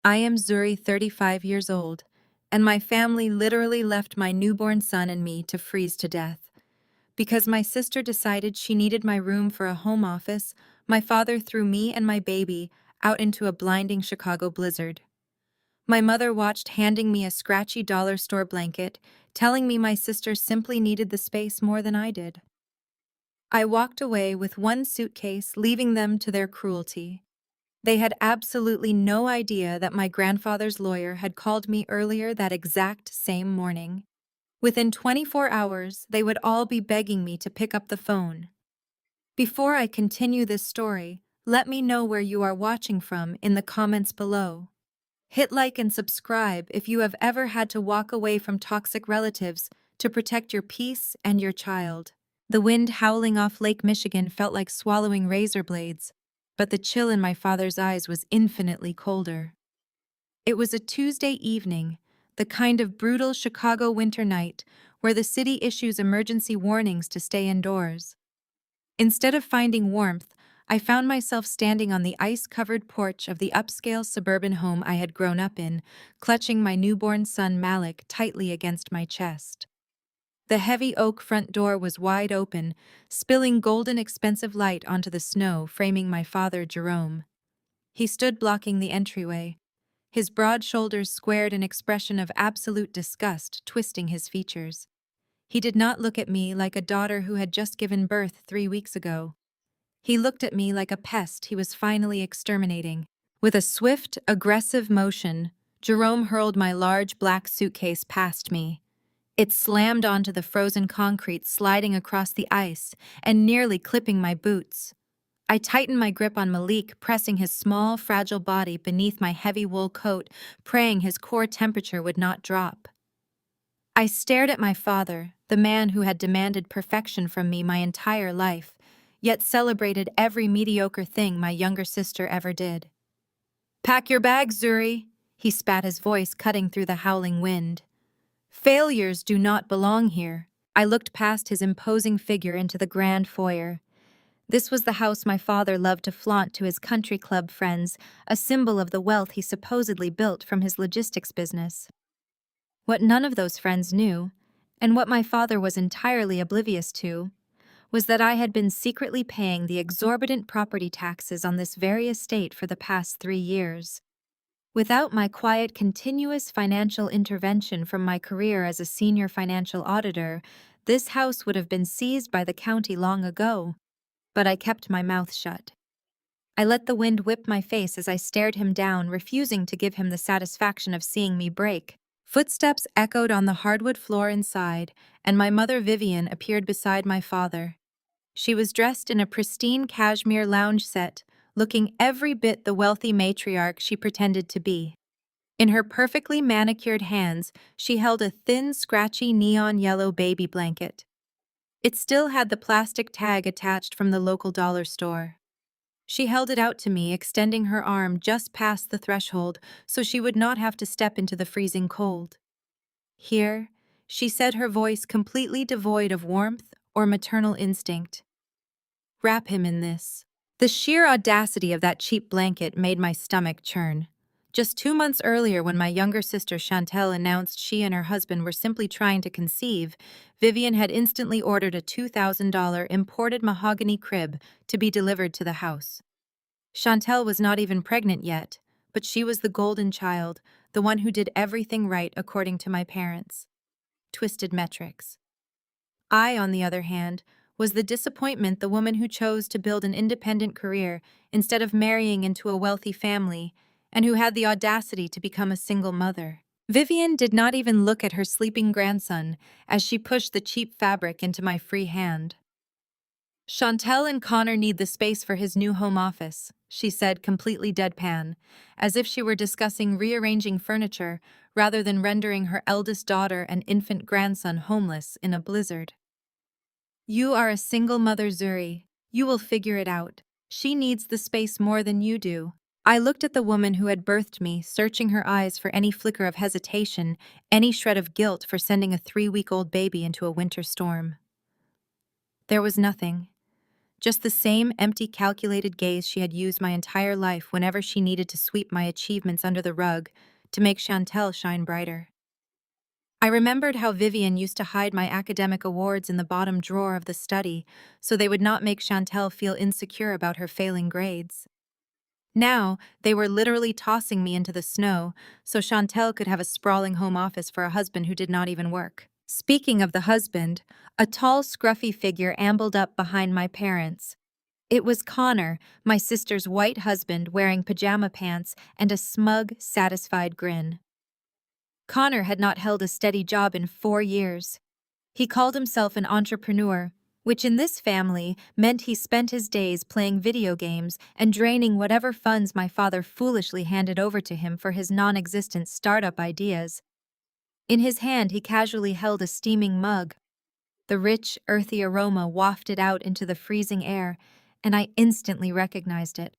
I am Zuri, 35 years old, and my family literally left my newborn son and me to freeze to death. Because my sister decided she needed my room for a home office, my father threw me and my baby out into a blinding Chicago blizzard. My mother watched, handing me a scratchy dollar store blanket, telling me my sister simply needed the space more than I did. I walked away with one suitcase, leaving them to their cruelty. They had absolutely no idea that my grandfather's lawyer had called me earlier that exact same morning. Within 24 hours, they would all be begging me to pick up the phone. Before I continue this story, let me know where you are watching from in the comments below. Hit like and subscribe if you have ever had to walk away from toxic relatives to protect your peace and your child. The wind howling off Lake Michigan felt like swallowing razor blades, but the chill in my father's eyes was infinitely colder. It was a Tuesday evening, the kind of brutal Chicago winter night where the city issues emergency warnings to stay indoors. Instead of finding warmth, I found myself standing on the ice-covered porch of the upscale suburban home I had grown up in, clutching my newborn son Malik tightly against my chest. The heavy oak front door was wide open, spilling golden expensive light onto the snow, framing my father, Jerome. He stood blocking the entryway, his broad shoulders squared, an expression of absolute disgust twisting his features. He did not look at me like a daughter who had just given birth 3 weeks ago. He looked at me like a pest he was finally exterminating. With a swift, aggressive motion, Jerome hurled my large black suitcase past me. It slammed onto the frozen concrete, sliding across the ice and nearly clipping my boots. I tightened my grip on Malik, pressing his small, fragile body beneath my heavy wool coat, praying his core temperature would not drop. I stared at my father, the man who had demanded perfection from me my entire life, yet celebrated every mediocre thing my younger sister ever did. "Pack your bags, Zuri," he spat, his voice cutting through the howling wind. "Failures do not belong here." I looked past his imposing figure into the grand foyer. This was the house my father loved to flaunt to his country club friends, a symbol of the wealth he supposedly built from his logistics business. What none of those friends knew, and what my father was entirely oblivious to, was that I had been secretly paying the exorbitant property taxes on this very estate for the past 3 years. Without my quiet, continuous financial intervention from my career as a senior financial auditor, this house would have been seized by the county long ago. But I kept my mouth shut. I let the wind whip my face as I stared him down, refusing to give him the satisfaction of seeing me break. Footsteps echoed on the hardwood floor inside, and my mother Vivian appeared beside my father. She was dressed in a pristine cashmere lounge set, looking every bit the wealthy matriarch she pretended to be. In her perfectly manicured hands, she held a thin, scratchy neon yellow baby blanket. It still had the plastic tag attached from the local dollar store. She held it out to me, extending her arm just past the threshold so she would not have to step into the freezing cold. "Here," she said, her voice completely devoid of warmth or maternal instinct. "Wrap him in this." The sheer audacity of that cheap blanket made my stomach churn. Just 2 months earlier, when my younger sister Chantel announced she and her husband were simply trying to conceive, Vivian had instantly ordered a $2,000 imported mahogany crib to be delivered to the house. Chantel was not even pregnant yet, but she was the golden child, the one who did everything right according to my parents' twisted metrics. I, on the other hand, was the disappointment, the woman who chose to build an independent career instead of marrying into a wealthy family, and who had the audacity to become a single mother. Vivian did not even look at her sleeping grandson as she pushed the cheap fabric into my free hand. "Chantel and Connor need the space for his new home office," she said, completely deadpan, as if she were discussing rearranging furniture rather than rendering her eldest daughter and infant grandson homeless in a blizzard. "You are a single mother, Zuri. You will figure it out. She needs the space more than you do." I looked at the woman who had birthed me, searching her eyes for any flicker of hesitation, any shred of guilt for sending a 3-week-old baby into a winter storm. There was nothing. just the same empty, calculated gaze she had used my entire life whenever she needed to sweep my achievements under the rug to make Chantel shine brighter. I remembered how Vivian used to hide my academic awards in the bottom drawer of the study so they would not make Chantel feel insecure about her failing grades. Now, they were literally tossing me into the snow so Chantel could have a sprawling home office for a husband who did not even work. Speaking of the husband, a tall, scruffy figure ambled up behind my parents. It was Connor, my sister's white husband, wearing pajama pants and a smug, satisfied grin. Connor had not held a steady job in 4 years. He called himself an entrepreneur, which in this family meant he spent his days playing video games and draining whatever funds my father foolishly handed over to him for his non-existent startup ideas. In his hand, he casually held a steaming mug. The rich, earthy aroma wafted out into the freezing air, and I instantly recognized it.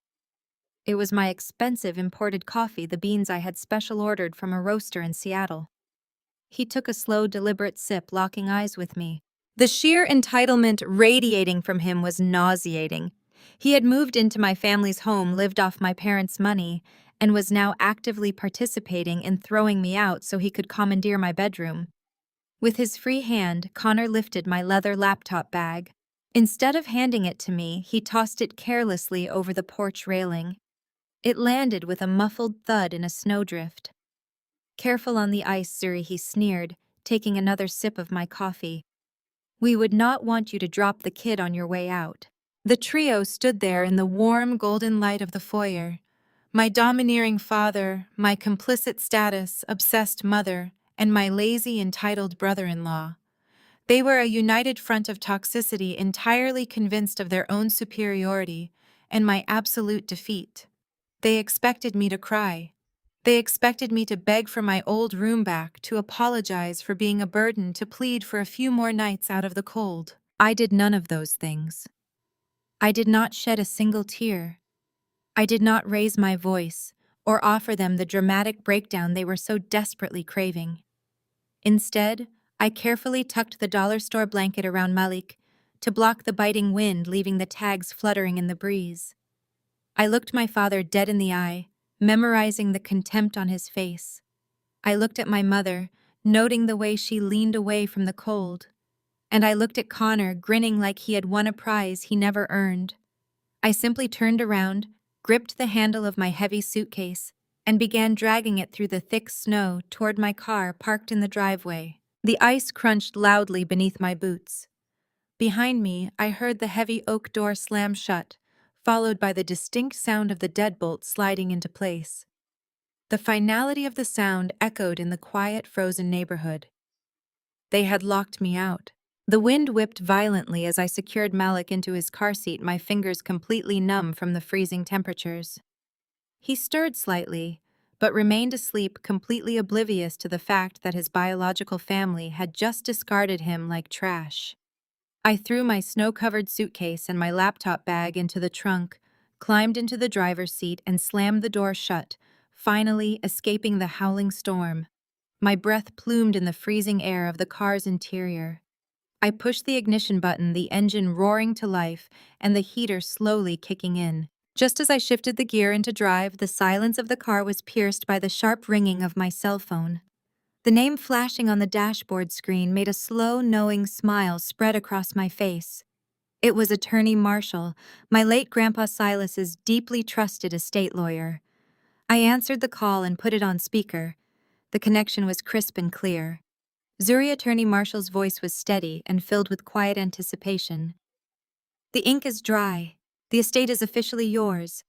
It was my expensive imported coffee, the beans I had special ordered from a roaster in Seattle. He took a slow, deliberate sip, locking eyes with me. The sheer entitlement radiating from him was nauseating. He had moved into my family's home, lived off my parents' money, and was now actively participating in throwing me out so he could commandeer my bedroom. With his free hand, Connor lifted my leather laptop bag. Instead of handing it to me, he tossed it carelessly over the porch railing. It landed with a muffled thud in a snowdrift. "Careful on the ice, Zuri," he sneered, taking another sip of my coffee. "We would not want you to drop the kid on your way out." The trio stood there in the warm golden light of the foyer. My domineering father, my complicit status, obsessed mother, and my lazy, entitled brother-in-law. They were a united front of toxicity, entirely convinced of their own superiority and my absolute defeat. They expected me to cry. They expected me to beg for my old room back, to apologize for being a burden, to plead for a few more nights out of the cold. I did none of those things. I did not shed a single tear. I did not raise my voice or offer them the dramatic breakdown they were so desperately craving. Instead, I carefully tucked the dollar store blanket around Malik to block the biting wind, leaving the tags fluttering in the breeze. I looked my father dead in the eye, memorizing the contempt on his face. I looked at my mother, noting the way she leaned away from the cold. And I looked at Connor, grinning like he had won a prize he never earned. I simply turned around, gripped the handle of my heavy suitcase, and began dragging it through the thick snow toward my car parked in the driveway. The ice crunched loudly beneath my boots. Behind me, I heard the heavy oak door slam shut, followed by the distinct sound of the deadbolt sliding into place. The finality of the sound echoed in the quiet, frozen neighborhood. They had locked me out. The wind whipped violently as I secured Malik into his car seat, my fingers completely numb from the freezing temperatures. He stirred slightly, but remained asleep, completely oblivious to the fact that his biological family had just discarded him like trash. I threw my snow-covered suitcase and my laptop bag into the trunk, climbed into the driver's seat, and slammed the door shut, finally escaping the howling storm. My breath plumed in the freezing air of the car's interior. I pushed the ignition button, the engine roaring to life, and the heater slowly kicking in. Just as I shifted the gear into drive, the silence of the car was pierced by the sharp ringing of my cell phone. The name flashing on the dashboard screen made a slow, knowing smile spread across my face. It was Attorney Marshall, my late Grandpa Silas's deeply trusted estate lawyer. I answered the call and put it on speaker. The connection was crisp and clear. Zuri, Attorney Marshall's voice was steady and filled with quiet anticipation. "The ink is dry. The estate is officially yours.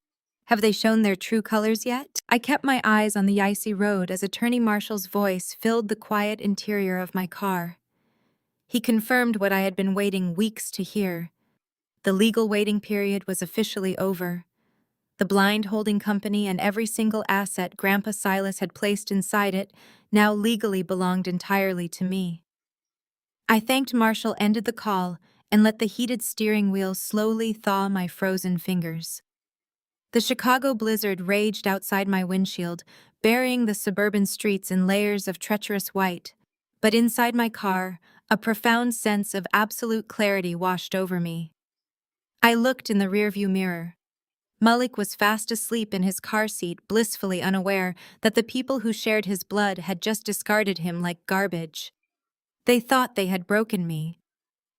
Have they shown their true colors yet?" I kept my eyes on the icy road as Attorney Marshall's voice filled the quiet interior of my car. He confirmed what I had been waiting weeks to hear. The legal waiting period was officially over. The blind holding company and every single asset Grandpa Silas had placed inside it now legally belonged entirely to me. I thanked Marshall, ended the call, and let the heated steering wheel slowly thaw my frozen fingers. The Chicago blizzard raged outside my windshield, burying the suburban streets in layers of treacherous white. But inside my car, a profound sense of absolute clarity washed over me. I looked in the rearview mirror. Malik was fast asleep in his car seat, blissfully unaware that the people who shared his blood had just discarded him like garbage. They thought they had broken me.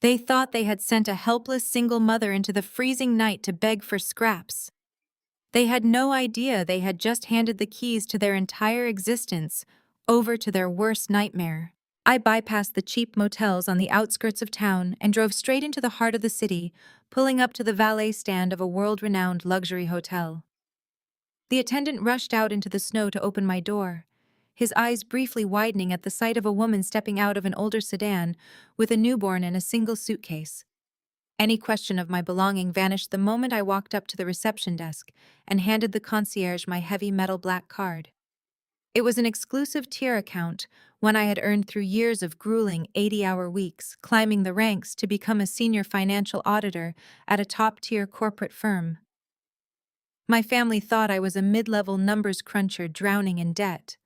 They thought they had sent a helpless single mother into the freezing night to beg for scraps. They had no idea they had just handed the keys to their entire existence over to their worst nightmare. I bypassed the cheap motels on the outskirts of town and drove straight into the heart of the city, pulling up to the valet stand of a world-renowned luxury hotel. The attendant rushed out into the snow to open my door, his eyes briefly widening at the sight of a woman stepping out of an older sedan with a newborn and a single suitcase. Any question of my belonging vanished the moment I walked up to the reception desk and handed the concierge my heavy metal black card. It was an exclusive tier account, one I had earned through years of grueling 80-hour weeks, climbing the ranks to become a senior financial auditor at a top-tier corporate firm. My family thought I was a mid-level numbers cruncher drowning in debt.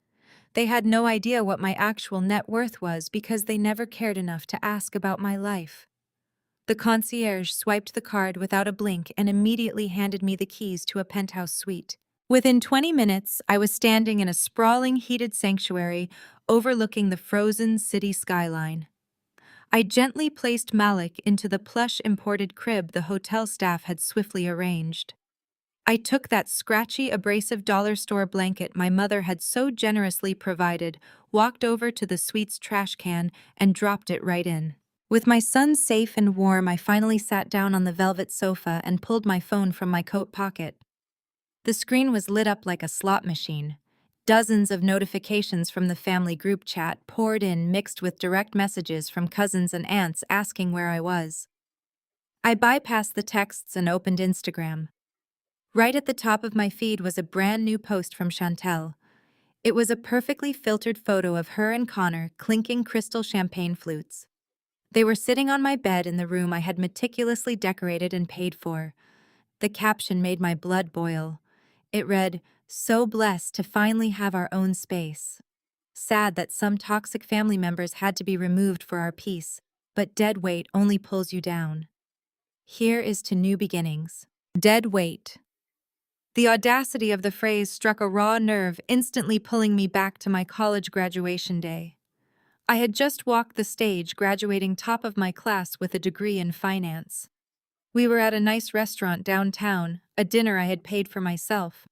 They had no idea what my actual net worth was because they never cared enough to ask about my life. The concierge swiped the card without a blink and immediately handed me the keys to a penthouse suite. Within 20 minutes, I was standing in a sprawling heated sanctuary overlooking the frozen city skyline. I gently placed Malik into the plush imported crib the hotel staff had swiftly arranged. I took that scratchy, abrasive dollar store blanket my mother had so generously provided, walked over to the suite's trash can, and dropped it right in. With my son safe and warm, I finally sat down on the velvet sofa and pulled my phone from my coat pocket. The screen was lit up like a slot machine. Dozens of notifications from the family group chat poured in, mixed with direct messages from cousins and aunts asking where I was. I bypassed the texts and opened Instagram. Right at the top of my feed was a brand new post from Chantel. It was a perfectly filtered photo of her and Connor clinking crystal champagne flutes. They were sitting on my bed in the room I had meticulously decorated and paid for. The caption made my blood boil. It read, "So blessed to finally have our own space. Sad that some toxic family members had to be removed for our peace, but dead weight only pulls you down. Here is to new beginnings." Dead weight. The audacity of the phrase struck a raw nerve, instantly pulling me back to my college graduation day. I had just walked the stage, graduating top of my class with a degree in finance. We were at a nice restaurant downtown, a dinner I had paid for myself.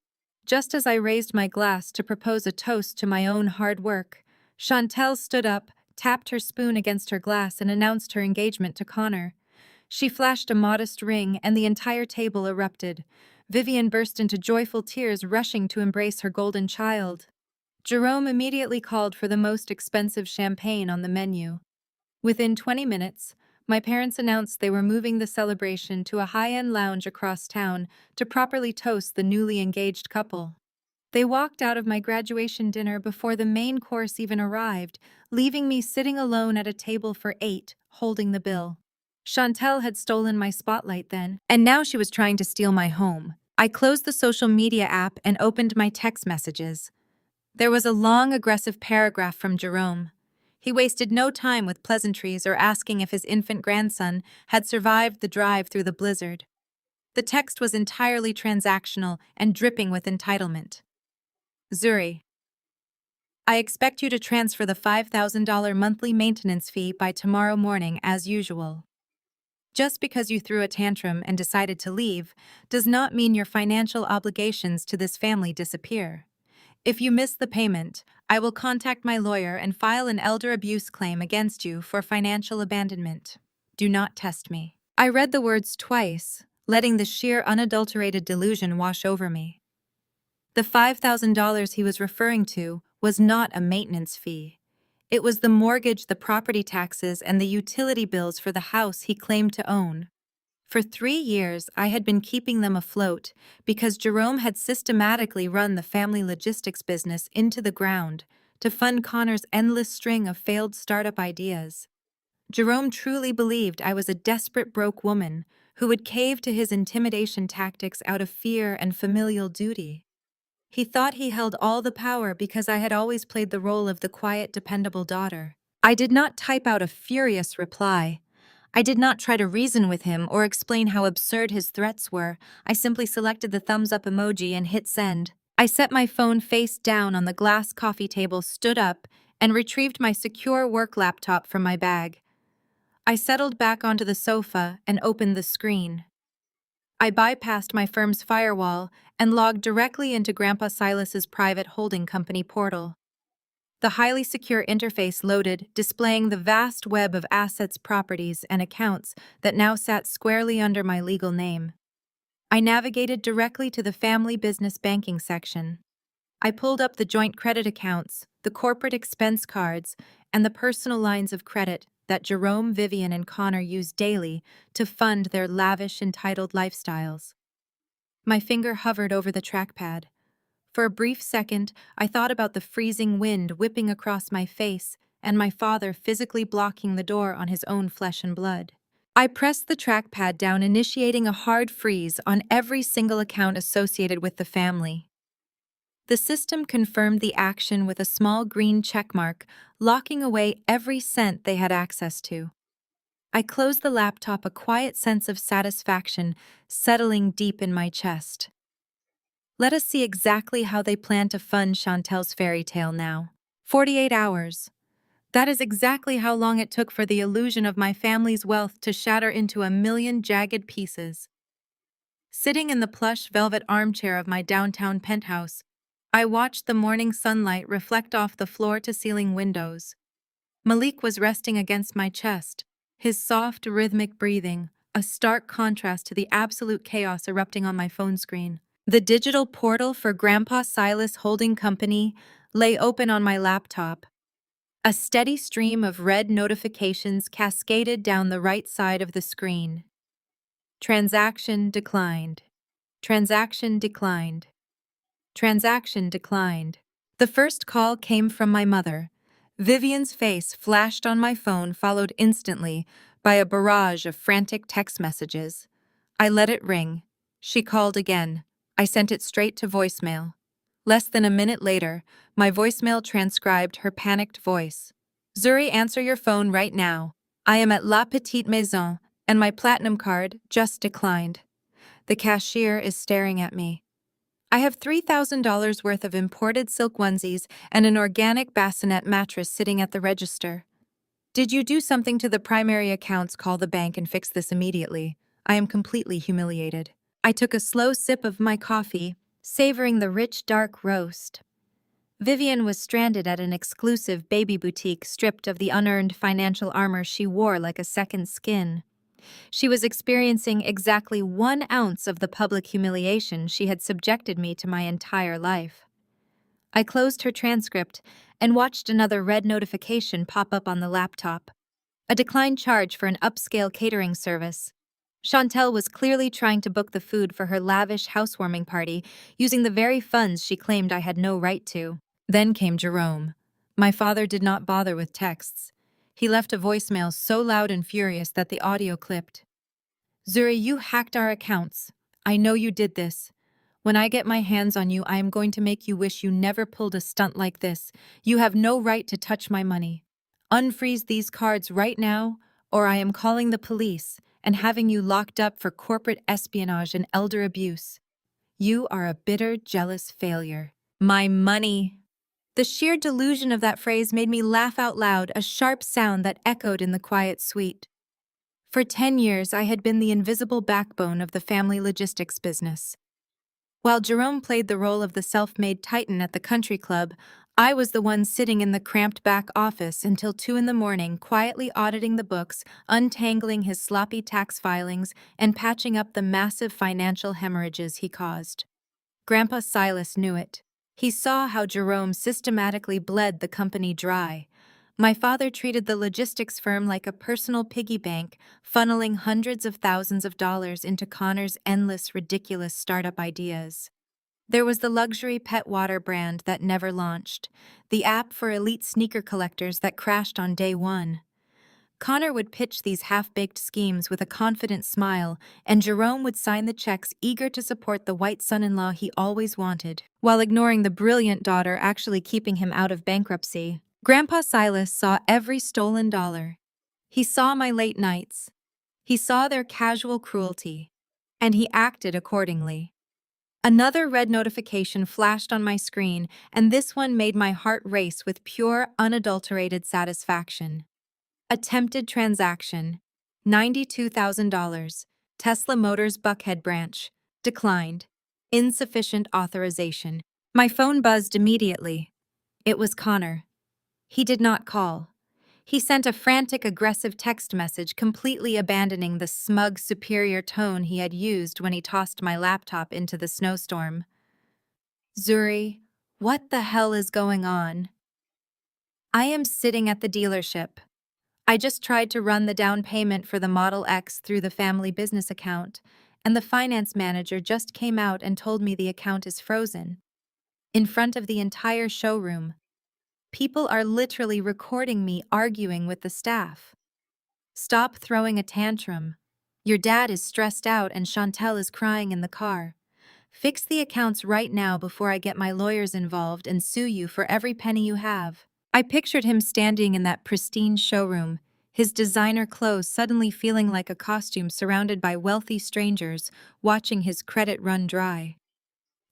Just as I raised my glass to propose a toast to my own hard work, Chantel stood up, tapped her spoon against her glass, and announced her engagement to Connor. She flashed a modest ring, and the entire table erupted. Vivian burst into joyful tears, rushing to embrace her golden child. Jerome immediately called for the most expensive champagne on the menu. Within 20 minutes, my parents announced they were moving the celebration to a high-end lounge across town to properly toast the newly engaged couple. They walked out of my graduation dinner before the main course even arrived, leaving me sitting alone at a table for 8, holding the bill. Chantel had stolen my spotlight then, and now she was trying to steal my home. I closed the social media app and opened my text messages. There was a long, aggressive paragraph from Jerome. He wasted no time with pleasantries or asking if his infant grandson had survived the drive through the blizzard. The text was entirely transactional and dripping with entitlement. Zuri, I expect you to transfer the $5,000 monthly maintenance fee by tomorrow morning as usual. Just because you threw a tantrum and decided to leave does not mean your financial obligations to this family disappear. If you miss the payment, I will contact my lawyer and file an elder abuse claim against you for financial abandonment. Do not test me. I read the words twice, letting the sheer unadulterated delusion wash over me. The $5,000 he was referring to was not a maintenance fee. It was the mortgage, the property taxes, and the utility bills for the house he claimed to own. For 3 years, I had been keeping them afloat because Jerome had systematically run the family logistics business into the ground to fund Connor's endless string of failed startup ideas. Jerome truly believed I was a desperate broke woman who would cave to his intimidation tactics out of fear and familial duty. He thought he held all the power because I had always played the role of the quiet, dependable daughter. I did not type out a furious reply. I did not try to reason with him or explain how absurd his threats were. I simply selected the thumbs up emoji and hit send. I set my phone face down on the glass coffee table, stood up, and retrieved my secure work laptop from my bag. I settled back onto the sofa and opened the screen. I bypassed my firm's firewall and logged directly into Grandpa Silas's private holding company portal. The highly secure interface loaded, displaying the vast web of assets, properties, and accounts that now sat squarely under my legal name. I navigated directly to the family business banking section. I pulled up the joint credit accounts, the corporate expense cards, and the personal lines of credit that Jerome, Vivian, and Connor use daily to fund their lavish, entitled lifestyles. My finger hovered over the trackpad. For a brief second, I thought about the freezing wind whipping across my face and my father physically blocking the door on his own flesh and blood. I pressed the trackpad down, initiating a hard freeze on every single account associated with the family. The system confirmed the action with a small green checkmark, locking away every cent they had access to. I closed the laptop, a quiet sense of satisfaction settling deep in my chest. Let us see exactly how they plan to fund Chantel's fairy tale now. 48 hours. That is exactly how long it took for the illusion of my family's wealth to shatter into a million jagged pieces. Sitting in the plush velvet armchair of my downtown penthouse, I watched the morning sunlight reflect off the floor-to-ceiling windows. Malik was resting against my chest, his soft, rhythmic breathing, a stark contrast to the absolute chaos erupting on my phone screen. The digital portal for Grandpa Silas Holding Company lay open on my laptop. A steady stream of red notifications cascaded down the right side of the screen. Transaction declined. Transaction declined. Transaction declined. The first call came from my mother. Vivian's face flashed on my phone, followed instantly by a barrage of frantic text messages. I let it ring. She called again. I sent it straight to voicemail. Less than a minute later, my voicemail transcribed her panicked voice. Zuri, answer your phone right now. I am at La Petite Maison, and my platinum card just declined. The cashier is staring at me. I have $3,000 worth of imported silk onesies and an organic bassinet mattress sitting at the register. Did you do something to the primary accounts? Call the bank and fix this immediately. I am completely humiliated. I took a slow sip of my coffee, savoring the rich, dark roast. Vivian was stranded at an exclusive baby boutique, stripped of the unearned financial armor she wore like a second skin. She was experiencing exactly 1 ounce of the public humiliation she had subjected me to my entire life. I closed her transcript and watched another red notification pop up on the laptop. A declined charge for an upscale catering service. Chantel was clearly trying to book the food for her lavish housewarming party using the very funds she claimed I had no right to. Then came Jerome. My father did not bother with texts. He left a voicemail so loud and furious that the audio clipped. Zuri, you hacked our accounts. I know you did this. When I get my hands on you, I am going to make you wish you never pulled a stunt like this. You have no right to touch my money. Unfreeze these cards right now, or I am calling the police and having you locked up for corporate espionage and elder abuse. You are a bitter, jealous failure. My money. The sheer delusion of that phrase made me laugh out loud, a sharp sound that echoed in the quiet suite. For 10 years, I had been the invisible backbone of the family logistics business. While Jerome played the role of the self-made titan at the country club, I was the one sitting in the cramped back office until 2 a.m, quietly auditing the books, untangling his sloppy tax filings, and patching up the massive financial hemorrhages he caused. Grandpa Silas knew it. He saw how Jerome systematically bled the company dry. My father treated the logistics firm like a personal piggy bank, funneling hundreds of thousands of dollars into Connor's endless, ridiculous startup ideas. There was the luxury pet water brand that never launched, the app for elite sneaker collectors that crashed on day one. Connor would pitch these half-baked schemes with a confident smile, and Jerome would sign the checks, eager to support the white son-in-law he always wanted, while ignoring the brilliant daughter actually keeping him out of bankruptcy. Grandpa Silas saw every stolen dollar. He saw my late nights, He saw their casual cruelty, and he acted accordingly. Another red notification flashed on my screen, and this one made my heart race with pure, unadulterated satisfaction. Attempted transaction. $92,000. Tesla Motors Buckhead branch. Declined. Insufficient authorization. My phone buzzed immediately. It was Connor. He did not call. He sent a frantic, aggressive text message, completely abandoning the smug, superior tone he had used when he tossed my laptop into the snowstorm. Zuri, what the hell is going on? I am sitting at the dealership. I just tried to run the down payment for the Model X through the family business account, and the finance manager just came out and told me the account is frozen. In front of the entire showroom. People are literally recording me arguing with the staff. Stop throwing a tantrum. Your dad is stressed out and Chantel is crying in the car. Fix the accounts right now before I get my lawyers involved and sue you for every penny you have. I pictured him standing in that pristine showroom, his designer clothes suddenly feeling like a costume surrounded by wealthy strangers, watching his credit run dry.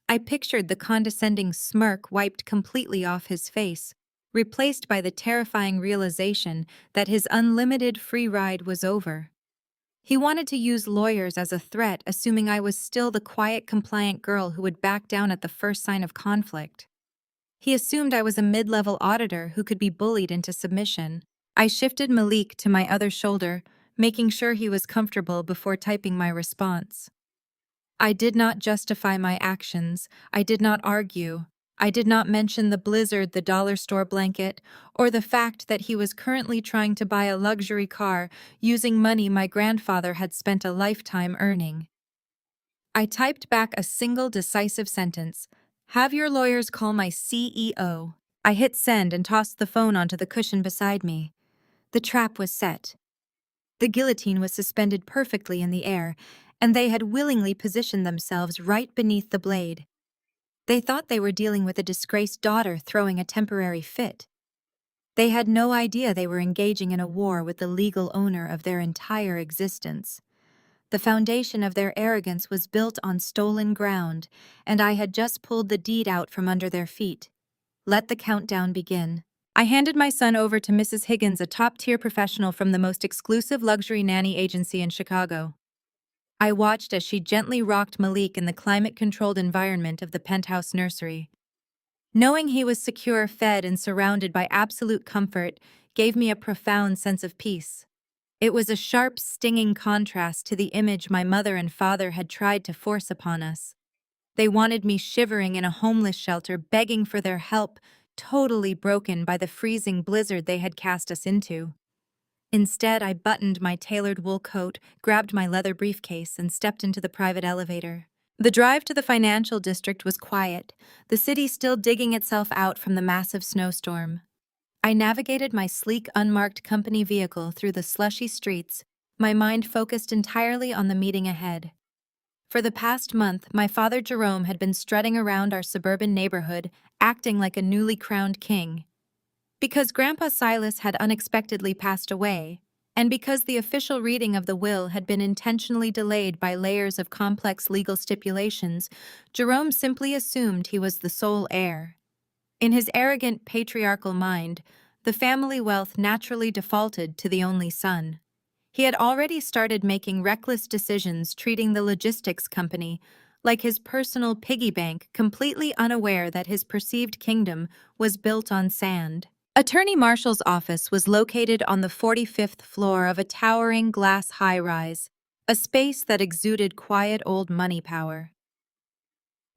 I pictured the condescending smirk wiped completely off his face, replaced by the terrifying realization that his unlimited free ride was over. He wanted to use lawyers as a threat, assuming I was still the quiet, compliant girl who would back down at the first sign of conflict. He assumed I was a mid-level auditor who could be bullied into submission. I shifted Malik to my other shoulder, making sure he was comfortable before typing my response. I did not justify my actions. I did not argue. I did not mention the blizzard, the dollar store blanket, or the fact that he was currently trying to buy a luxury car using money my grandfather had spent a lifetime earning. I typed back a single decisive sentence. Have your lawyers call my CEO. I hit send and tossed the phone onto the cushion beside me. The trap was set. The guillotine was suspended perfectly in the air, and they had willingly positioned themselves right beneath the blade. They thought they were dealing with a disgraced daughter throwing a temporary fit. They had no idea they were engaging in a war with the legal owner of their entire existence. The foundation of their arrogance was built on stolen ground, and I had just pulled the deed out from under their feet. Let the countdown begin. I handed my son over to Mrs. Higgins, a top-tier professional from the most exclusive luxury nanny agency in Chicago. I watched as she gently rocked Malik in the climate-controlled environment of the penthouse nursery. Knowing he was secure, fed, and surrounded by absolute comfort gave me a profound sense of peace. It was a sharp, stinging contrast to the image my mother and father had tried to force upon us. They wanted me shivering in a homeless shelter, begging for their help, totally broken by the freezing blizzard they had cast us into. Instead, I buttoned my tailored wool coat, grabbed my leather briefcase, and stepped into the private elevator. The drive to the financial district was quiet, the city still digging itself out from the massive snowstorm. I navigated my sleek, unmarked company vehicle through the slushy streets, my mind focused entirely on the meeting ahead. For the past month, my father Jerome had been strutting around our suburban neighborhood, acting like a newly crowned king. Because Grandpa Silas had unexpectedly passed away, and because the official reading of the will had been intentionally delayed by layers of complex legal stipulations, Jerome simply assumed he was the sole heir. In his arrogant, patriarchal mind, the family wealth naturally defaulted to the only son. He had already started making reckless decisions, treating the logistics company like his personal piggy bank, completely unaware that his perceived kingdom was built on sand. Attorney Marshall's office was located on the 45th floor of a towering glass high-rise, a space that exuded quiet old money power.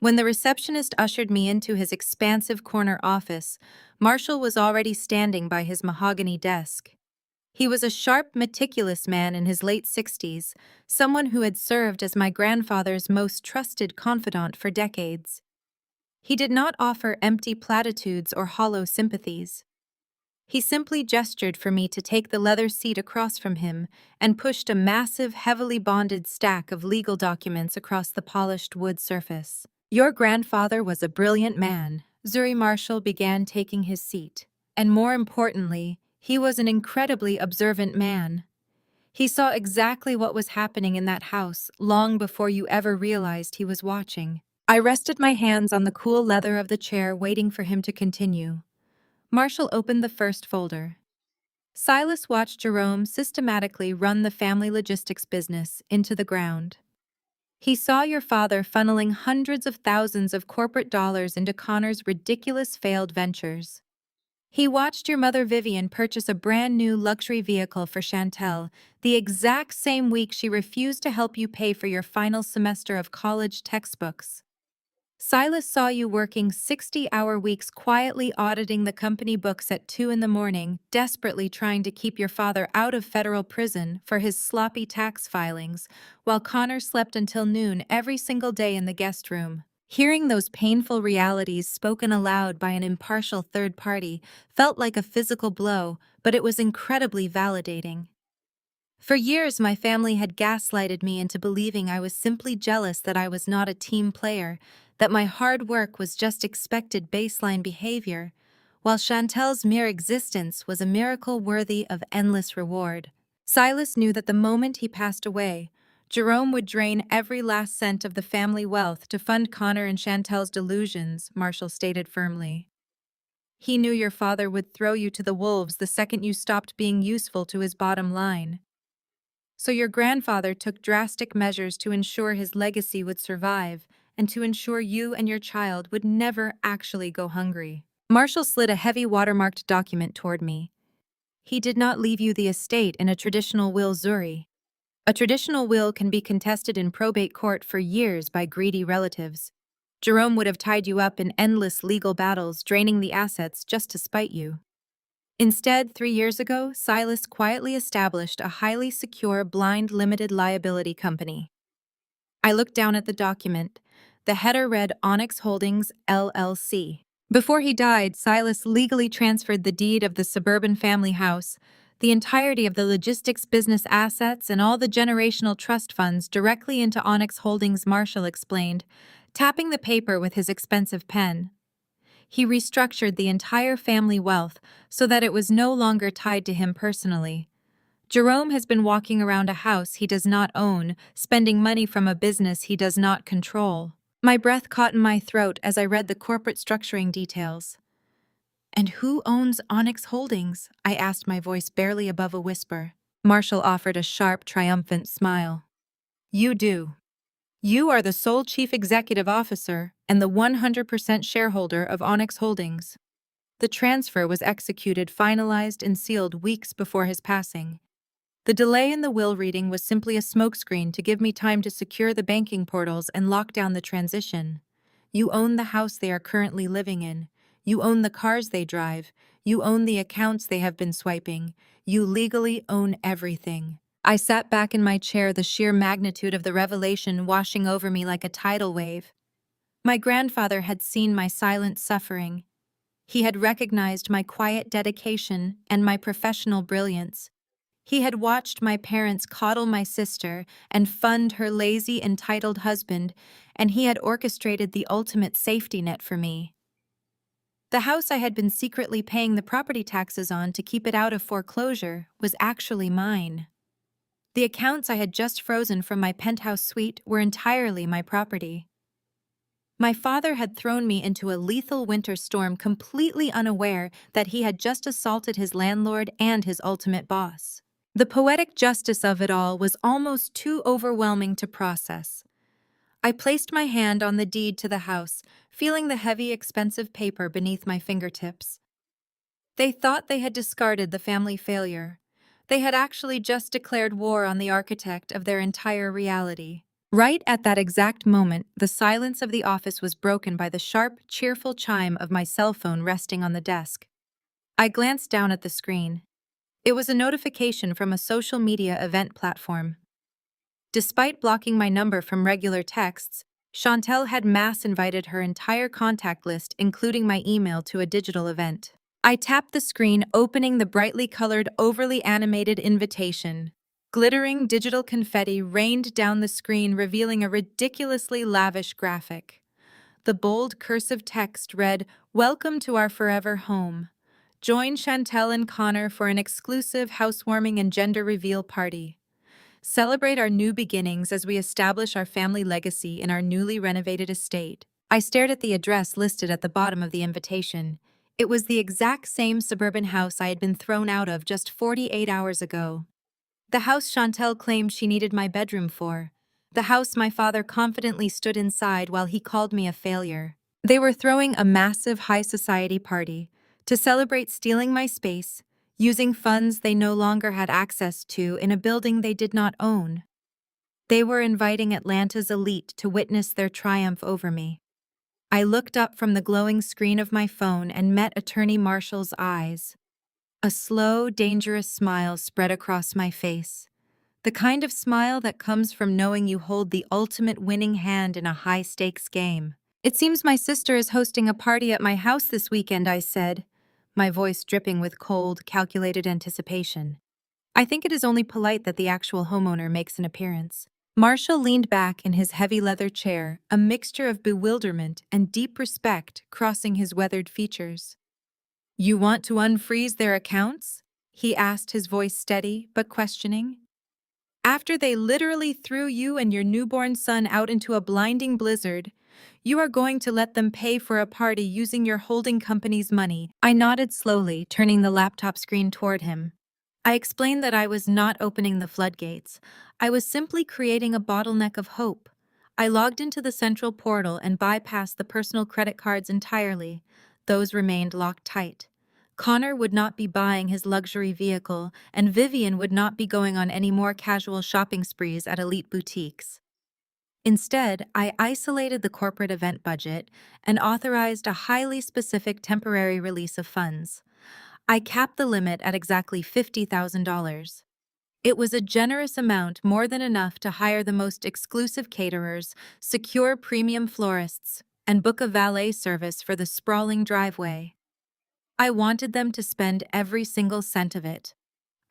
When the receptionist ushered me into his expansive corner office, Marshall was already standing by his mahogany desk. He was a sharp, meticulous man in his late 60s, someone who had served as my grandfather's most trusted confidant for decades. He did not offer empty platitudes or hollow sympathies. He simply gestured for me to take the leather seat across from him and pushed a massive, heavily bonded stack of legal documents across the polished wood surface. Your grandfather was a brilliant man. Zuri Marshall began taking his seat, and more importantly, he was an incredibly observant man. He saw exactly what was happening in that house long before you ever realized he was watching. I rested my hands on the cool leather of the chair, waiting for him to continue. Marshall opened the first folder. Silas watched Jerome systematically run the family logistics business into the ground. He saw your father funneling hundreds of thousands of corporate dollars into Connor's ridiculous failed ventures. He watched your mother Vivian purchase a brand new luxury vehicle for Chantel the exact same week she refused to help you pay for your final semester of college textbooks. Silas saw you working 60-hour weeks quietly auditing the company books at 2 in the morning, desperately trying to keep your father out of federal prison for his sloppy tax filings, while Connor slept until noon every single day in the guest room. Hearing those painful realities spoken aloud by an impartial third party felt like a physical blow, but it was incredibly validating. For years, my family had gaslighted me into believing I was simply jealous that I was not a team player, that my hard work was just expected baseline behavior, while Chantel's mere existence was a miracle worthy of endless reward. Silas knew that the moment he passed away, Jerome would drain every last cent of the family wealth to fund Connor and Chantel's delusions, Marshall stated firmly. He knew your father would throw you to the wolves the second you stopped being useful to his bottom line. So your grandfather took drastic measures to ensure his legacy would survive and to ensure you and your child would never actually go hungry. Marshall slid a heavy watermarked document toward me. He did not leave you the estate in a traditional will, Zuri. A traditional will can be contested in probate court for years by greedy relatives. Jerome would have tied you up in endless legal battles, draining the assets just to spite you. Instead, 3 years ago, Silas quietly established a highly secure blind limited liability company. I looked down at the document. The header read Onyx Holdings, LLC. Before he died, Silas legally transferred the deed of the suburban family house, the entirety of the logistics business assets, and all the generational trust funds directly into Onyx Holdings, Marshall explained, tapping the paper with his expensive pen. He restructured the entire family wealth so that it was no longer tied to him personally. Jerome has been walking around a house he does not own, spending money from a business he does not control. My breath caught in my throat as I read the corporate structuring details. "And who owns Onyx Holdings?" I asked, my voice barely above a whisper. Marshall offered a sharp, triumphant smile. "You do. You are the sole chief executive officer and the 100% shareholder of Onyx Holdings." The transfer was executed, finalized, and sealed weeks before his passing. The delay in the will reading was simply a smokescreen to give me time to secure the banking portals and lock down the transition. You own the house they are currently living in. You own the cars they drive. You own the accounts they have been swiping. You legally own everything. I sat back in my chair, the sheer magnitude of the revelation washing over me like a tidal wave. My grandfather had seen my silent suffering. He had recognized my quiet dedication and my professional brilliance. He had watched my parents coddle my sister and fund her lazy, entitled husband, and he had orchestrated the ultimate safety net for me. The house I had been secretly paying the property taxes on to keep it out of foreclosure was actually mine. The accounts I had just frozen from my penthouse suite were entirely my property. My father had thrown me into a lethal winter storm, completely unaware that he had just assaulted his landlord and his ultimate boss. The poetic justice of it all was almost too overwhelming to process. I placed my hand on the deed to the house, feeling the heavy, expensive paper beneath my fingertips. They thought they had discarded the family failure. They had actually just declared war on the architect of their entire reality. Right at that exact moment, the silence of the office was broken by the sharp, cheerful chime of my cell phone resting on the desk. I glanced down at the screen. It was a notification from a social media event platform. Despite blocking my number from regular texts, Chantel had mass invited her entire contact list, including my email, to a digital event. I tapped the screen, opening the brightly colored, overly animated invitation. Glittering digital confetti rained down the screen, revealing a ridiculously lavish graphic. The bold cursive text read, "Welcome to our forever home. Join Chantel and Connor for an exclusive housewarming and gender reveal party. celebrate our new beginnings as we establish our family legacy in our newly renovated estate. I stared at the address listed at the bottom of the invitation. It was the exact same suburban house I had been thrown out of just 48 hours ago. The house Chantel claimed she needed my bedroom for. The house my father confidently stood inside while he called me a failure. They were throwing a massive high society party to celebrate stealing my space, using funds they no longer had access to in a building they did not own. They were inviting Atlanta's elite to witness their triumph over me. I looked up from the glowing screen of my phone and met Attorney Marshall's eyes. A slow, dangerous smile spread across my face. The kind of smile that comes from knowing you hold the ultimate winning hand in a high-stakes game. "It seems my sister is hosting a party at my house this weekend," I said, my voice dripping with cold, calculated anticipation. "I think it is only polite that the actual homeowner makes an appearance." Marshall leaned back in his heavy leather chair, a mixture of bewilderment and deep respect crossing his weathered features. "You want to unfreeze their accounts?" he asked, his voice steady but questioning. "After they literally threw you and your newborn son out into a blinding blizzard, you are going to let them pay for a party using your holding company's money?" I nodded slowly, turning the laptop screen toward him. I explained that I was not opening the floodgates. I was simply creating a bottleneck of hope. I logged into the central portal and bypassed the personal credit cards entirely. Those remained locked tight. Connor would not be buying his luxury vehicle, and Vivian would not be going on any more casual shopping sprees at elite boutiques. Instead, I isolated the corporate event budget and authorized a highly specific temporary release of funds. I capped the limit at exactly $50,000. It was a generous amount, more than enough to hire the most exclusive caterers, secure premium florists, and book a valet service for the sprawling driveway. I wanted them to spend every single cent of it.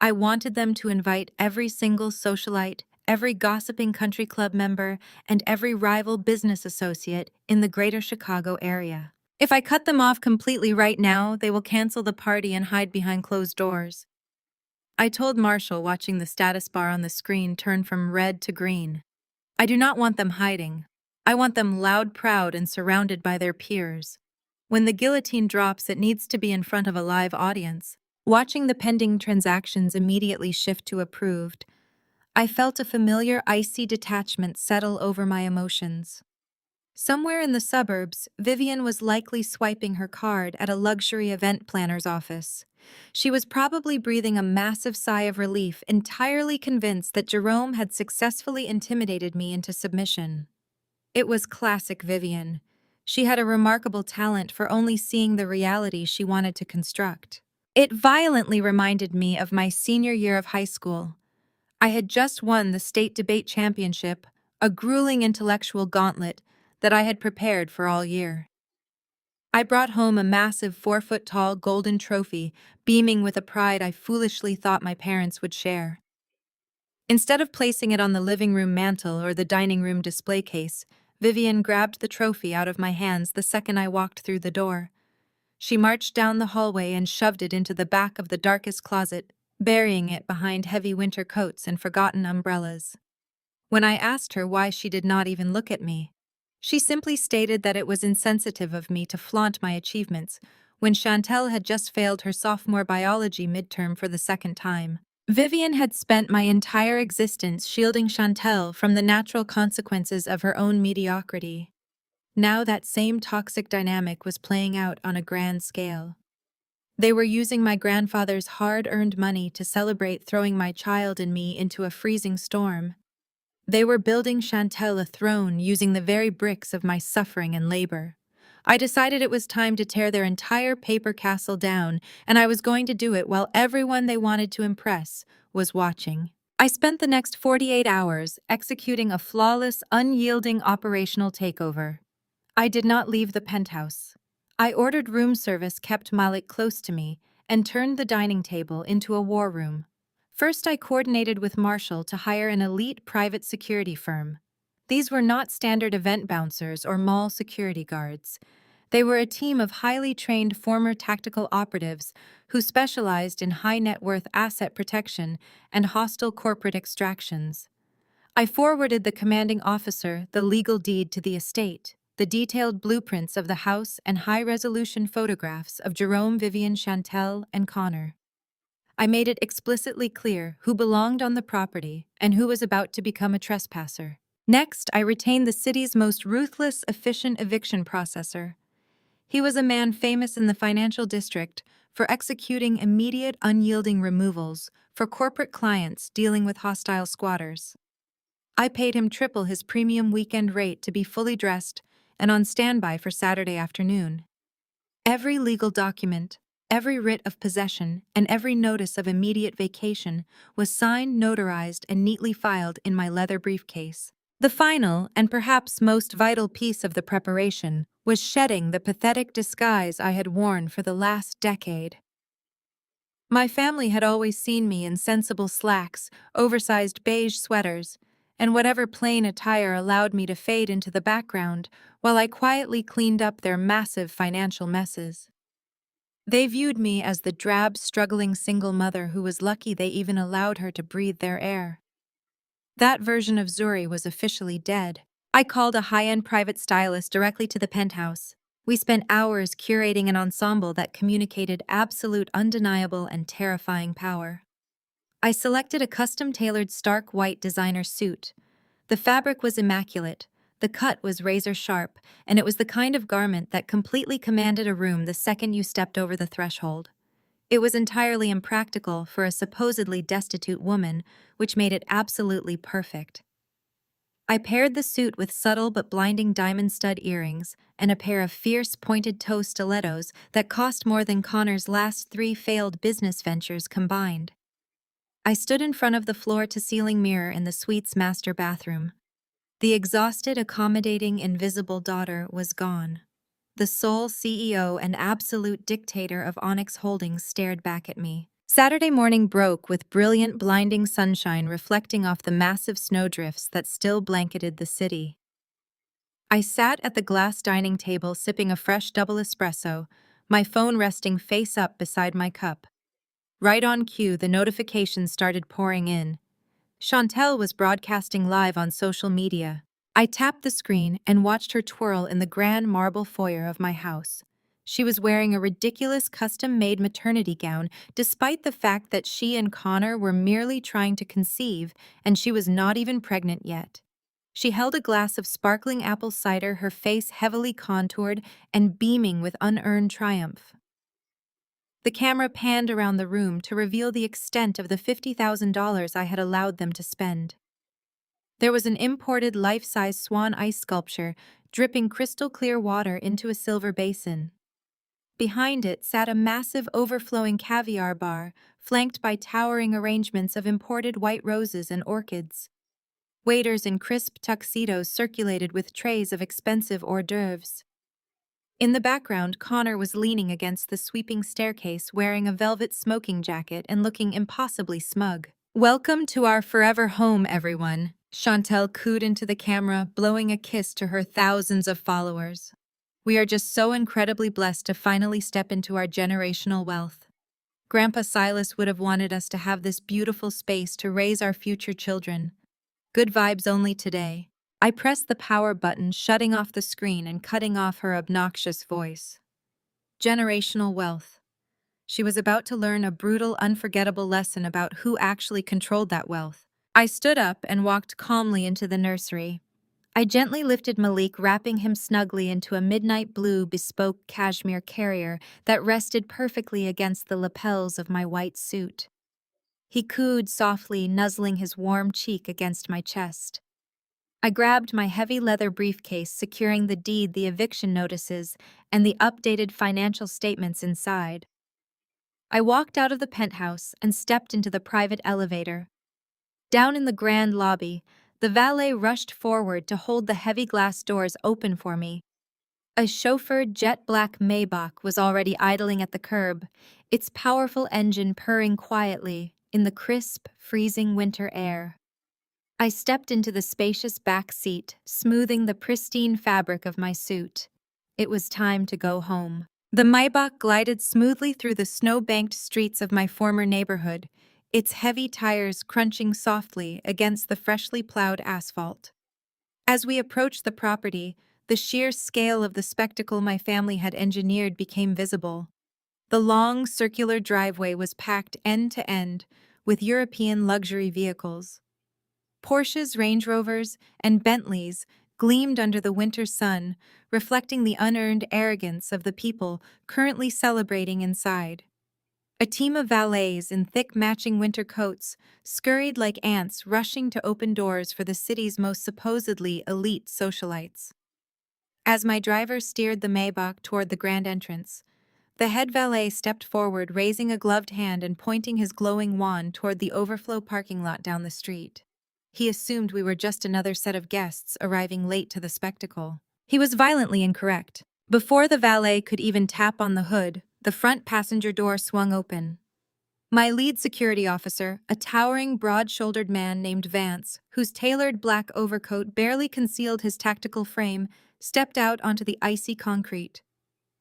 I wanted them to invite every single socialite, every gossiping country club member, and every rival business associate in the greater Chicago area. If I cut them off completely right now, they will cancel the party and hide behind closed doors. I told Marshall, watching the status bar on the screen turn from red to green. I do not want them hiding. I want them loud, proud, and surrounded by their peers. When the guillotine drops, it needs to be in front of a live audience. Watching the pending transactions immediately shift to approved, I felt a familiar icy detachment settle over my emotions. Somewhere in the suburbs, Vivian was likely swiping her card at a luxury event planner's office. She was probably breathing a massive sigh of relief, entirely convinced that Jerome had successfully intimidated me into submission. It was classic Vivian. She had a remarkable talent for only seeing the reality she wanted to construct. It violently reminded me of my senior year of high school. I had just won the state debate championship, a grueling intellectual gauntlet that I had prepared for all year. I brought home a massive 4-foot-tall golden trophy, beaming with a pride I foolishly thought my parents would share. Instead of placing it on the living room mantel or the dining room display case, Vivian grabbed the trophy out of my hands the second I walked through the door. She marched down the hallway and shoved it into the back of the darkest closet, burying it behind heavy winter coats and forgotten umbrellas. When I asked her why she did not even look at me, she simply stated that it was insensitive of me to flaunt my achievements when Chantel had just failed her sophomore biology midterm for the second time. Vivian had spent my entire existence shielding Chantel from the natural consequences of her own mediocrity. Now that same toxic dynamic was playing out on a grand scale. They were using my grandfather's hard-earned money to celebrate throwing my child and me into a freezing storm. They were building Chantel a throne using the very bricks of my suffering and labor. I decided it was time to tear their entire paper castle down, and I was going to do it while everyone they wanted to impress was watching. I spent the next 48 hours executing a flawless, unyielding operational takeover. I did not leave the penthouse. I ordered room service, kept Malik close to me, and turned the dining table into a war room. First, I coordinated with Marshall to hire an elite private security firm. These were not standard event bouncers or mall security guards. They were a team of highly trained former tactical operatives who specialized in high-net-worth asset protection and hostile corporate extractions. I forwarded the commanding officer the legal deed to the estate, the detailed blueprints of the house, and high-resolution photographs of Jerome, Vivian, Chantel, and Connor. I made it explicitly clear who belonged on the property and who was about to become a trespasser. Next, I retained the city's most ruthless, efficient eviction processor. He was a man famous in the financial district for executing immediate, unyielding removals for corporate clients dealing with hostile squatters. I paid him triple his premium weekend rate to be fully dressed and on standby for Saturday afternoon. Every legal document, every writ of possession, and every notice of immediate vacation was signed, notarized, and neatly filed in my leather briefcase. The final, and perhaps most vital piece of the preparation, was shedding the pathetic disguise I had worn for the last decade. My family had always seen me in sensible slacks, oversized beige sweaters, and whatever plain attire allowed me to fade into the background while I quietly cleaned up their massive financial messes. They viewed me as the drab, struggling single mother who was lucky they even allowed her to breathe their air. That version of Zuri was officially dead. I called a high-end private stylist directly to the penthouse. We spent hours curating an ensemble that communicated absolute, undeniable, and terrifying power. I selected a custom-tailored stark white designer suit. The fabric was immaculate, the cut was razor-sharp, and it was the kind of garment that completely commanded a room the second you stepped over the threshold. It was entirely impractical for a supposedly destitute woman, which made it absolutely perfect. I paired the suit with subtle but blinding diamond stud earrings and a pair of fierce pointed-toe stilettos that cost more than Connor's last 3 failed business ventures combined. I stood in front of the floor-to-ceiling mirror in the suite's master bathroom. The exhausted, accommodating, invisible daughter was gone. The sole CEO and absolute dictator of Onyx Holdings stared back at me. Saturday morning broke with brilliant, blinding sunshine reflecting off the massive snowdrifts that still blanketed the city. I sat at the glass dining table sipping a fresh double espresso, my phone resting face up beside my cup. Right on cue, the notifications started pouring in. Chantel was broadcasting live on social media. I tapped the screen and watched her twirl in the grand marble foyer of my house. She was wearing a ridiculous custom-made maternity gown, despite the fact that she and Connor were merely trying to conceive, and she was not even pregnant yet. She held a glass of sparkling apple cider, her face heavily contoured and beaming with unearned triumph. The camera panned around the room to reveal the extent of the $50,000 I had allowed them to spend. There was an imported life-size swan ice sculpture, dripping crystal-clear water into a silver basin. Behind it sat a massive overflowing caviar bar, flanked by towering arrangements of imported white roses and orchids. Waiters in crisp tuxedos circulated with trays of expensive hors d'oeuvres. In the background, Connor was leaning against the sweeping staircase wearing a velvet smoking jacket and looking impossibly smug. "Welcome to our forever home, everyone," Chantel cooed into the camera, blowing a kiss to her thousands of followers. "We are just so incredibly blessed to finally step into our generational wealth. Grandpa Silas would have wanted us to have this beautiful space to raise our future children. Good vibes only today." I pressed the power button, shutting off the screen and cutting off her obnoxious voice. Generational wealth. She was about to learn a brutal, unforgettable lesson about who actually controlled that wealth. I stood up and walked calmly into the nursery. I gently lifted Malik, wrapping him snugly into a midnight blue bespoke cashmere carrier that rested perfectly against the lapels of my white suit. He cooed softly, nuzzling his warm cheek against my chest. I grabbed my heavy leather briefcase, securing the deed, the eviction notices, and the updated financial statements inside. I walked out of the penthouse and stepped into the private elevator. Down in the grand lobby, the valet rushed forward to hold the heavy glass doors open for me. A chauffeured jet-black Maybach was already idling at the curb, its powerful engine purring quietly in the crisp, freezing winter air. I stepped into the spacious back seat, smoothing the pristine fabric of my suit. It was time to go home. The Maybach glided smoothly through the snow-banked streets of my former neighborhood, its heavy tires crunching softly against the freshly plowed asphalt. As we approached the property, the sheer scale of the spectacle my family had engineered became visible. The long, circular driveway was packed end to end with European luxury vehicles. Porsches, Range Rovers, and Bentleys gleamed under the winter sun, reflecting the unearned arrogance of the people currently celebrating inside. A team of valets in thick matching winter coats scurried like ants rushing to open doors for the city's most supposedly elite socialites. As my driver steered the Maybach toward the grand entrance, the head valet stepped forward, raising a gloved hand and pointing his glowing wand toward the overflow parking lot down the street. He assumed we were just another set of guests arriving late to the spectacle. He was violently incorrect. Before the valet could even tap on the hood, the front passenger door swung open. My lead security officer, a towering, broad-shouldered man named Vance, whose tailored black overcoat barely concealed his tactical frame, stepped out onto the icy concrete.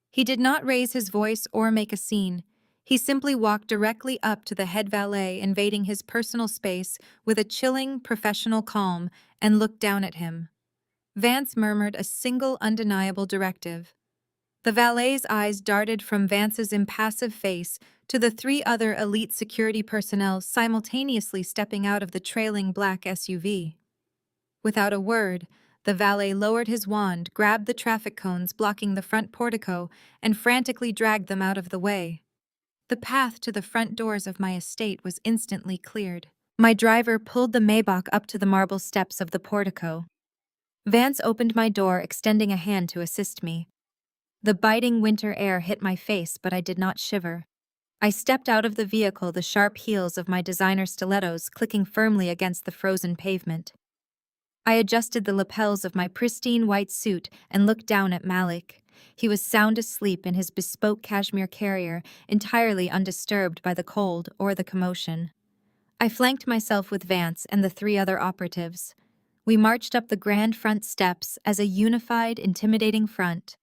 He did not raise his voice or make a scene. He simply walked directly up to the head valet, invading his personal space with a chilling, professional calm, and looked down at him. Vance murmured a single undeniable directive. The valet's eyes darted from Vance's impassive face to the three other elite security personnel simultaneously stepping out of the trailing black SUV. Without a word, the valet lowered his wand, grabbed the traffic cones blocking the front portico, and frantically dragged them out of the way. The path to the front doors of my estate was instantly cleared. My driver pulled the Maybach up to the marble steps of the portico. Vance opened my door, extending a hand to assist me. The biting winter air hit my face, but I did not shiver. I stepped out of the vehicle, the sharp heels of my designer stilettos clicking firmly against the frozen pavement. I adjusted the lapels of my pristine white suit and looked down at Malik. He was sound asleep in his bespoke cashmere carrier, entirely undisturbed by the cold or the commotion. I flanked myself with Vance and the three other operatives. We marched up the grand front steps as a unified, intimidating front.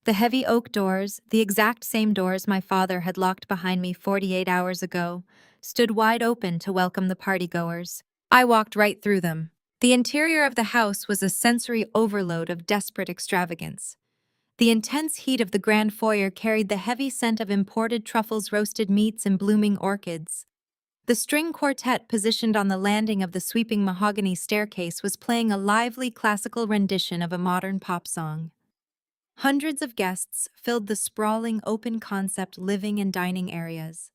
The heavy oak doors, the exact same doors my father had locked behind me 48 hours ago, stood wide open to welcome the partygoers. I walked right through them. The interior of the house was a sensory overload of desperate extravagance. The intense heat of the grand foyer carried the heavy scent of imported truffles, roasted meats, and blooming orchids. The string quartet positioned on the landing of the sweeping mahogany staircase was playing a lively classical rendition of a modern pop song. Hundreds of guests filled the sprawling, open-concept living and dining areas.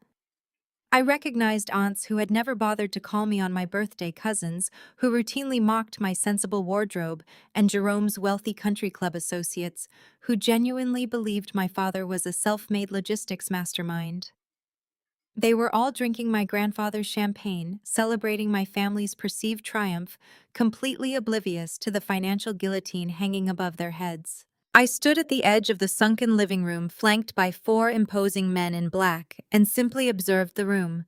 I recognized aunts who had never bothered to call me on my birthday, cousins who routinely mocked my sensible wardrobe, and Jerome's wealthy country club associates who genuinely believed my father was a self-made logistics mastermind. They were all drinking my grandfather's champagne, celebrating my family's perceived triumph, completely oblivious to the financial guillotine hanging above their heads. I stood at the edge of the sunken living room, flanked by four imposing men in black, and simply observed the room.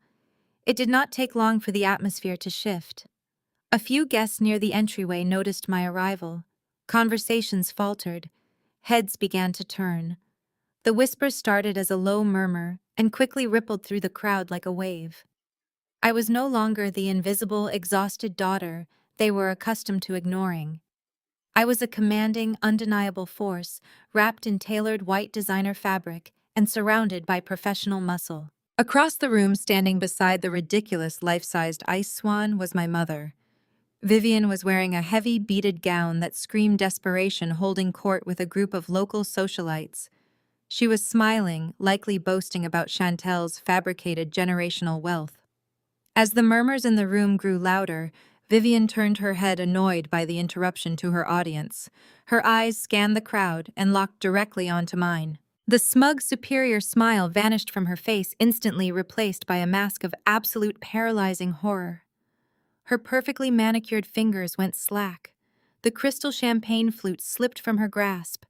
It did not take long for the atmosphere to shift. A few guests near the entryway noticed my arrival. Conversations faltered. Heads began to turn. The whisper started as a low murmur and quickly rippled through the crowd like a wave. I was no longer the invisible, exhausted daughter they were accustomed to ignoring. I was a commanding, undeniable force, wrapped in tailored white designer fabric and surrounded by professional muscle. Across the room, standing beside the ridiculous life-sized ice swan, was my mother. Vivian was wearing a heavy, beaded gown that screamed desperation, holding court with a group of local socialites. She was smiling, likely boasting about Chantel's fabricated generational wealth. As the murmurs in the room grew louder, Vivian turned her head, annoyed by the interruption to her audience. Her eyes scanned the crowd and locked directly onto mine. The smug, superior smile vanished from her face, instantly replaced by a mask of absolute paralyzing horror. Her perfectly manicured fingers went slack. The crystal champagne flute slipped from her grasp.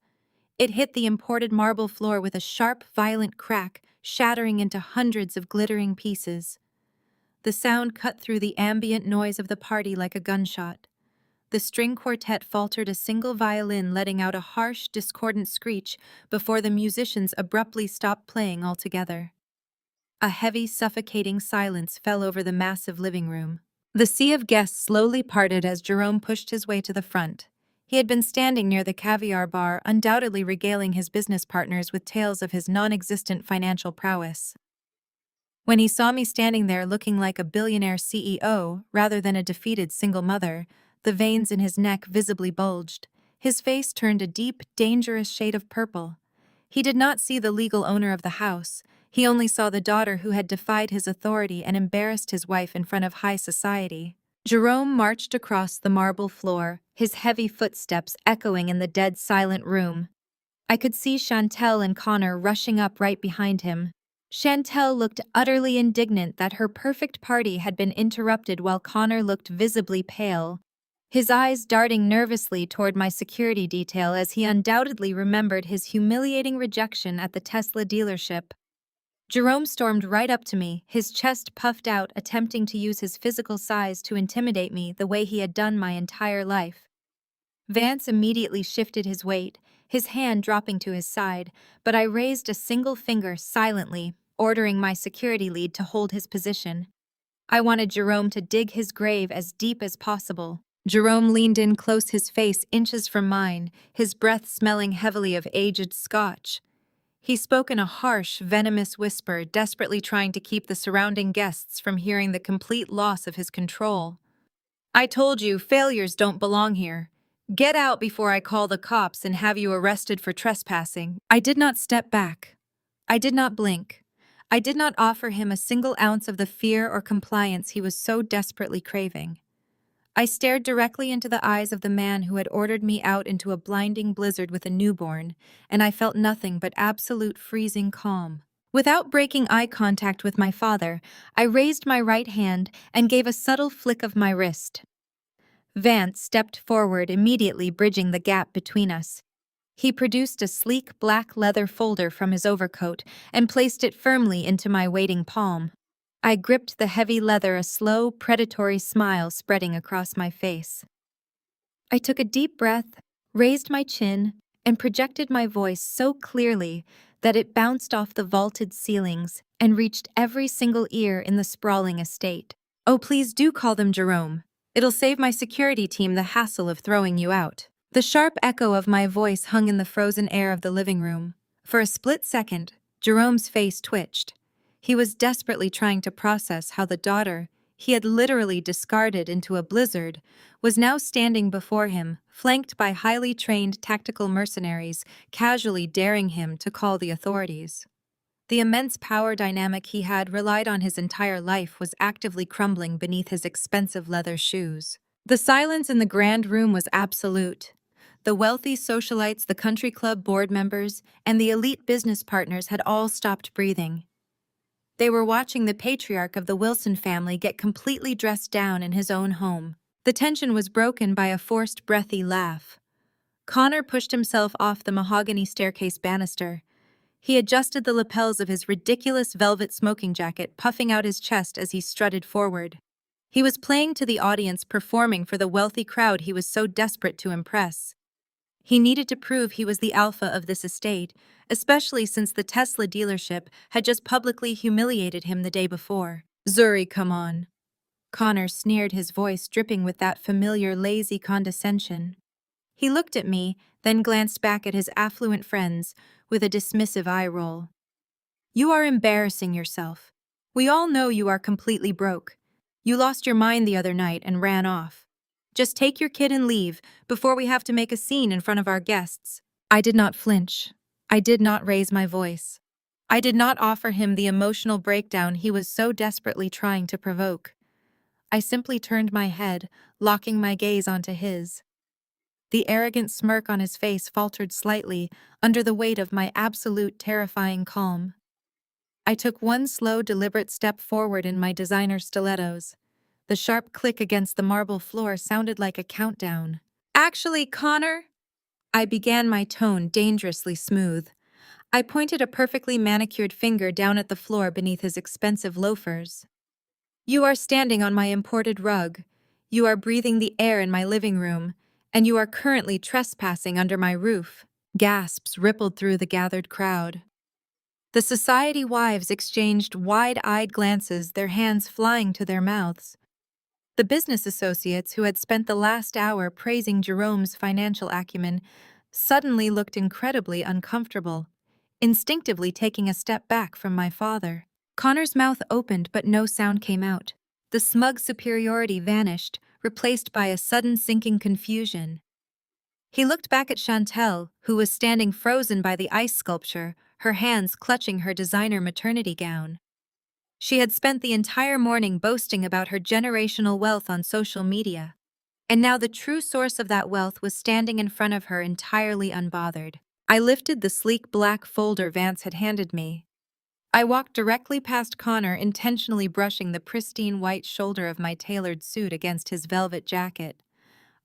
It hit the imported marble floor with a sharp, violent crack, shattering into hundreds of glittering pieces. The sound cut through the ambient noise of the party like a gunshot. The string quartet faltered, a single violin letting out a harsh, discordant screech before the musicians abruptly stopped playing altogether. A heavy, suffocating silence fell over the massive living room. The sea of guests slowly parted as Jerome pushed his way to the front. He had been standing near the caviar bar, undoubtedly regaling his business partners with tales of his non-existent financial prowess. When he saw me standing there looking like a billionaire CEO rather than a defeated single mother, the veins in his neck visibly bulged. His face turned a deep, dangerous shade of purple. He did not see the legal owner of the house. He only saw the daughter who had defied his authority and embarrassed his wife in front of high society. Jerome marched across the marble floor, his heavy footsteps echoing in the dead silent room. I could see Chantel and Connor rushing up right behind him. Chantel looked utterly indignant that her perfect party had been interrupted while Connor looked visibly pale, his eyes darting nervously toward my security detail as he undoubtedly remembered his humiliating rejection at the Tesla dealership. Jerome stormed right up to me, his chest puffed out, attempting to use his physical size to intimidate me the way he had done my entire life. Vance immediately shifted his weight, his hand dropping to his side, but I raised a single finger silently, ordering my security lead to hold his position. I wanted Jerome to dig his grave as deep as possible. Jerome leaned in close, his face inches from mine, his breath smelling heavily of aged scotch. He spoke in a harsh, venomous whisper, desperately trying to keep the surrounding guests from hearing the complete loss of his control. I told you, failures don't belong here. Get out before I call the cops and have you arrested for trespassing. I did not step back. I did not blink. I did not offer him a single ounce of the fear or compliance he was so desperately craving. I stared directly into the eyes of the man who had ordered me out into a blinding blizzard with a newborn, and I felt nothing but absolute freezing calm. Without breaking eye contact with my father, I raised my right hand and gave a subtle flick of my wrist. Vance stepped forward, immediately bridging the gap between us. He produced a sleek black leather folder from his overcoat and placed it firmly into my waiting palm. I gripped the heavy leather, a slow, predatory smile spreading across my face. I took a deep breath, raised my chin, and projected my voice so clearly that it bounced off the vaulted ceilings and reached every single ear in the sprawling estate. Oh, please do call them Jerome. It'll save my security team the hassle of throwing you out. The sharp echo of my voice hung in the frozen air of the living room. For a split second, Jerome's face twitched. He was desperately trying to process how the daughter he had literally discarded into a blizzard was now standing before him, flanked by highly trained tactical mercenaries, casually daring him to call the authorities. The immense power dynamic he had relied on his entire life was actively crumbling beneath his expensive leather shoes. The silence in the grand room was absolute. The wealthy socialites, the country club board members, and the elite business partners had all stopped breathing. They were watching the patriarch of the Wilson family get completely dressed down in his own home. The tension was broken by a forced, breathy laugh. Connor pushed himself off the mahogany staircase banister. He adjusted the lapels of his ridiculous velvet smoking jacket, puffing out his chest as he strutted forward. He was playing to the audience, performing for the wealthy crowd he was so desperate to impress. He needed to prove he was the alpha of this estate, especially since the Tesla dealership had just publicly humiliated him the day before. Zuri, come on. Connor sneered, his voice dripping with that familiar lazy condescension. He looked at me, then glanced back at his affluent friends with a dismissive eye roll. You are embarrassing yourself. We all know you are completely broke. You lost your mind the other night and ran off. Just take your kid and leave before we have to make a scene in front of our guests. I did not flinch. I did not raise my voice. I did not offer him the emotional breakdown he was so desperately trying to provoke. I simply turned my head, locking my gaze onto his. The arrogant smirk on his face faltered slightly under the weight of my absolute terrifying calm. I took one slow, deliberate step forward in my designer stilettos. The sharp click against the marble floor sounded like a countdown. Actually, Connor, I began, my tone dangerously smooth. I pointed a perfectly manicured finger down at the floor beneath his expensive loafers. You are standing on my imported rug. You are breathing the air in my living room, and you are currently trespassing under my roof. Gasps rippled through the gathered crowd. The society wives exchanged wide-eyed glances, their hands flying to their mouths. The business associates who had spent the last hour praising Jerome's financial acumen suddenly looked incredibly uncomfortable, instinctively taking a step back from my father. Connor's mouth opened, but no sound came out. The smug superiority vanished, replaced by a sudden sinking confusion. He looked back at Chantel, who was standing frozen by the ice sculpture, her hands clutching her designer maternity gown. She had spent the entire morning boasting about her generational wealth on social media, and now the true source of that wealth was standing in front of her entirely unbothered. I lifted the sleek black folder Vance had handed me. I walked directly past Connor, intentionally brushing the pristine white shoulder of my tailored suit against his velvet jacket.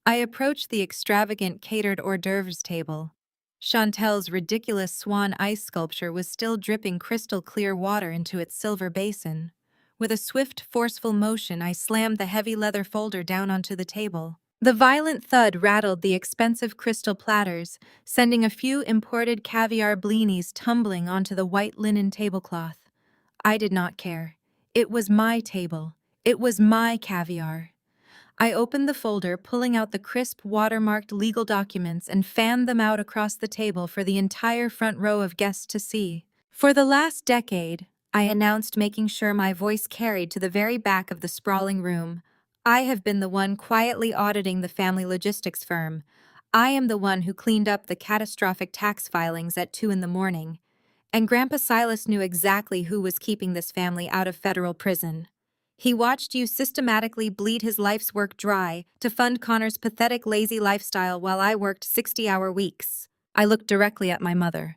I approached the extravagant catered hors d'oeuvres table. Chantel's ridiculous swan ice sculpture was still dripping crystal-clear water into its silver basin. With a swift, forceful motion, I slammed the heavy leather folder down onto the table. The violent thud rattled the expensive crystal platters, sending a few imported caviar blinis tumbling onto the white linen tablecloth. I did not care. It was my table. It was my caviar. I opened the folder, pulling out the crisp, watermarked legal documents and fanned them out across the table for the entire front row of guests to see. For the last decade, I announced, making sure my voice carried to the very back of the sprawling room, I have been the one quietly auditing the family logistics firm. I am the one who cleaned up the catastrophic tax filings at 2 in the morning. And Grandpa Silas knew exactly who was keeping this family out of federal prison. He watched you systematically bleed his life's work dry to fund Connor's pathetic lazy lifestyle while I worked 60-hour weeks. I looked directly at my mother.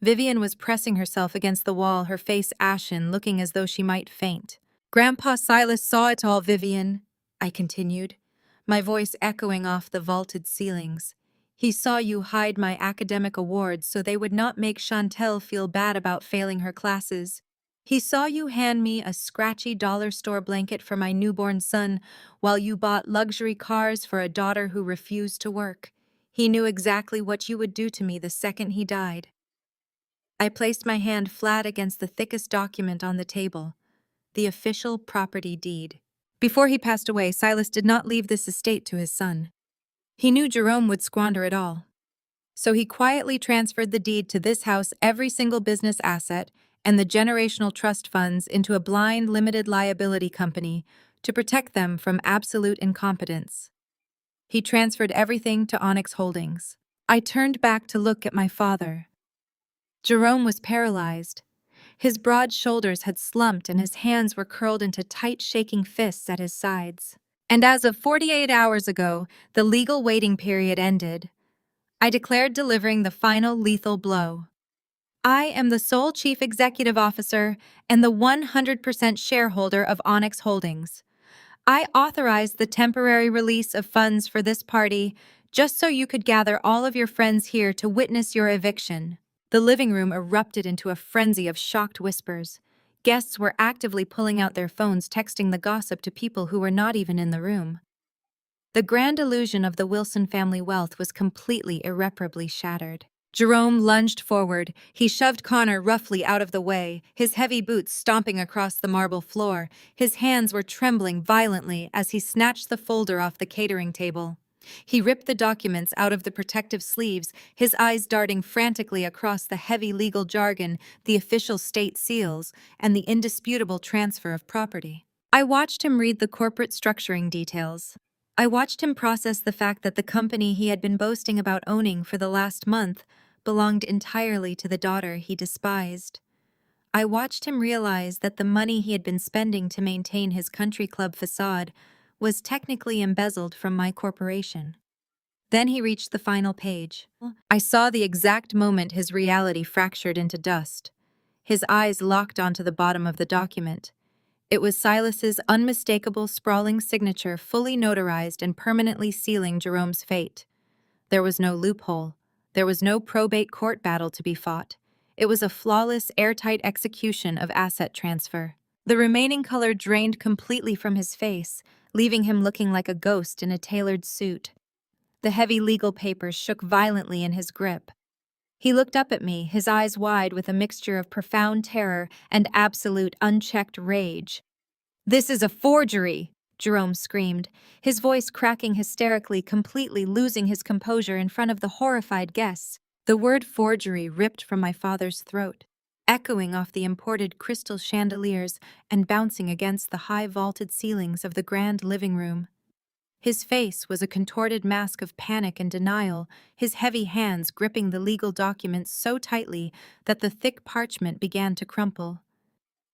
Vivian was pressing herself against the wall, her face ashen, looking as though she might faint. Grandpa Silas saw it all, Vivian, I continued, my voice echoing off the vaulted ceilings. He saw you hide my academic awards so they would not make Chantel feel bad about failing her classes. He saw you hand me a scratchy dollar store blanket for my newborn son while you bought luxury cars for a daughter who refused to work. He knew exactly what you would do to me the second he died. I placed my hand flat against the thickest document on the table, the official property deed. Before he passed away, Silas did not leave this estate to his son. He knew Jerome would squander it all. So he quietly transferred the deed to this house, every single business asset, and the generational trust funds into a blind limited liability company to protect them from absolute incompetence. He transferred everything to Onyx Holdings. I turned back to look at my father. Jerome was paralyzed. His broad shoulders had slumped and his hands were curled into tight, shaking fists at his sides. And as of 48 hours ago, the legal waiting period ended. I declared, delivering the final lethal blow. I am the sole chief executive officer and the 100% shareholder of Onyx Holdings. I authorized the temporary release of funds for this party just so you could gather all of your friends here to witness your eviction. The living room erupted into a frenzy of shocked whispers. Guests were actively pulling out their phones, texting the gossip to people who were not even in the room. The grand illusion of the Wilson family wealth was completely, irreparably shattered. Jerome lunged forward. He shoved Connor roughly out of the way, his heavy boots stomping across the marble floor. His hands were trembling violently as he snatched the folder off the catering table. He ripped the documents out of the protective sleeves, his eyes darting frantically across the heavy legal jargon, the official state seals, and the indisputable transfer of property. I watched him read the corporate structuring details. I watched him process the fact that the company he had been boasting about owning for the last month belonged entirely to the daughter he despised. I watched him realize that the money he had been spending to maintain his country club facade was technically embezzled from my corporation. Then he reached the final page. I saw the exact moment his reality fractured into dust. His eyes locked onto the bottom of the document. It was Silas's unmistakable, sprawling signature, fully notarized and permanently sealing Jerome's fate. There was no loophole. There was no probate court battle to be fought. It was a flawless, airtight execution of asset transfer. The remaining color drained completely from his face, leaving him looking like a ghost in a tailored suit. The heavy legal papers shook violently in his grip. He looked up at me, his eyes wide with a mixture of profound terror and absolute unchecked rage. "This is a forgery!" Jerome screamed, his voice cracking hysterically, completely losing his composure in front of the horrified guests. The word forgery ripped from my father's throat, echoing off the imported crystal chandeliers and bouncing against the high vaulted ceilings of the grand living room. His face was a contorted mask of panic and denial, his heavy hands gripping the legal documents so tightly that the thick parchment began to crumple.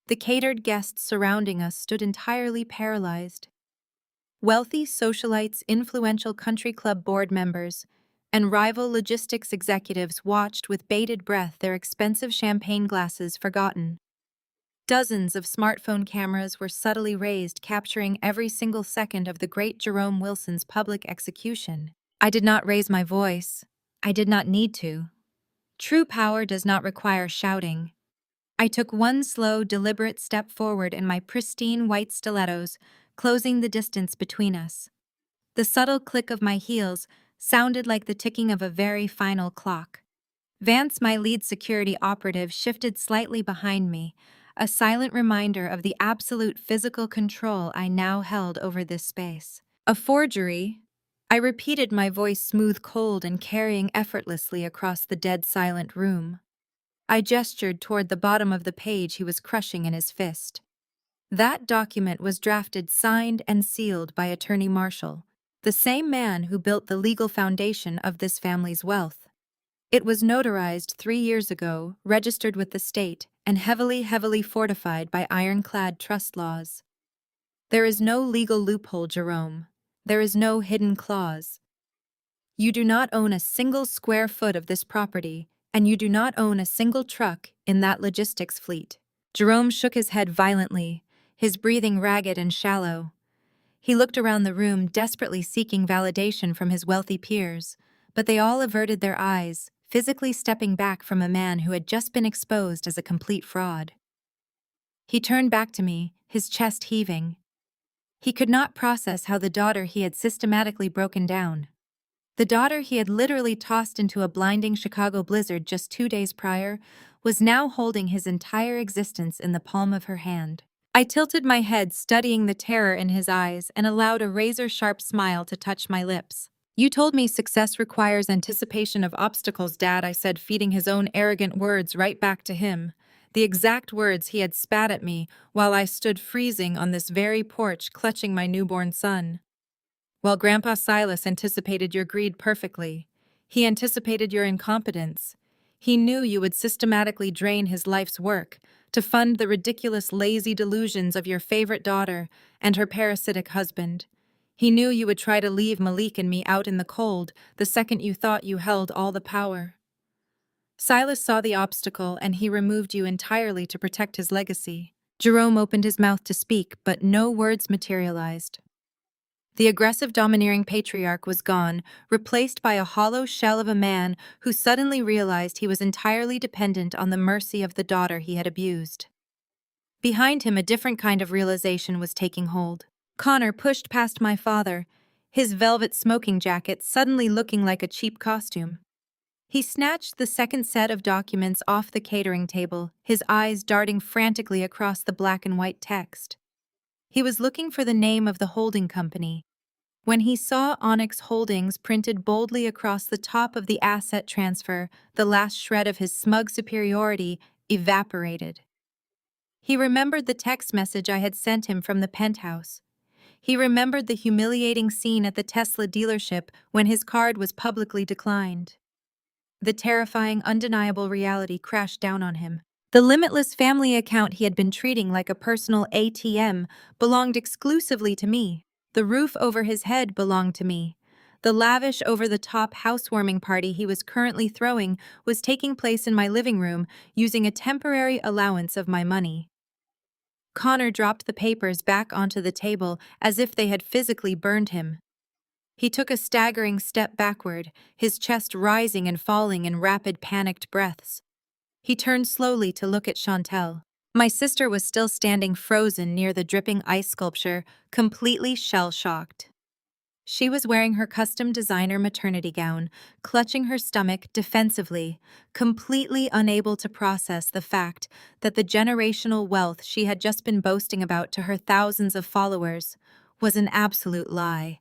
The catered guests surrounding us stood entirely paralyzed. Wealthy socialites, influential country club board members, and rival logistics executives watched with bated breath, their expensive champagne glasses forgotten. Dozens of smartphone cameras were subtly raised, capturing every single second of the great Jerome Wilson's public execution. I did not raise my voice. I did not need to. True power does not require shouting. I took one slow, deliberate step forward in my pristine white stilettos, closing the distance between us. The subtle click of my heels sounded like the ticking of a very final clock. Vance, my lead security operative, shifted slightly behind me, a silent reminder of the absolute physical control I now held over this space. "A forgery?" I repeated, my voice smooth, cold, and carrying effortlessly across the dead silent room. I gestured toward the bottom of the page he was crushing in his fist. That document was drafted, signed, and sealed by Attorney Marshall, the same man who built the legal foundation of this family's wealth. It was notarized 3 years ago, registered with the state, and heavily fortified by ironclad trust laws. There is no legal loophole, Jerome. There is no hidden clause. You do not own a single square foot of this property, and you do not own a single truck in that logistics fleet. Jerome shook his head violently, his breathing ragged and shallow. He looked around the room, desperately seeking validation from his wealthy peers, but they all averted their eyes, physically stepping back from a man who had just been exposed as a complete fraud. He turned back to me, his chest heaving. He could not process how the daughter he had systematically broken down, the daughter he had literally tossed into a blinding Chicago blizzard just 2 days prior, was now holding his entire existence in the palm of her hand. I tilted my head, studying the terror in his eyes, and allowed a razor-sharp smile to touch my lips. "You told me success requires anticipation of obstacles, Dad," I said, feeding his own arrogant words right back to him. The exact words he had spat at me while I stood freezing on this very porch, clutching my newborn son. "Well, Grandpa Silas anticipated your greed perfectly. He anticipated your incompetence. He knew you would systematically drain his life's work to fund the ridiculous, lazy delusions of your favorite daughter and her parasitic husband. He knew you would try to leave Malik and me out in the cold the second you thought you held all the power. Silas saw the obstacle, and he removed you entirely to protect his legacy." Jerome opened his mouth to speak, but no words materialized. The aggressive, domineering patriarch was gone, replaced by a hollow shell of a man who suddenly realized he was entirely dependent on the mercy of the daughter he had abused. Behind him, a different kind of realization was taking hold. Connor pushed past my father, his velvet smoking jacket suddenly looking like a cheap costume. He snatched the second set of documents off the catering table, his eyes darting frantically across the black and white text. He was looking for the name of the holding company. When he saw Onyx Holdings printed boldly across the top of the asset transfer, the last shred of his smug superiority evaporated. He remembered the text message I had sent him from the penthouse. He remembered the humiliating scene at the Tesla dealership when his card was publicly declined. The terrifying, undeniable reality crashed down on him. The limitless family account he had been treating like a personal ATM belonged exclusively to me. The roof over his head belonged to me. The lavish, over-the-top housewarming party he was currently throwing was taking place in my living room using a temporary allowance of my money. Connor dropped the papers back onto the table as if they had physically burned him. He took a staggering step backward, his chest rising and falling in rapid, panicked breaths. He turned slowly to look at Chantel. My sister was still standing frozen near the dripping ice sculpture, completely shell-shocked. She was wearing her custom designer maternity gown, clutching her stomach defensively, completely unable to process the fact that the generational wealth she had just been boasting about to her thousands of followers was an absolute lie.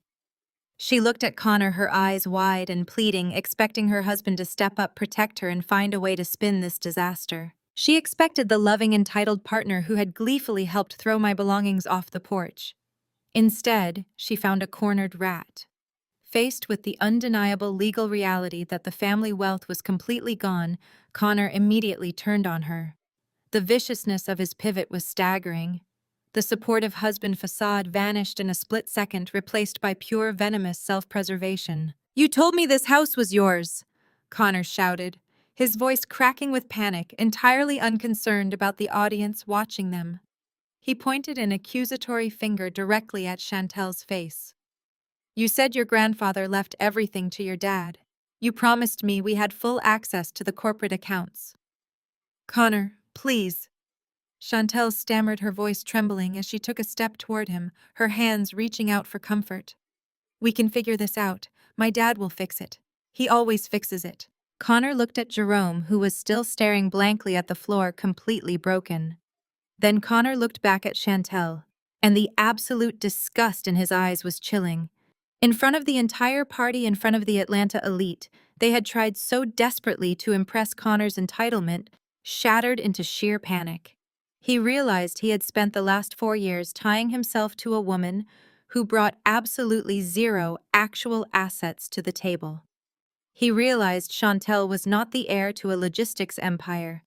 She looked at Connor, her eyes wide and pleading, expecting her husband to step up, protect her, and find a way to spin this disaster. She expected the loving, entitled partner who had gleefully helped throw my belongings off the porch. Instead, she found a cornered rat. Faced with the undeniable legal reality that the family wealth was completely gone, Connor immediately turned on her. The viciousness of his pivot was staggering. The supportive husband facade vanished in a split second, replaced by pure venomous self-preservation. "You told me this house was yours," Connor shouted, his voice cracking with panic, entirely unconcerned about the audience watching them. He pointed an accusatory finger directly at Chantel's face. "You said your grandfather left everything to your dad. You promised me we had full access to the corporate accounts." "Connor, please." Chantel stammered, her voice trembling as she took a step toward him, her hands reaching out for comfort. "We can figure this out. My dad will fix it. He always fixes it." Connor looked at Jerome, who was still staring blankly at the floor, completely broken. Then Connor looked back at Chantel, and the absolute disgust in his eyes was chilling. In front of the entire party, in front of the Atlanta elite, they had tried so desperately to impress Connor's entitlement, shattered into sheer panic. He realized he had spent the last 4 years tying himself to a woman who brought absolutely zero actual assets to the table. He realized Chantel was not the heir to a logistics empire.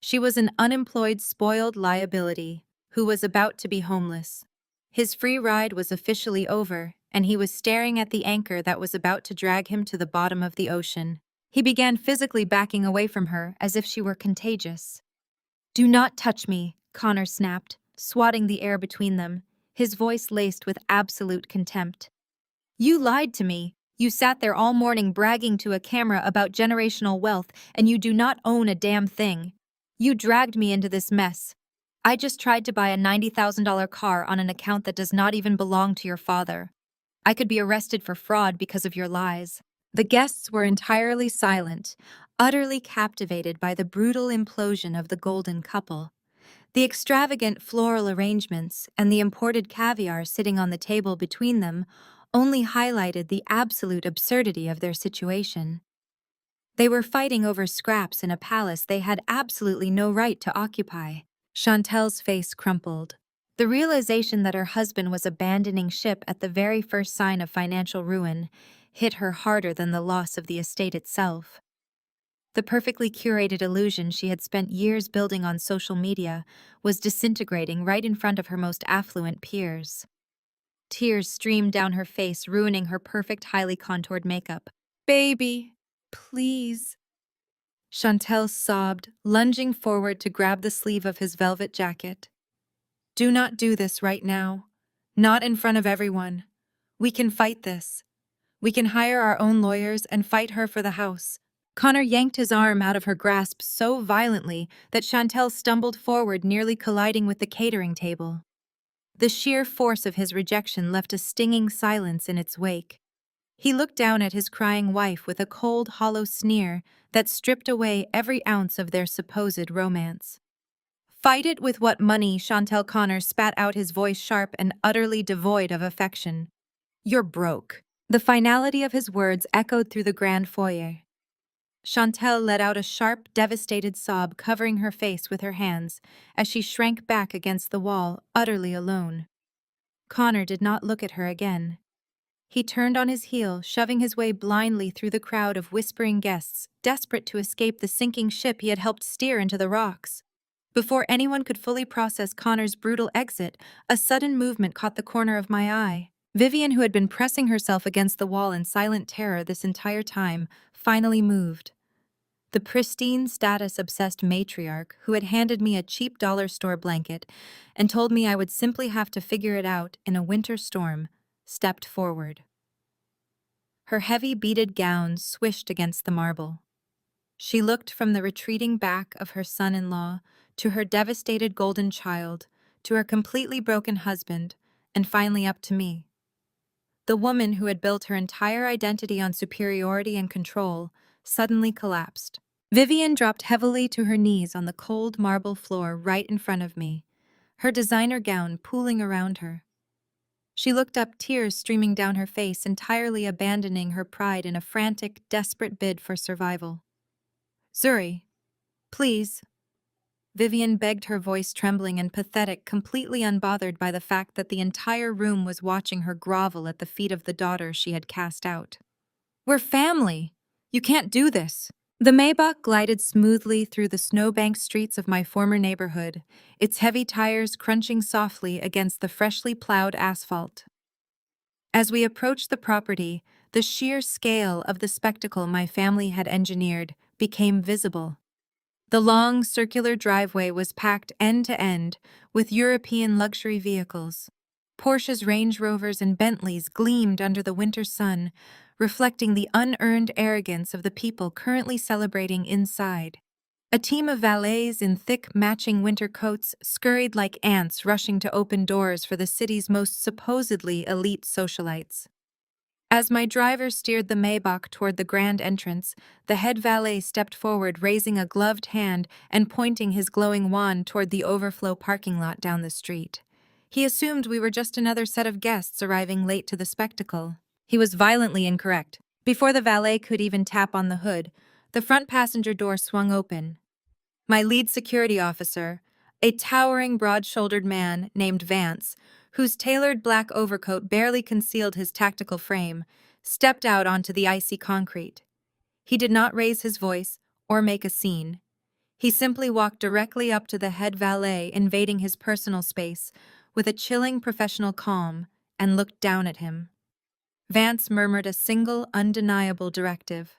She was an unemployed, spoiled liability who was about to be homeless. His free ride was officially over, and he was staring at the anchor that was about to drag him to the bottom of the ocean. He began physically backing away from her as if she were contagious. "Do not touch me," Connor snapped, swatting the air between them, his voice laced with absolute contempt. "You lied to me. You sat there all morning bragging to a camera about generational wealth, and you do not own a damn thing. You dragged me into this mess. I just tried to buy a $90,000 car on an account that does not even belong to your father. I could be arrested for fraud because of your lies." The guests were entirely silent, utterly captivated by the brutal implosion of the golden couple. The extravagant floral arrangements and the imported caviar sitting on the table between them only highlighted the absolute absurdity of their situation. They were fighting over scraps in a palace they had absolutely no right to occupy. Chantel's face crumpled. The realization that her husband was abandoning ship at the very first sign of financial ruin hit her harder than the loss of the estate itself. The perfectly curated illusion she had spent years building on social media was disintegrating right in front of her most affluent peers. Tears streamed down her face, ruining her perfect, highly contoured makeup. "Baby, please." Chantel sobbed, lunging forward to grab the sleeve of his velvet jacket. "Do not do this right now. Not in front of everyone. We can fight this. We can hire our own lawyers and fight her for the house." Connor yanked his arm out of her grasp so violently that Chantel stumbled forward, nearly colliding with the catering table. The sheer force of his rejection left a stinging silence in its wake. He looked down at his crying wife with a cold, hollow sneer that stripped away every ounce of their supposed romance. "Fight it with what money?" Chantel Connor spat out, his voice sharp and utterly devoid of affection. "You're broke." The finality of his words echoed through the grand foyer. Chantel let out a sharp, devastated sob, covering her face with her hands as she shrank back against the wall, utterly alone. Connor did not look at her again. He turned on his heel, shoving his way blindly through the crowd of whispering guests, desperate to escape the sinking ship he had helped steer into the rocks. Before anyone could fully process Connor's brutal exit, a sudden movement caught the corner of my eye. Vivian, who had been pressing herself against the wall in silent terror this entire time, finally moved. The pristine, status-obsessed matriarch, who had handed me a cheap dollar store blanket and told me I would simply have to figure it out in a winter storm, stepped forward. Her heavy beaded gown swished against the marble. She looked from the retreating back of her son-in-law to her devastated golden child, to her completely broken husband, and finally up to me. The woman who had built her entire identity on superiority and control suddenly collapsed. Vivian dropped heavily to her knees on the cold marble floor right in front of me, her designer gown pooling around her. She looked up, tears streaming down her face, entirely abandoning her pride in a frantic, desperate bid for survival. "Zuri, please," Vivian begged, her voice trembling and pathetic, completely unbothered by the fact that the entire room was watching her grovel at the feet of the daughter she had cast out. "We're family. You can't do this." The Maybach glided smoothly through the snowbanked streets of my former neighborhood, its heavy tires crunching softly against the freshly plowed asphalt. As we approached the property, the sheer scale of the spectacle my family had engineered became visible. The long, circular driveway was packed end to end with European luxury vehicles. Porsches, Range Rovers, and Bentleys gleamed under the winter sun, reflecting the unearned arrogance of the people currently celebrating inside. A team of valets in thick, matching winter coats scurried like ants rushing to open doors for the city's most supposedly elite socialites. As my driver steered the Maybach toward the grand entrance, the head valet stepped forward, raising a gloved hand and pointing his glowing wand toward the overflow parking lot down the street. He assumed we were just another set of guests arriving late to the spectacle. He was violently incorrect. Before the valet could even tap on the hood, the front passenger door swung open. My lead security officer, a towering, broad-shouldered man named Vance, whose tailored black overcoat barely concealed his tactical frame, stepped out onto the icy concrete. He did not raise his voice or make a scene. He simply walked directly up to the head valet, invading his personal space with a chilling professional calm, and looked down at him. Vance murmured a single, undeniable directive.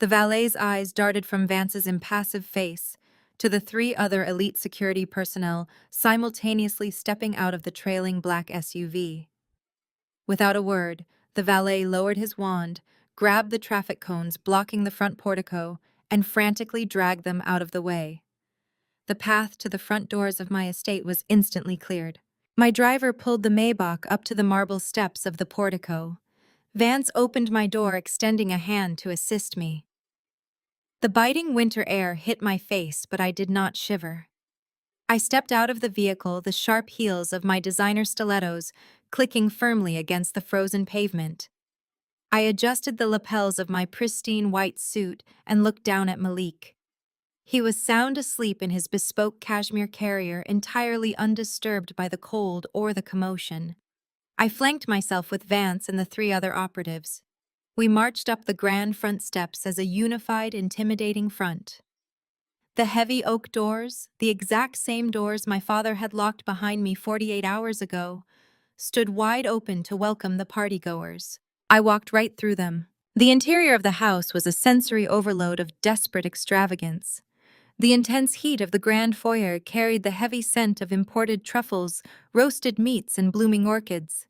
The valet's eyes darted from Vance's impassive face to the three other elite security personnel simultaneously stepping out of the trailing black SUV. Without a word, the valet lowered his wand, grabbed the traffic cones blocking the front portico, and frantically dragged them out of the way. The path to the front doors of my estate was instantly cleared. My driver pulled the Maybach up to the marble steps of the portico. Vance opened my door, extending a hand to assist me. The biting winter air hit my face, but I did not shiver. I stepped out of the vehicle, the sharp heels of my designer stilettos clicking firmly against the frozen pavement. I adjusted the lapels of my pristine white suit and looked down at Malik. He was sound asleep in his bespoke cashmere carrier, entirely undisturbed by the cold or the commotion. I flanked myself with Vance and the three other operatives. We marched up the grand front steps as a unified, intimidating front. The heavy oak doors, the exact same doors my father had locked behind me 48 hours ago, stood wide open to welcome the partygoers. I walked right through them. The interior of the house was a sensory overload of desperate extravagance. The intense heat of the grand foyer carried the heavy scent of imported truffles, roasted meats, and blooming orchids.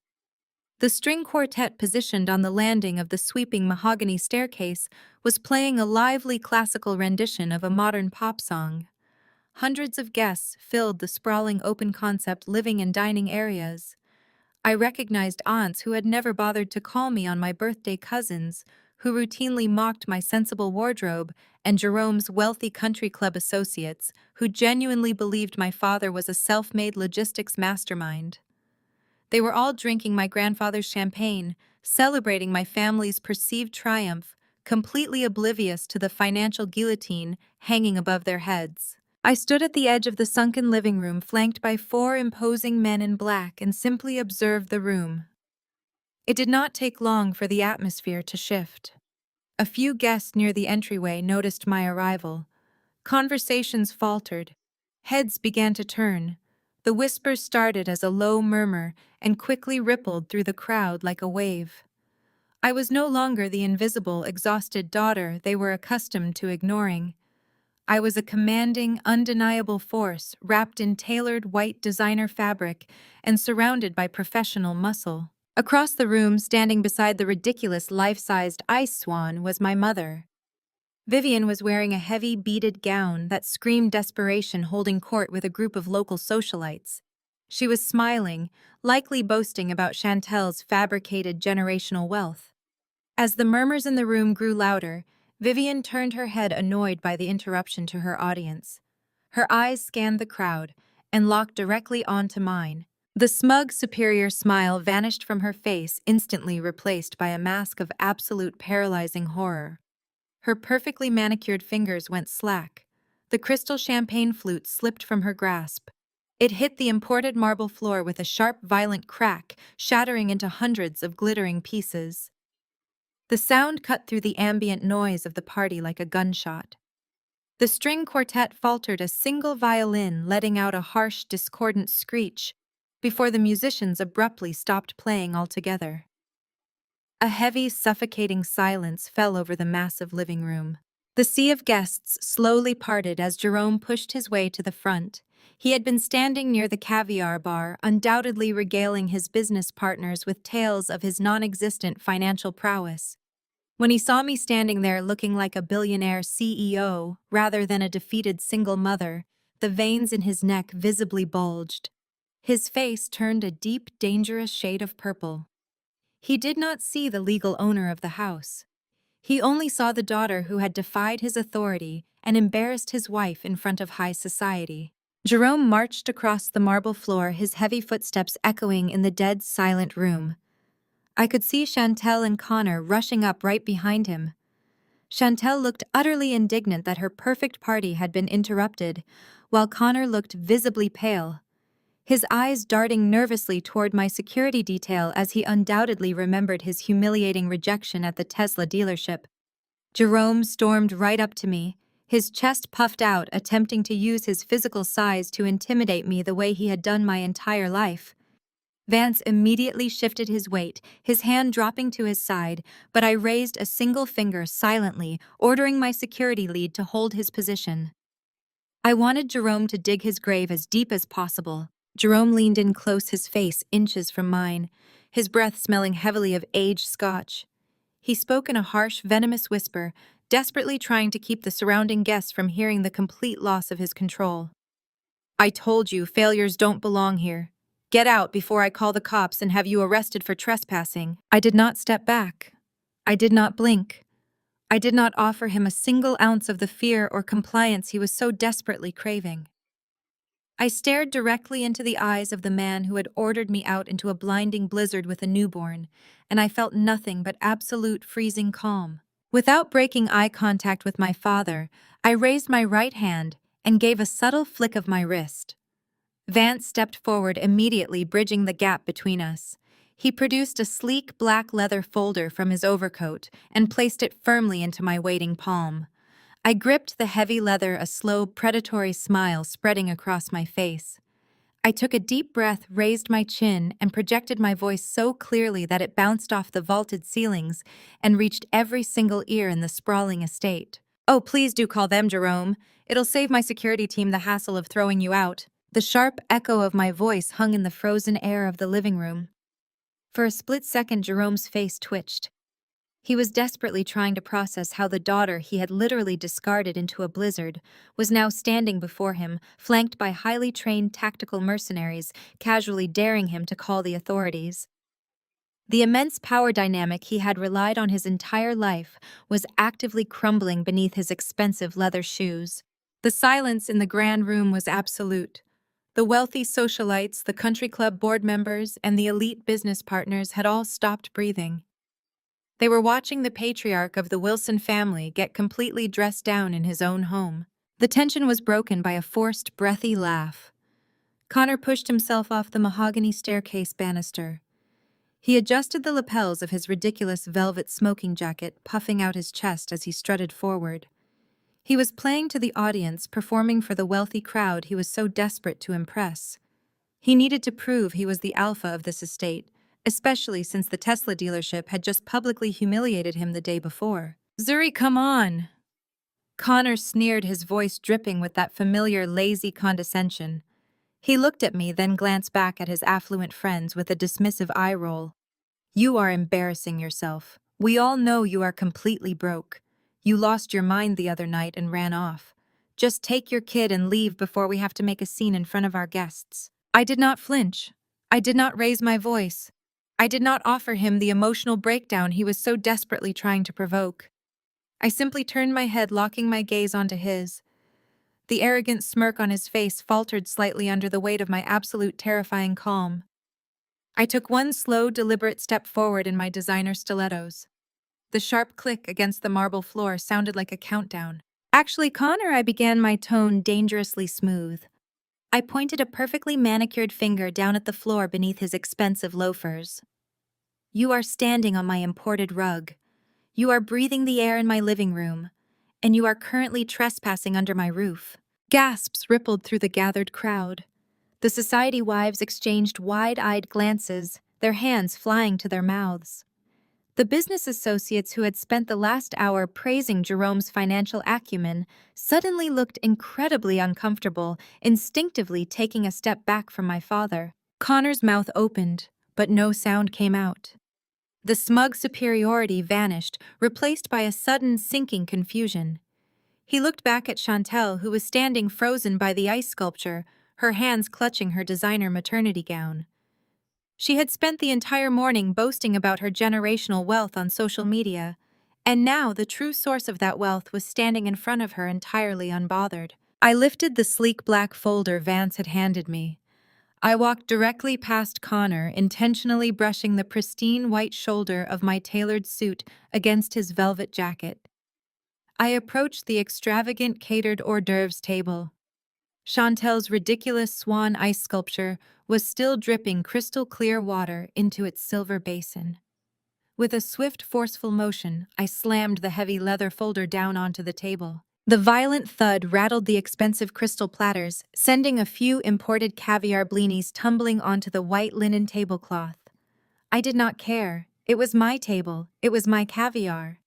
The string quartet positioned on the landing of the sweeping mahogany staircase was playing a lively classical rendition of a modern pop song. Hundreds of guests filled the sprawling open-concept living and dining areas. I recognized aunts who had never bothered to call me on my birthday, cousins who routinely mocked my sensible wardrobe, and Jerome's wealthy country club associates who genuinely believed my father was a self-made logistics mastermind. They were all drinking my grandfather's champagne, celebrating my family's perceived triumph, completely oblivious to the financial guillotine hanging above their heads. I stood at the edge of the sunken living room, flanked by four imposing men in black, and simply observed the room. It did not take long for the atmosphere to shift. A few guests near the entryway noticed my arrival. Conversations faltered. Heads began to turn. The whispers started as a low murmur and quickly rippled through the crowd like a wave. I was no longer the invisible, exhausted daughter they were accustomed to ignoring. I was a commanding, undeniable force wrapped in tailored white designer fabric and surrounded by professional muscle. Across the room, standing beside the ridiculous life-sized ice swan, was my mother. Vivian was wearing a heavy, beaded gown that screamed desperation, holding court with a group of local socialites. She was smiling, likely boasting about Chantel's fabricated generational wealth. As the murmurs in the room grew louder, Vivian turned her head, annoyed by the interruption to her audience. Her eyes scanned the crowd and locked directly onto mine. The smug, superior smile vanished from her face, instantly replaced by a mask of absolute paralyzing horror. Her perfectly manicured fingers went slack. The crystal champagne flute slipped from her grasp. It hit the imported marble floor with a sharp, violent crack, shattering into hundreds of glittering pieces. The sound cut through the ambient noise of the party like a gunshot. The string quartet faltered a single violin, letting out a harsh, discordant screech, before the musicians abruptly stopped playing altogether. A heavy, suffocating silence fell over the massive living room. The sea of guests slowly parted as Jerome pushed his way to the front. He had been standing near the caviar bar, undoubtedly regaling his business partners with tales of his non-existent financial prowess. When he saw me standing there looking like a billionaire CEO rather than a defeated single mother, the veins in his neck visibly bulged. His face turned a deep, dangerous shade of purple. He did not see the legal owner of the house. He only saw the daughter who had defied his authority and embarrassed his wife in front of high society. Jerome marched across the marble floor, his heavy footsteps echoing in the dead, silent room. I could see Chantel and Connor rushing up right behind him. Chantel looked utterly indignant that her perfect party had been interrupted, while Connor looked visibly pale, his eyes darting nervously toward my security detail as he undoubtedly remembered his humiliating rejection at the Tesla dealership. Jerome stormed right up to me, his chest puffed out, attempting to use his physical size to intimidate me the way he had done my entire life. Vance immediately shifted his weight, his hand dropping to his side, but I raised a single finger silently, ordering my security lead to hold his position. I wanted Jerome to dig his grave as deep as possible. Jerome leaned in close, his face inches from mine, his breath smelling heavily of aged scotch. He spoke in a harsh, venomous whisper, desperately trying to keep the surrounding guests from hearing the complete loss of his control. I told you, failures don't belong here. Get out before I call the cops and have you arrested for trespassing. I did not step back. I did not blink. I did not offer him a single ounce of the fear or compliance he was so desperately craving. I stared directly into the eyes of the man who had ordered me out into a blinding blizzard with a newborn, and I felt nothing but absolute freezing calm. Without breaking eye contact with my father, I raised my right hand and gave a subtle flick of my wrist. Vance stepped forward immediately, bridging the gap between us. He produced a sleek black leather folder from his overcoat and placed it firmly into my waiting palm. I gripped the heavy leather, a slow, predatory smile spreading across my face. I took a deep breath, raised my chin, and projected my voice so clearly that it bounced off the vaulted ceilings and reached every single ear in the sprawling estate. Oh, please do call them, Jerome. It'll save my security team the hassle of throwing you out. The sharp echo of my voice hung in the frozen air of the living room. For a split second, Jerome's face twitched. He was desperately trying to process how the daughter he had literally discarded into a blizzard was now standing before him, flanked by highly trained tactical mercenaries, casually daring him to call the authorities. The immense power dynamic he had relied on his entire life was actively crumbling beneath his expensive leather shoes. The silence in the grand room was absolute. The wealthy socialites, the country club board members, and the elite business partners had all stopped breathing. They were watching the patriarch of the Wilson family get completely dressed down in his own home. The tension was broken by a forced, breathy laugh. Connor pushed himself off the mahogany staircase banister. He adjusted the lapels of his ridiculous velvet smoking jacket, puffing out his chest as he strutted forward. He was playing to the audience, performing for the wealthy crowd he was so desperate to impress. He needed to prove he was the alpha of this estate, especially since the Tesla dealership had just publicly humiliated him the day before. Zuri, come on! Connor sneered, his voice dripping with that familiar lazy condescension. He looked at me, then glanced back at his affluent friends with a dismissive eye roll. You are embarrassing yourself. We all know you are completely broke. You lost your mind the other night and ran off. Just take your kid and leave before we have to make a scene in front of our guests. I did not flinch. I did not raise my voice. I did not offer him the emotional breakdown he was so desperately trying to provoke. I simply turned my head, locking my gaze onto his. The arrogant smirk on his face faltered slightly under the weight of my absolute terrifying calm. I took one slow, deliberate step forward in my designer stilettos. The sharp click against the marble floor sounded like a countdown. Actually, Connor, I began, my tone dangerously smooth. I pointed a perfectly manicured finger down at the floor beneath his expensive loafers. You are standing on my imported rug. You are breathing the air in my living room. And you are currently trespassing under my roof. Gasps rippled through the gathered crowd. The society wives exchanged wide-eyed glances, their hands flying to their mouths. The business associates who had spent the last hour praising Jerome's financial acumen suddenly looked incredibly uncomfortable, instinctively taking a step back from my father. Connor's mouth opened, but no sound came out. The smug superiority vanished, replaced by a sudden sinking confusion. He looked back at Chantel, who was standing frozen by the ice sculpture, her hands clutching her designer maternity gown. She had spent the entire morning boasting about her generational wealth on social media, and now the true source of that wealth was standing in front of her entirely unbothered. I lifted the sleek black folder Vance had handed me. I walked directly past Connor, intentionally brushing the pristine white shoulder of my tailored suit against his velvet jacket. I approached the extravagant catered hors d'oeuvres table. Chantel's ridiculous swan ice sculpture was still dripping crystal-clear water into its silver basin. With a swift, forceful motion, I slammed the heavy leather folder down onto the table. The violent thud rattled the expensive crystal platters, sending a few imported caviar blinis tumbling onto the white linen tablecloth. I did not care. It was my table. It was my caviar.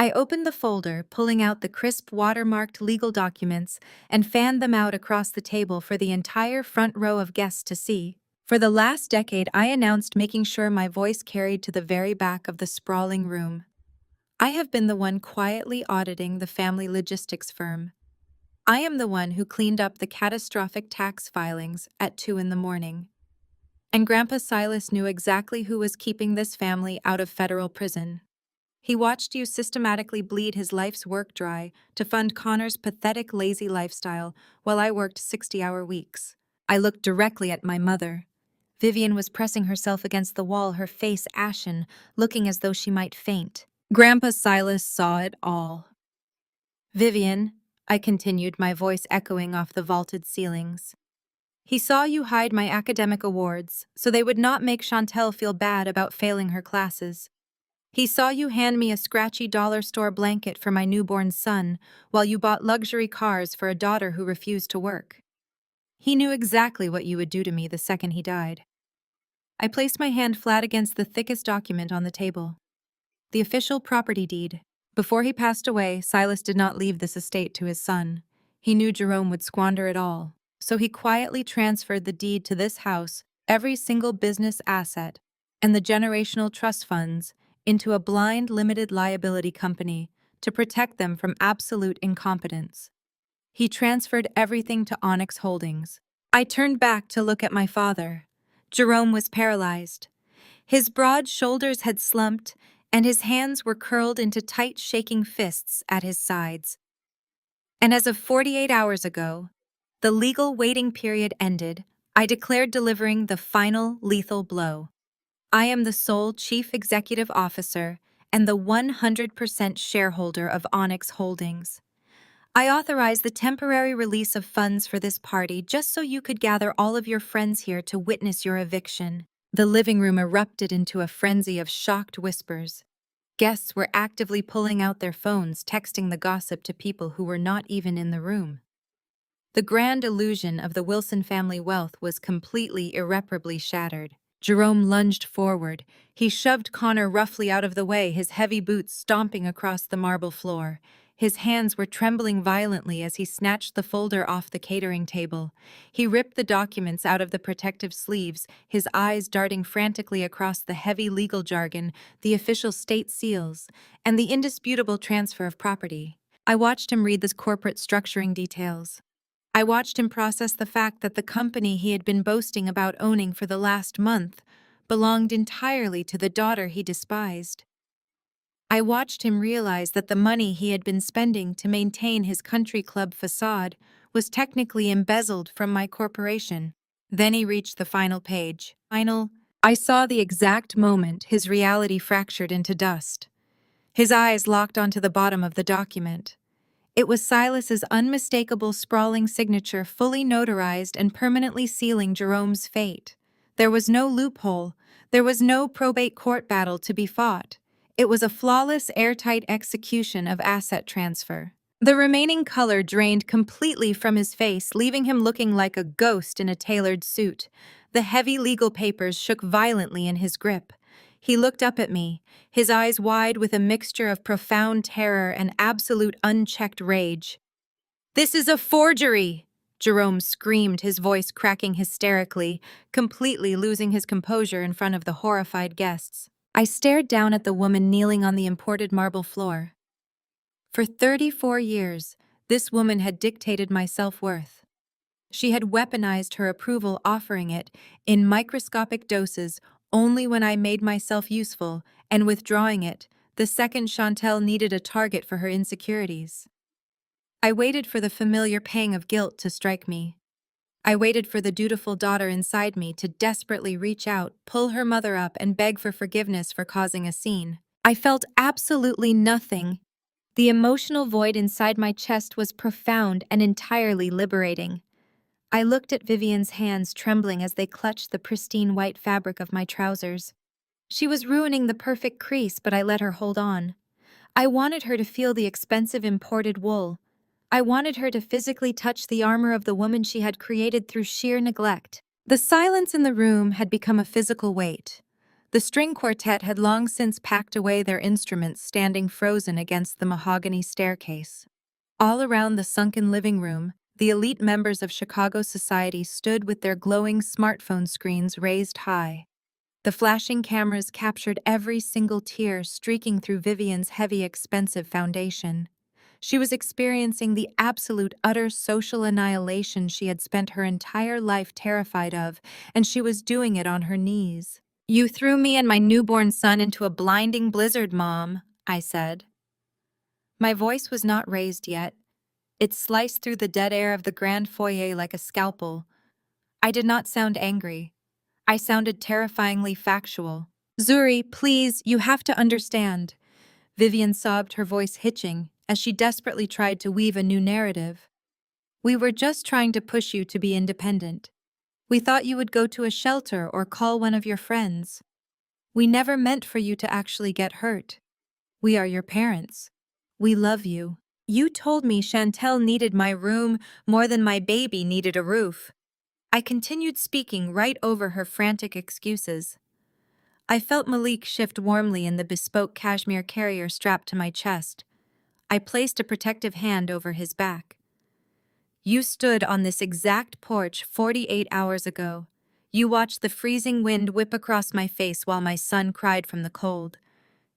I opened the folder, pulling out the crisp, watermarked legal documents, and fanned them out across the table for the entire front row of guests to see. For the last decade, I announced, making sure my voice carried to the very back of the sprawling room. I have been the one quietly auditing the family logistics firm. I am the one who cleaned up the catastrophic tax filings at 2 in the morning. And Grandpa Silas knew exactly who was keeping this family out of federal prison. He watched you systematically bleed his life's work dry to fund Connor's pathetic, lazy lifestyle while I worked 60-hour weeks. I looked directly at my mother. Vivian was pressing herself against the wall, her face ashen, looking as though she might faint. Grandpa Silas saw it all. Vivian, I continued, my voice echoing off the vaulted ceilings. He saw you hide my academic awards so they would not make Chantel feel bad about failing her classes. He saw you hand me a scratchy dollar store blanket for my newborn son while you bought luxury cars for a daughter who refused to work. He knew exactly what you would do to me the second he died. I placed my hand flat against the thickest document on the table. The official property deed. Before he passed away, Silas did not leave this estate to his son. He knew Jerome would squander it all, so he quietly transferred the deed to this house, every single business asset, and the generational trust funds into a blind limited liability company to protect them from absolute incompetence. He transferred everything to Onyx Holdings. I turned back to look at my father. Jerome was paralyzed. His broad shoulders had slumped, and his hands were curled into tight, shaking fists at his sides. And as of 48 hours ago, the legal waiting period ended. I declared, delivering the final lethal blow. I am the sole chief executive officer and the 100% shareholder of Onyx Holdings. I authorize the temporary release of funds for this party just so you could gather all of your friends here to witness your eviction. The living room erupted into a frenzy of shocked whispers. Guests were actively pulling out their phones, texting the gossip to people who were not even in the room. The grand illusion of the Wilson family wealth was completely, irreparably shattered. Jerome lunged forward. He shoved Connor roughly out of the way, his heavy boots stomping across the marble floor. His hands were trembling violently as he snatched the folder off the catering table. He ripped the documents out of the protective sleeves, his eyes darting frantically across the heavy legal jargon, the official state seals, and the indisputable transfer of property. I watched him read the corporate structuring details. I watched him process the fact that the company he had been boasting about owning for the last month belonged entirely to the daughter he despised. I watched him realize that the money he had been spending to maintain his country club facade was technically embezzled from my corporation. Then he reached the final page. I saw the exact moment his reality fractured into dust. His eyes locked onto the bottom of the document. It was Silas's unmistakable sprawling signature, fully notarized and permanently sealing Jerome's fate. There was no loophole. There was no probate court battle to be fought. It was a flawless, airtight execution of asset transfer. The remaining color drained completely from his face, leaving him looking like a ghost in a tailored suit. The heavy legal papers shook violently in his grip. He looked up at me, his eyes wide with a mixture of profound terror and absolute unchecked rage. "This is a forgery!" Jerome screamed, his voice cracking hysterically, completely losing his composure in front of the horrified guests. I stared down at the woman kneeling on the imported marble floor. For 34 years, this woman had dictated my self-worth. She had weaponized her approval, offering it, in microscopic doses, only when I made myself useful, and withdrawing it, the second Chantel needed a target for her insecurities. I waited for the familiar pang of guilt to strike me. I waited for the dutiful daughter inside me to desperately reach out, pull her mother up, and beg for forgiveness for causing a scene. I felt absolutely nothing. The emotional void inside my chest was profound and entirely liberating. I looked at Vivian's hands trembling as they clutched the pristine white fabric of my trousers. She was ruining the perfect crease, but I let her hold on. I wanted her to feel the expensive imported wool. I wanted her to physically touch the armor of the woman she had created through sheer neglect. The silence in the room had become a physical weight. The string quartet had long since packed away their instruments, standing frozen against the mahogany staircase. All around the sunken living room, the elite members of Chicago society stood with their glowing smartphone screens raised high. The flashing cameras captured every single tear streaking through Vivian's heavy, expensive foundation. She was experiencing the absolute, utter social annihilation she had spent her entire life terrified of, and she was doing it on her knees. "You threw me and my newborn son into a blinding blizzard, Mom," I said. My voice was not raised yet. It sliced through the dead air of the grand foyer like a scalpel. I did not sound angry. I sounded terrifyingly factual. "Zuri, please, you have to understand." Vivian sobbed, her voice hitching, as she desperately tried to weave a new narrative. "We were just trying to push you to be independent. We thought you would go to a shelter or call one of your friends. We never meant for you to actually get hurt. We are your parents. We love you. You told me Chantel needed my room more than my baby needed a roof." I continued speaking right over her frantic excuses. I felt Malik shift warmly in the bespoke cashmere carrier strapped to my chest. I placed a protective hand over his back. "You stood on this exact porch 48 hours ago. You watched the freezing wind whip across my face while my son cried from the cold.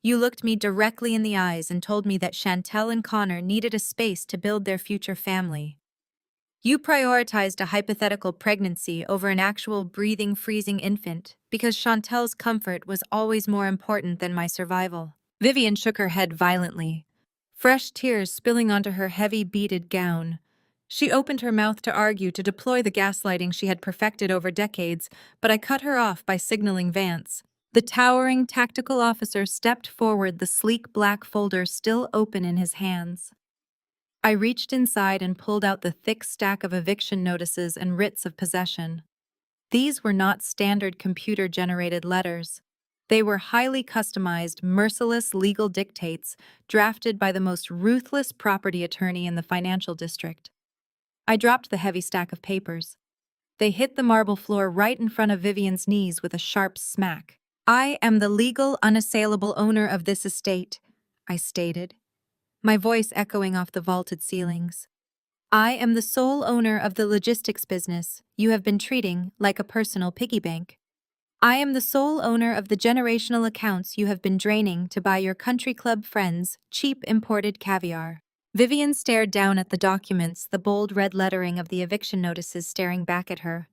You looked me directly in the eyes and told me that Chantel and Connor needed a space to build their future family. You prioritized a hypothetical pregnancy over an actual breathing, freezing infant because Chantel's comfort was always more important than my survival." Vivian shook her head violently, fresh tears spilling onto her heavy beaded gown. She opened her mouth to argue, to deploy the gaslighting she had perfected over decades, but I cut her off by signaling Vance. The towering tactical officer stepped forward, the sleek black folder still open in his hands. I reached inside and pulled out the thick stack of eviction notices and writs of possession. These were not standard computer-generated letters. They were highly customized, merciless legal dictates drafted by the most ruthless property attorney in the financial district. I dropped the heavy stack of papers. They hit the marble floor right in front of Vivian's knees with a sharp smack. "I am the legal, unassailable owner of this estate," I stated, my voice echoing off the vaulted ceilings. "I am the sole owner of the logistics business you have been treating like a personal piggy bank. I am the sole owner of the generational accounts you have been draining to buy your country club friends cheap imported caviar. Vivian stared down at the documents, the bold red lettering of the eviction notices staring back at her.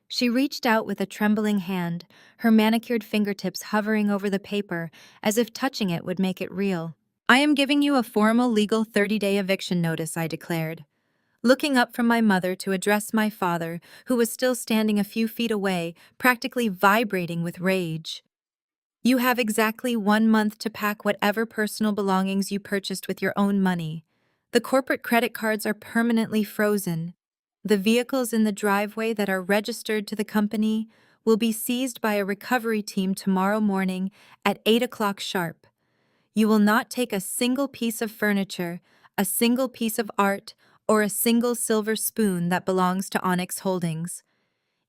She reached out with a trembling hand, her manicured fingertips hovering over the paper as if touching it would make it real. "I am giving you a formal legal 30-day eviction notice," I declared, looking up from my mother to address my father, who was still standing a few feet away, practically vibrating with rage. "You have exactly 1 month to pack whatever personal belongings you purchased with your own money. The corporate credit cards are permanently frozen. The vehicles in the driveway that are registered to the company will be seized by a recovery team tomorrow morning at 8 o'clock sharp. You will not take a single piece of furniture, a single piece of art, or a single silver spoon that belongs to Onyx Holdings.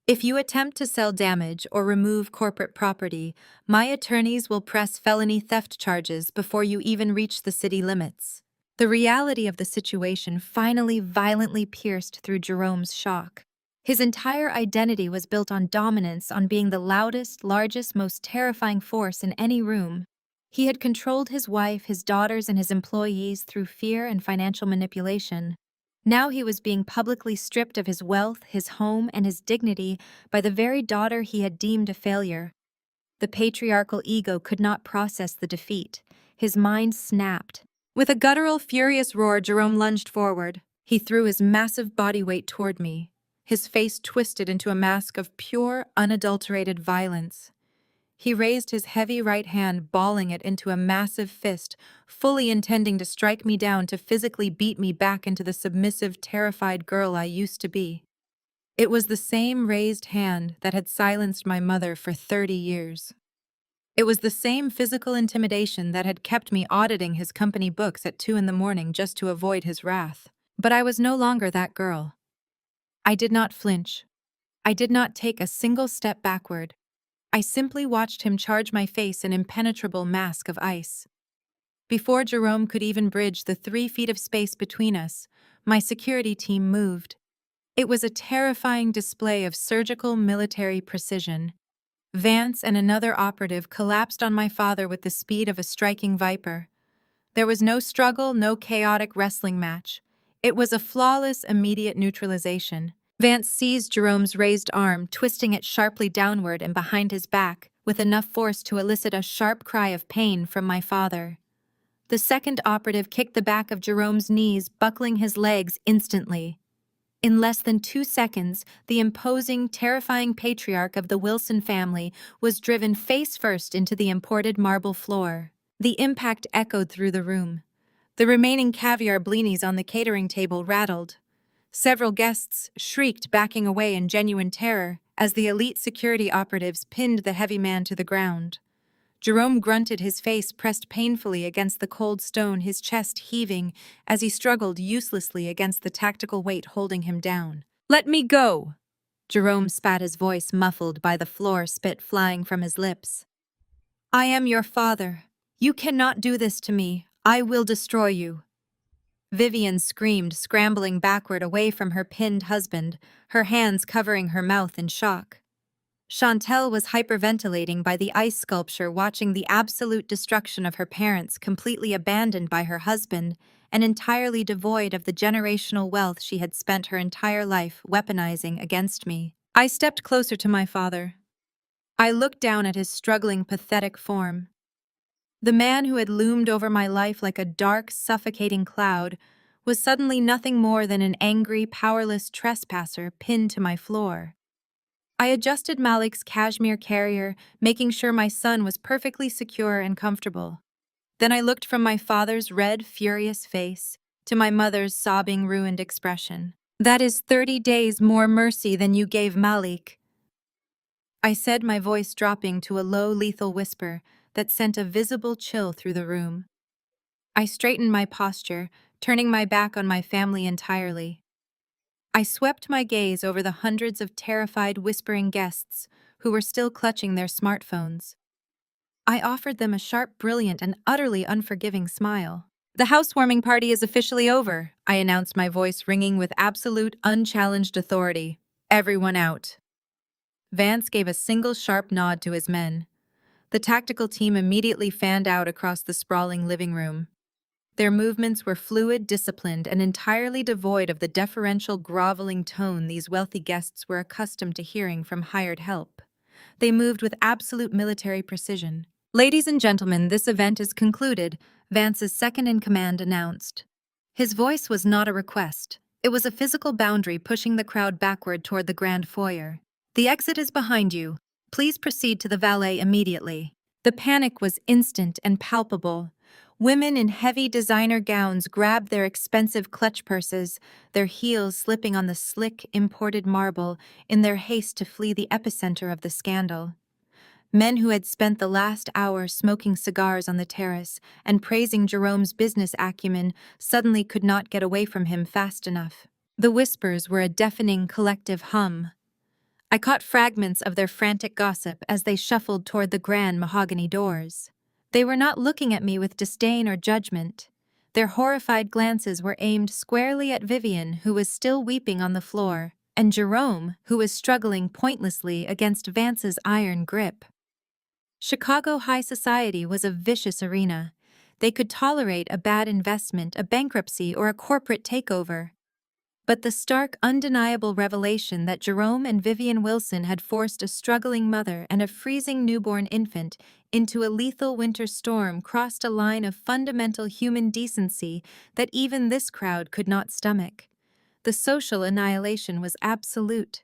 If you attempt to sell damage or remove corporate property, my attorneys will press felony theft charges before you even reach the city limits." The reality of the situation finally violently pierced through Jerome's shock. His entire identity was built on dominance, on being the loudest, largest, most terrifying force in any room. He had controlled his wife, his daughters, and his employees through fear and financial manipulation. Now he was being publicly stripped of his wealth, his home, and his dignity by the very daughter he had deemed a failure. The patriarchal ego could not process the defeat. His mind snapped. With a guttural, furious roar, Jerome lunged forward. He threw his massive body weight toward me, his face twisted into a mask of pure, unadulterated violence. He raised his heavy right hand, balling it into a massive fist, fully intending to strike me down, to physically beat me back into the submissive, terrified girl I used to be. It was the same raised hand that had silenced my mother for 30 years. It was the same physical intimidation that had kept me auditing his company books at 2 in the morning just to avoid his wrath. But I was no longer that girl. I did not flinch. I did not take a single step backward. I simply watched him charge my face, an impenetrable mask of ice. Before Jerome could even bridge the 3 feet of space between us, my security team moved. It was a terrifying display of surgical military precision. Vance and another operative collapsed on my father with the speed of a striking viper. There was no struggle, no chaotic wrestling match. It was a flawless, immediate neutralization. Vance seized Jerome's raised arm, twisting it sharply downward and behind his back, with enough force to elicit a sharp cry of pain from my father. The second operative kicked the back of Jerome's knees, buckling his legs instantly. In less than 2 seconds, the imposing, terrifying patriarch of the Wilson family was driven face first into the imported marble floor. The impact echoed through the room. The remaining caviar blinis on the catering table rattled. Several guests shrieked, backing away in genuine terror as the elite security operatives pinned the heavy man to the ground. Jerome grunted, his face pressed painfully against the cold stone, his chest heaving as he struggled uselessly against the tactical weight holding him down. "Let me go!" Jerome spat, his voice muffled by the floor spit flying from his lips. "I am your father. You cannot do this to me. I will destroy you." Vivian screamed, scrambling backward away from her pinned husband, her hands covering her mouth in shock. Chantel was hyperventilating by the ice sculpture, watching the absolute destruction of her parents, completely abandoned by her husband and entirely devoid of the generational wealth she had spent her entire life weaponizing against me. I stepped closer to my father. I looked down at his struggling, pathetic form. The man who had loomed over my life like a dark, suffocating cloud was suddenly nothing more than an angry, powerless trespasser pinned to my floor. I adjusted Malik's cashmere carrier, making sure my son was perfectly secure and comfortable. Then I looked from my father's red, furious face to my mother's sobbing, ruined expression. "That is 30 days more mercy than you gave Malik," I said, my voice dropping to a low, lethal whisper that sent a visible chill through the room. I straightened my posture, turning my back on my family entirely. I swept my gaze over the hundreds of terrified, whispering guests who were still clutching their smartphones. I offered them a sharp, brilliant, and utterly unforgiving smile. "The housewarming party is officially over," I announced, my voice ringing with absolute, unchallenged authority. "Everyone out." Vance gave a single sharp nod to his men. The tactical team immediately fanned out across the sprawling living room. Their movements were fluid, disciplined, and entirely devoid of the deferential, groveling tone these wealthy guests were accustomed to hearing from hired help. They moved with absolute military precision. "Ladies and gentlemen, this event is concluded," Vance's second-in-command announced. His voice was not a request. It was a physical boundary pushing the crowd backward toward the grand foyer. "The exit is behind you. Please proceed to the valet immediately." The panic was instant and palpable. Women in heavy designer gowns grabbed their expensive clutch purses, their heels slipping on the slick, imported marble, in their haste to flee the epicenter of the scandal. Men who had spent the last hour smoking cigars on the terrace and praising Jerome's business acumen suddenly could not get away from him fast enough. The whispers were a deafening collective hum. I caught fragments of their frantic gossip as they shuffled toward the grand mahogany doors. They were not looking at me with disdain or judgment. Their horrified glances were aimed squarely at Vivian, who was still weeping on the floor, and Jerome, who was struggling pointlessly against Vance's iron grip. Chicago high society was a vicious arena. They could tolerate a bad investment, a bankruptcy, or a corporate takeover. But the stark, undeniable revelation that Jerome and Vivian Wilson had forced a struggling mother and a freezing newborn infant into a lethal winter storm crossed a line of fundamental human decency that even this crowd could not stomach. The social annihilation was absolute.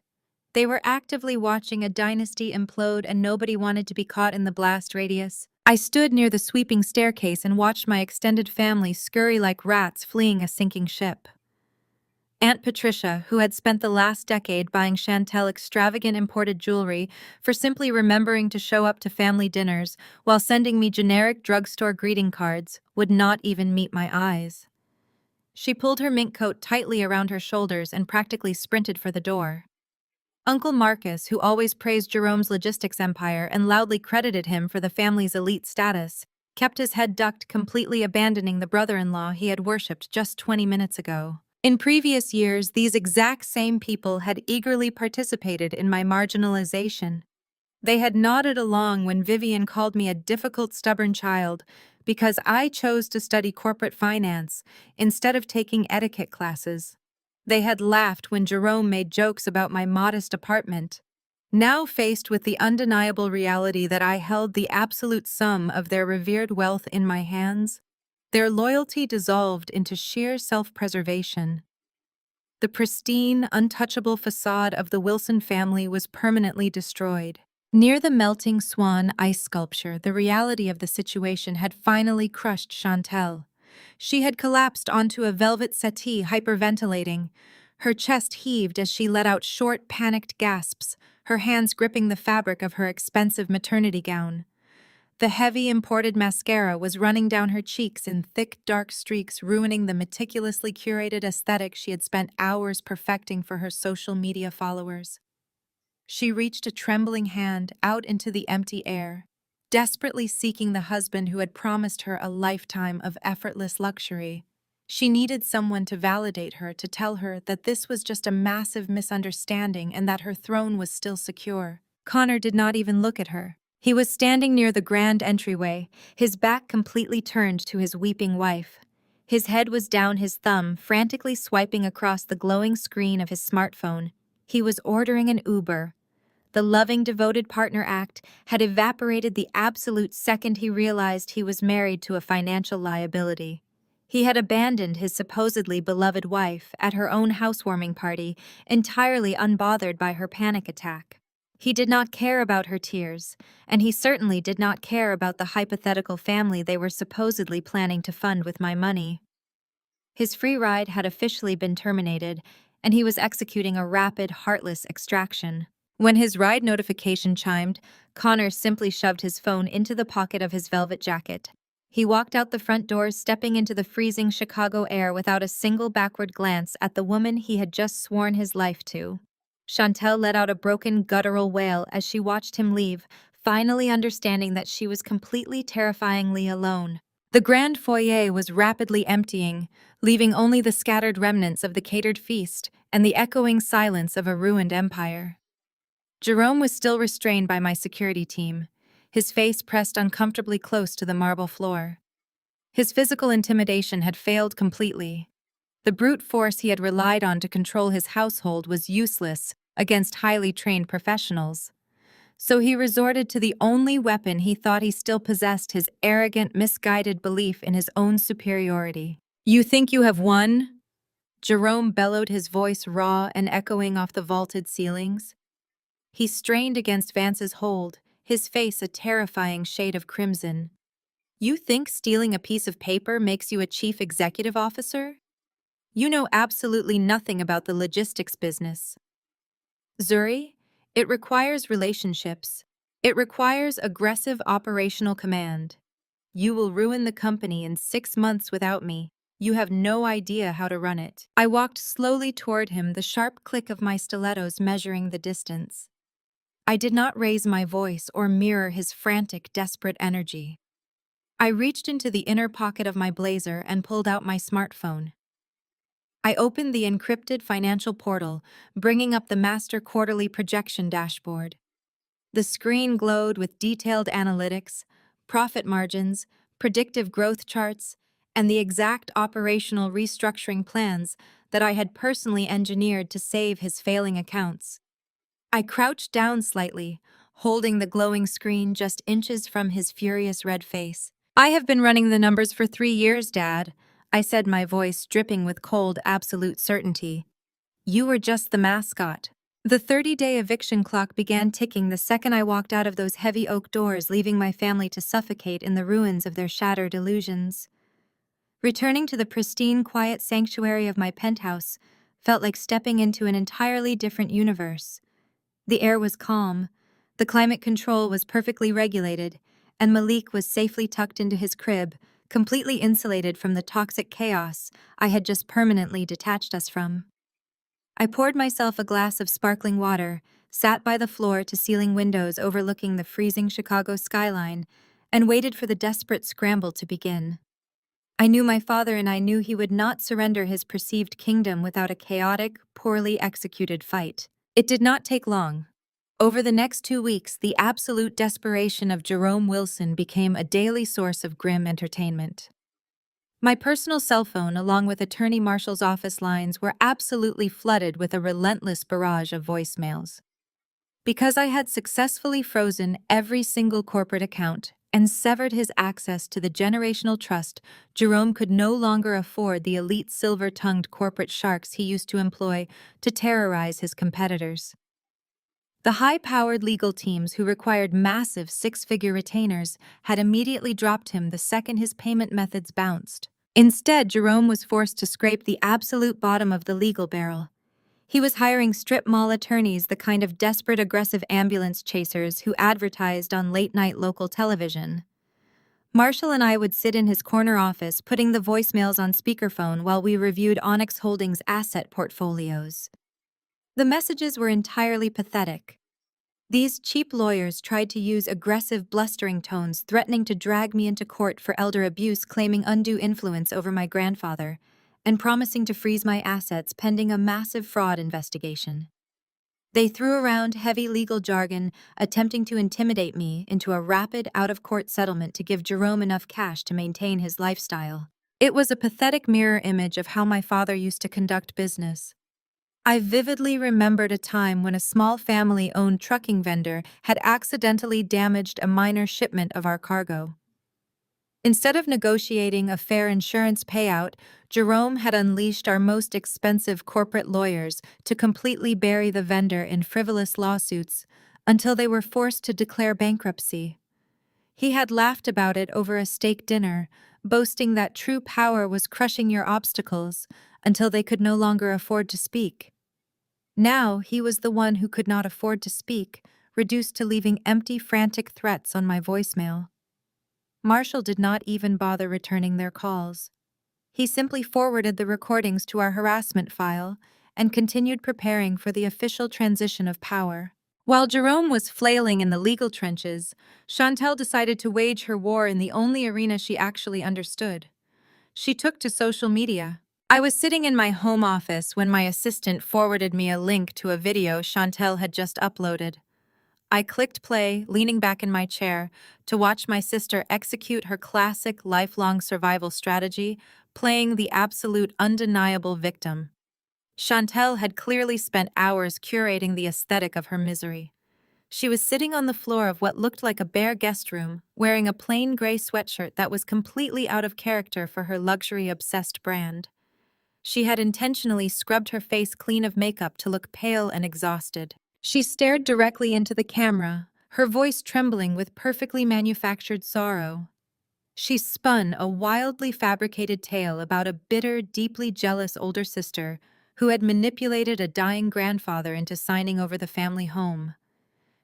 They were actively watching a dynasty implode, and nobody wanted to be caught in the blast radius. I stood near the sweeping staircase and watched my extended family scurry like rats fleeing a sinking ship. Aunt Patricia, who had spent the last decade buying Chantel extravagant imported jewelry for simply remembering to show up to family dinners while sending me generic drugstore greeting cards, would not even meet my eyes. She pulled her mink coat tightly around her shoulders and practically sprinted for the door. Uncle Marcus, who always praised Jerome's logistics empire and loudly credited him for the family's elite status, kept his head ducked, completely abandoning the brother-in-law he had worshipped just 20 minutes ago. In previous years, these exact same people had eagerly participated in my marginalization. They had nodded along when Vivian called me a difficult, stubborn child because I chose to study corporate finance instead of taking etiquette classes. They had laughed when Jerome made jokes about my modest apartment. Now faced with the undeniable reality that I held the absolute sum of their revered wealth in my hands, their loyalty dissolved into sheer self-preservation. The pristine, untouchable facade of the Wilson family was permanently destroyed. Near the melting swan ice sculpture, the reality of the situation had finally crushed Chantel. She had collapsed onto a velvet settee, hyperventilating. Her chest heaved as she let out short, panicked gasps, her hands gripping the fabric of her expensive maternity gown. The heavy imported mascara was running down her cheeks in thick, dark streaks, ruining the meticulously curated aesthetic she had spent hours perfecting for her social media followers. She reached a trembling hand out into the empty air, desperately seeking the husband who had promised her a lifetime of effortless luxury. She needed someone to validate her, to tell her that this was just a massive misunderstanding and that her throne was still secure. Connor did not even look at her. He was standing near the grand entryway, his back completely turned to his weeping wife. His head was down, his thumb frantically swiping across the glowing screen of his smartphone. He was ordering an Uber. The loving, devoted partner act had evaporated the absolute second he realized he was married to a financial liability. He had abandoned his supposedly beloved wife at her own housewarming party, entirely unbothered by her panic attack. He did not care about her tears, and he certainly did not care about the hypothetical family they were supposedly planning to fund with my money. His free ride had officially been terminated, and he was executing a rapid, heartless extraction. When his ride notification chimed, Connor simply shoved his phone into the pocket of his velvet jacket. He walked out the front doors, stepping into the freezing Chicago air without a single backward glance at the woman he had just sworn his life to. Chantel let out a broken, guttural wail as she watched him leave, finally understanding that she was completely terrifyingly alone. The grand foyer was rapidly emptying, leaving only the scattered remnants of the catered feast and the echoing silence of a ruined empire. Jerome was still restrained by my security team, his face pressed uncomfortably close to the marble floor. His physical intimidation had failed completely. The brute force he had relied on to control his household was useless against highly trained professionals. So he resorted to the only weapon he thought he still possessed: his arrogant, misguided belief in his own superiority. "You think you have won?" Jerome bellowed, his voice raw and echoing off the vaulted ceilings. He strained against Vance's hold, his face a terrifying shade of crimson. "You think stealing a piece of paper makes you a chief executive officer? You know absolutely nothing about the logistics business. Zuri, it requires relationships. It requires aggressive operational command. You will ruin the company in 6 months without me. You have no idea how to run it." I walked slowly toward him, the sharp click of my stilettos measuring the distance. I did not raise my voice or mirror his frantic, desperate energy. I reached into the inner pocket of my blazer and pulled out my smartphone. I opened the encrypted financial portal, bringing up the master quarterly projection dashboard. The screen glowed with detailed analytics, profit margins, predictive growth charts, and the exact operational restructuring plans that I had personally engineered to save his failing accounts. I crouched down slightly, holding the glowing screen just inches from his furious red face. "I have been running the numbers for 3 years, Dad," I said, my voice dripping with cold, absolute certainty. "You were just the mascot." The 30-day eviction clock began ticking the second I walked out of those heavy oak doors, leaving my family to suffocate in the ruins of their shattered illusions. Returning to the pristine, quiet sanctuary of my penthouse felt like stepping into an entirely different universe. The air was calm, the climate control was perfectly regulated, and Malik was safely tucked into his crib, completely insulated from the toxic chaos I had just permanently detached us from. I poured myself a glass of sparkling water, sat by the floor-to-ceiling windows overlooking the freezing Chicago skyline, and waited for the desperate scramble to begin. I knew my father, and I knew he would not surrender his perceived kingdom without a chaotic, poorly executed fight. It did not take long. Over the next 2 weeks, the absolute desperation of Jerome Wilson became a daily source of grim entertainment. My personal cell phone, along with Attorney Marshall's office lines, were absolutely flooded with a relentless barrage of voicemails. Because I had successfully frozen every single corporate account and severed his access to the generational trust, Jerome could no longer afford the elite silver-tongued corporate sharks he used to employ to terrorize his competitors. The high-powered legal teams who required massive 6-figure retainers had immediately dropped him the second his payment methods bounced. Instead, Jerome was forced to scrape the absolute bottom of the legal barrel. He was hiring strip mall attorneys, the kind of desperate, aggressive ambulance chasers who advertised on late-night local television. Marshall and I would sit in his corner office, putting the voicemails on speakerphone while we reviewed Onyx Holdings' asset portfolios. The messages were entirely pathetic. These cheap lawyers tried to use aggressive, blustering tones, threatening to drag me into court for elder abuse, claiming undue influence over my grandfather, and promising to freeze my assets pending a massive fraud investigation. They threw around heavy legal jargon, attempting to intimidate me into a rapid, out-of-court settlement to give Jerome enough cash to maintain his lifestyle. It was a pathetic mirror image of how my father used to conduct business. I vividly remembered a time when a small family-owned trucking vendor had accidentally damaged a minor shipment of our cargo. Instead of negotiating a fair insurance payout, Jerome had unleashed our most expensive corporate lawyers to completely bury the vendor in frivolous lawsuits until they were forced to declare bankruptcy. He had laughed about it over a steak dinner, boasting that true power was crushing your obstacles until they could no longer afford to speak. Now he was the one who could not afford to speak, reduced to leaving empty, frantic threats on my voicemail. Marshall did not even bother returning their calls. He simply forwarded the recordings to our harassment file and continued preparing for the official transition of power. While Jerome was flailing in the legal trenches, Chantel decided to wage her war in the only arena she actually understood. She took to social media. I was sitting in my home office when my assistant forwarded me a link to a video Chantel had just uploaded. I clicked play, leaning back in my chair, to watch my sister execute her classic lifelong survival strategy, playing the absolute undeniable victim. Chantel had clearly spent hours curating the aesthetic of her misery. She was sitting on the floor of what looked like a bare guest room, wearing a plain gray sweatshirt that was completely out of character for her luxury-obsessed brand. She had intentionally scrubbed her face clean of makeup to look pale and exhausted. She stared directly into the camera, her voice trembling with perfectly manufactured sorrow. She spun a wildly fabricated tale about a bitter, deeply jealous older sister who had manipulated a dying grandfather into signing over the family home.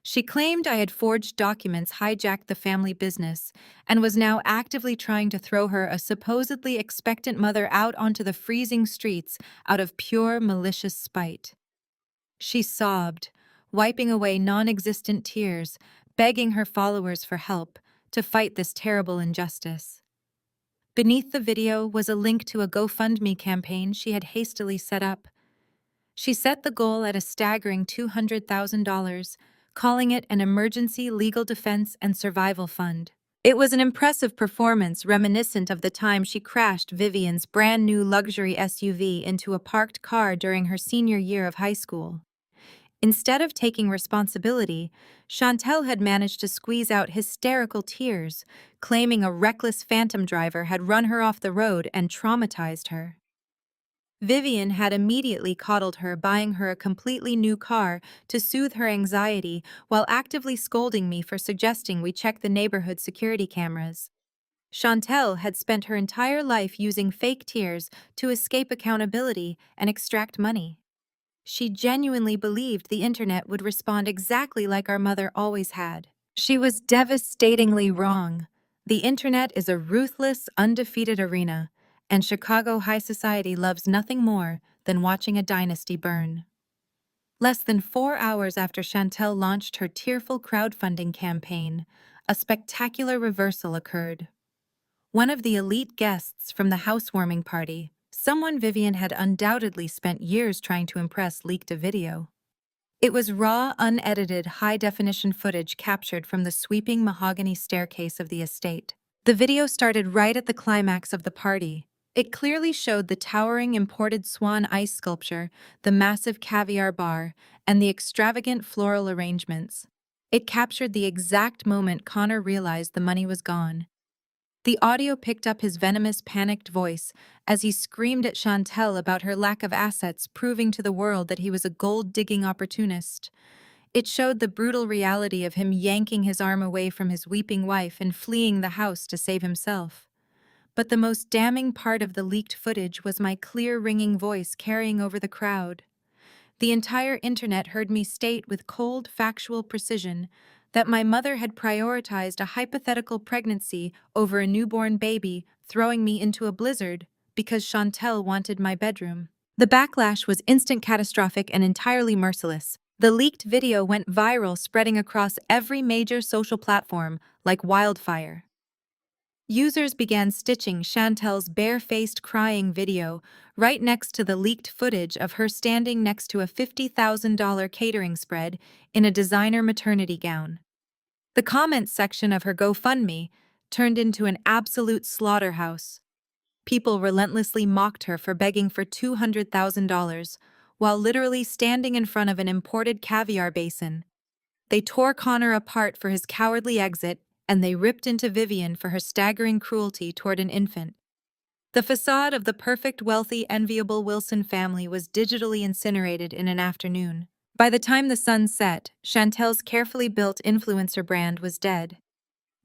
She claimed I had forged documents, hijacked the family business, and was now actively trying to throw her, a supposedly expectant mother, out onto the freezing streets out of pure malicious spite. She sobbed, wiping away non-existent tears, begging her followers for help to fight this terrible injustice. Beneath the video was a link to a GoFundMe campaign she had hastily set up. She set the goal at a staggering $200,000, calling it an emergency legal defense and survival fund. It was an impressive performance reminiscent of the time she crashed Vivian's brand new luxury SUV into a parked car during her senior year of high school. Instead of taking responsibility, Chantel had managed to squeeze out hysterical tears, claiming a reckless phantom driver had run her off the road and traumatized her. Vivian had immediately coddled her, buying her a completely new car to soothe her anxiety while actively scolding me for suggesting we check the neighborhood security cameras. Chantel had spent her entire life using fake tears to escape accountability and extract money. She genuinely believed the internet would respond exactly like our mother always had. She was devastatingly wrong. The internet is a ruthless, undefeated arena, and Chicago high society loves nothing more than watching a dynasty burn. Less than 4 hours after Chantel launched her tearful crowdfunding campaign, a spectacular reversal occurred. One of the elite guests from the housewarming party, someone Vivian had undoubtedly spent years trying to impress, leaked a video. It was raw, unedited, high-definition footage captured from the sweeping mahogany staircase of the estate. The video started right at the climax of the party. It clearly showed the towering imported swan ice sculpture, the massive caviar bar, and the extravagant floral arrangements. It captured the exact moment Connor realized the money was gone. The audio picked up his venomous, panicked voice as he screamed at Chantel about her lack of assets, proving to the world that he was a gold-digging opportunist. It showed the brutal reality of him yanking his arm away from his weeping wife and fleeing the house to save himself. But the most damning part of the leaked footage was my clear, ringing voice carrying over the crowd. The entire internet heard me state with cold, factual precision that my mother had prioritized a hypothetical pregnancy over a newborn baby, throwing me into a blizzard because Chantel wanted my bedroom. The backlash was instant, catastrophic, and entirely merciless. The leaked video went viral, spreading across every major social platform like wildfire. Users began stitching Chantel's bare-faced crying video right next to the leaked footage of her standing next to a $50,000 catering spread in a designer maternity gown. The comments section of her GoFundMe turned into an absolute slaughterhouse. People relentlessly mocked her for begging for $200,000 while literally standing in front of an imported caviar basin. They tore Connor apart for his cowardly exit, and they ripped into Vivian for her staggering cruelty toward an infant. The facade of the perfect, wealthy, enviable Wilson family was digitally incinerated in an afternoon. By the time the sun set, Chantel's carefully built influencer brand was dead.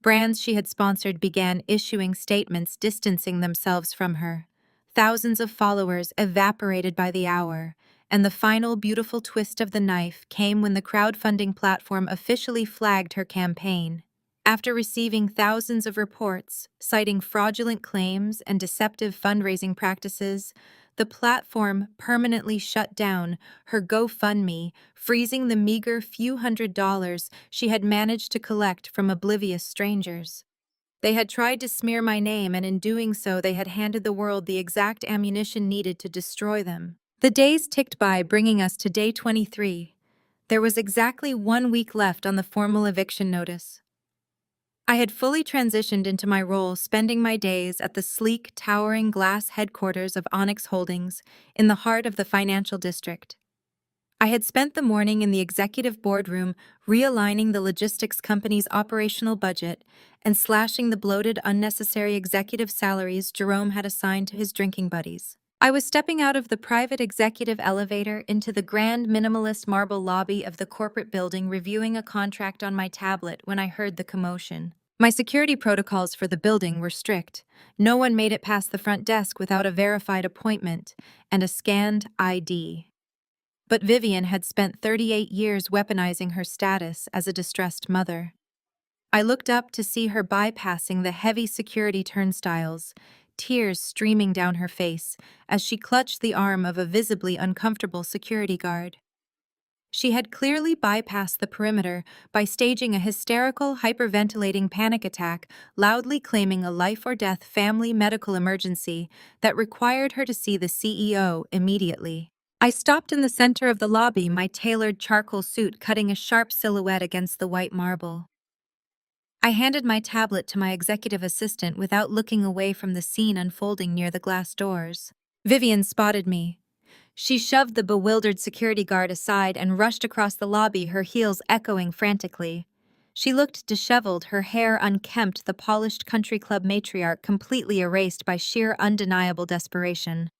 Brands she had sponsored began issuing statements distancing themselves from her. Thousands of followers evaporated by the hour, and the final beautiful twist of the knife came when the crowdfunding platform officially flagged her campaign. After receiving thousands of reports citing fraudulent claims and deceptive fundraising practices, the platform permanently shut down her GoFundMe, freezing the meager few $100s she had managed to collect from oblivious strangers. They had tried to smear my name, and in doing so they had handed the world the exact ammunition needed to destroy them. The days ticked by, bringing us to day 23. There was exactly 1 week left on the formal eviction notice. I had fully transitioned into my role, spending my days at the sleek, towering glass headquarters of Onyx Holdings in the heart of the financial district. I had spent the morning in the executive boardroom realigning the logistics company's operational budget and slashing the bloated, unnecessary executive salaries Jerome had assigned to his drinking buddies. I was stepping out of the private executive elevator into the grand minimalist marble lobby of the corporate building, reviewing a contract on my tablet when I heard the commotion. My security protocols for the building were strict. No one made it past the front desk without a verified appointment and a scanned ID. But Vivian had spent 38 years weaponizing her status as a distressed mother. I looked up to see her bypassing the heavy security turnstiles, tears streaming down her face as she clutched the arm of a visibly uncomfortable security guard. She had clearly bypassed the perimeter by staging a hysterical, hyperventilating panic attack, loudly claiming a life-or-death family medical emergency that required her to see the CEO immediately. I stopped in the center of the lobby, my tailored charcoal suit cutting a sharp silhouette against the white marble. I handed my tablet to my executive assistant without looking away from the scene unfolding near the glass doors. Vivian spotted me. She shoved the bewildered security guard aside and rushed across the lobby, her heels echoing frantically. She looked disheveled, her hair unkempt, the polished country club matriarch completely erased by sheer undeniable desperation.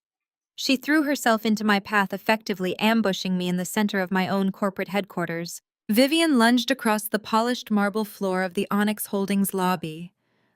She threw herself into my path, effectively ambushing me in the center of my own corporate headquarters. Vivian lunged across the polished marble floor of the Onyx Holdings lobby.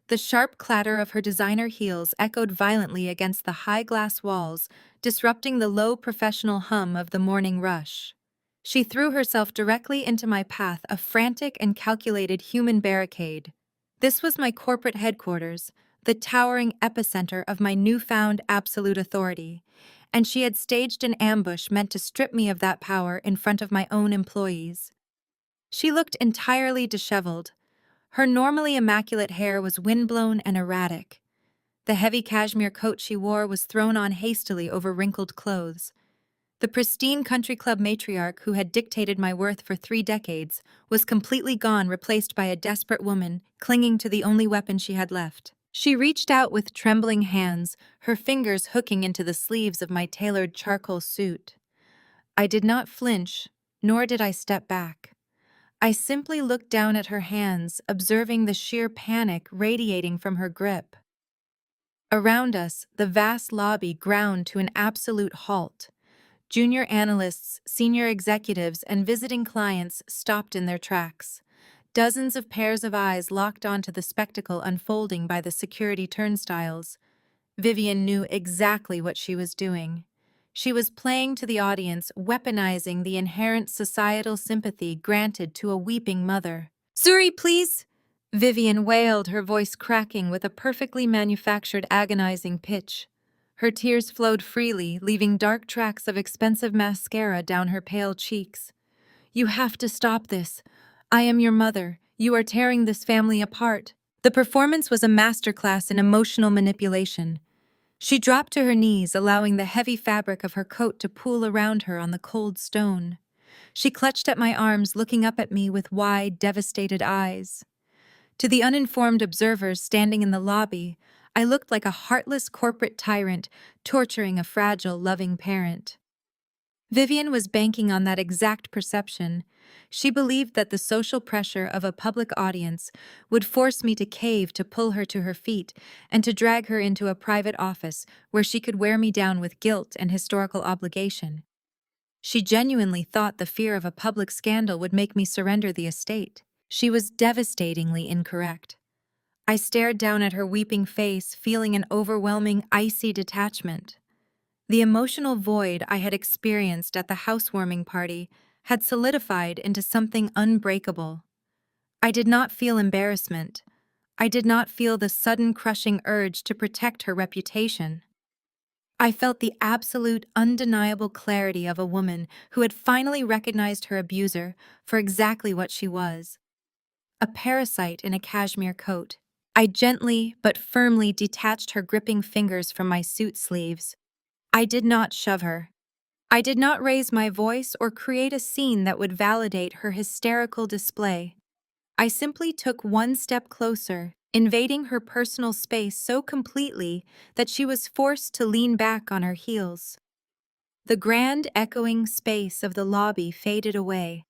The sharp clatter of her designer heels echoed violently against the high glass walls, disrupting the low professional hum of the morning rush. She threw herself directly into my path, a frantic and calculated human barricade. This was my corporate headquarters, the towering epicenter of my newfound absolute authority, and she had staged an ambush meant to strip me of that power in front of my own employees. She looked entirely disheveled. Her normally immaculate hair was windblown and erratic. The heavy cashmere coat she wore was thrown on hastily over wrinkled clothes. The pristine country club matriarch who had dictated my worth for 3 decades was completely gone, replaced by a desperate woman clinging to the only weapon she had left. She reached out with trembling hands, her fingers hooking into the sleeves of my tailored charcoal suit. I did not flinch, nor did I step back. I simply looked down at her hands, observing the sheer panic radiating from her grip. Around us, the vast lobby ground to an absolute halt. Junior analysts, senior executives, and visiting clients stopped in their tracks. Dozens of pairs of eyes locked onto the spectacle unfolding by the security turnstiles. Vivian knew exactly what she was doing. She was playing to the audience, weaponizing the inherent societal sympathy granted to a weeping mother. "Zuri, please!" Vivian wailed, her voice cracking with a perfectly manufactured agonizing pitch. Her tears flowed freely, leaving dark tracks of expensive mascara down her pale cheeks. "You have to stop this. I am your mother. You are tearing this family apart." The performance was a masterclass in emotional manipulation. She dropped to her knees, allowing the heavy fabric of her coat to pool around her on the cold stone. She clutched at my arms, looking up at me with wide, devastated eyes. To the uninformed observers standing in the lobby, I looked like a heartless corporate tyrant torturing a fragile, loving parent. Vivian was banking on that exact perception. She believed that the social pressure of a public audience would force me to cave, to pull her to her feet, and to drag her into a private office where she could wear me down with guilt and historical obligation. She genuinely thought the fear of a public scandal would make me surrender the estate. She was devastatingly incorrect. I stared down at her weeping face, feeling an overwhelming, icy detachment. The emotional void I had experienced at the housewarming party had solidified into something unbreakable. I did not feel embarrassment. I did not feel the sudden crushing urge to protect her reputation. I felt the absolute, undeniable clarity of a woman who had finally recognized her abuser for exactly what she was: a parasite in a cashmere coat. I gently but firmly detached her gripping fingers from my suit sleeves. I did not shove her. I did not raise my voice or create a scene that would validate her hysterical display. I simply took one step closer, invading her personal space so completely that she was forced to lean back on her heels. The grand, echoing space of the lobby faded away.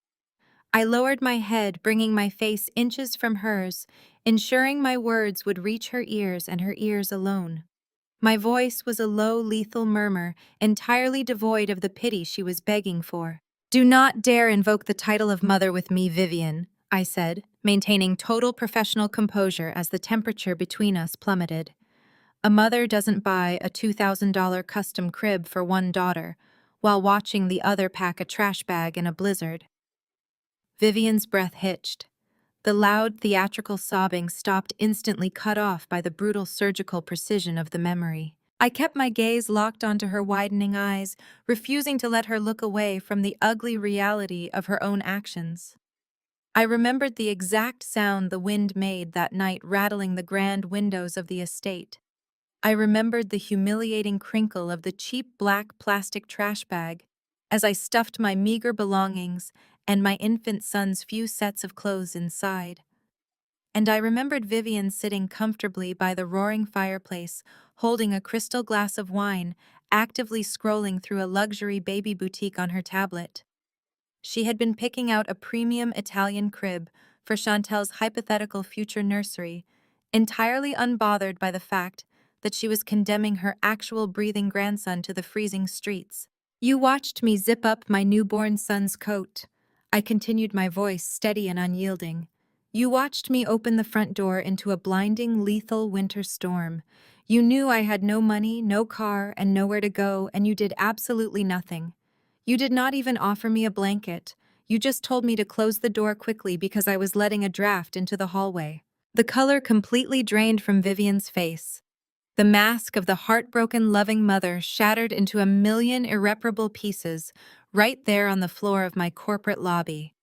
I lowered my head, bringing my face inches from hers, ensuring my words would reach her ears and her ears alone. My voice was a low, lethal murmur, entirely devoid of the pity she was begging for. "Do not dare invoke the title of mother with me, Vivian," I said, maintaining total professional composure as the temperature between us plummeted. A mother doesn't buy a $2,000 custom crib for one daughter, while watching the other pack a trash bag in a blizzard. Vivian's breath hitched. The loud, theatrical sobbing stopped, instantly cut off by the brutal surgical precision of the memory. I kept my gaze locked onto her widening eyes, refusing to let her look away from the ugly reality of her own actions. I remembered the exact sound the wind made that night, rattling the grand windows of the estate. I remembered the humiliating crinkle of the cheap black plastic trash bag as I stuffed my meager belongings and my infant son's few sets of clothes inside. And I remembered Vivian sitting comfortably by the roaring fireplace, holding a crystal glass of wine, actively scrolling through a luxury baby boutique on her tablet. She had been picking out a premium Italian crib for Chantel's hypothetical future nursery, entirely unbothered by the fact that she was condemning her actual breathing grandson to the freezing streets. "You watched me zip up my newborn son's coat." I continued, my voice steady and unyielding. "You watched me open the front door into a blinding, lethal winter storm. You knew I had no money, no car, and nowhere to go, and you did absolutely nothing. You did not even offer me a blanket. You just told me to close the door quickly because I was letting a draft into the hallway." The color completely drained from Vivian's face. The mask of the heartbroken, loving mother shattered into a million irreparable pieces right there on the floor of my corporate lobby.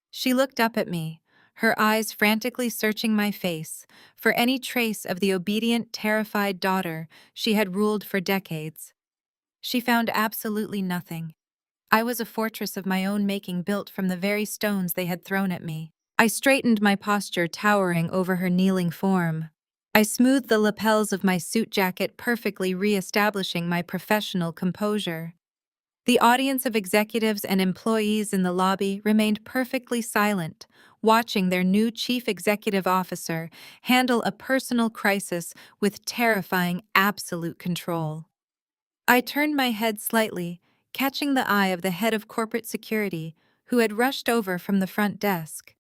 She looked up at me, her eyes frantically searching my face for any trace of the obedient, terrified daughter she had ruled for decades. She found absolutely nothing. I was a fortress of my own making, built from the very stones they had thrown at me. I straightened my posture, towering over her kneeling form. I smoothed the lapels of my suit jacket, perfectly re-establishing my professional composure. The audience of executives and employees in the lobby remained perfectly silent, watching their new chief executive officer handle a personal crisis with terrifying, absolute control. I turned my head slightly, catching the eye of the head of corporate security, who had rushed over from the front desk.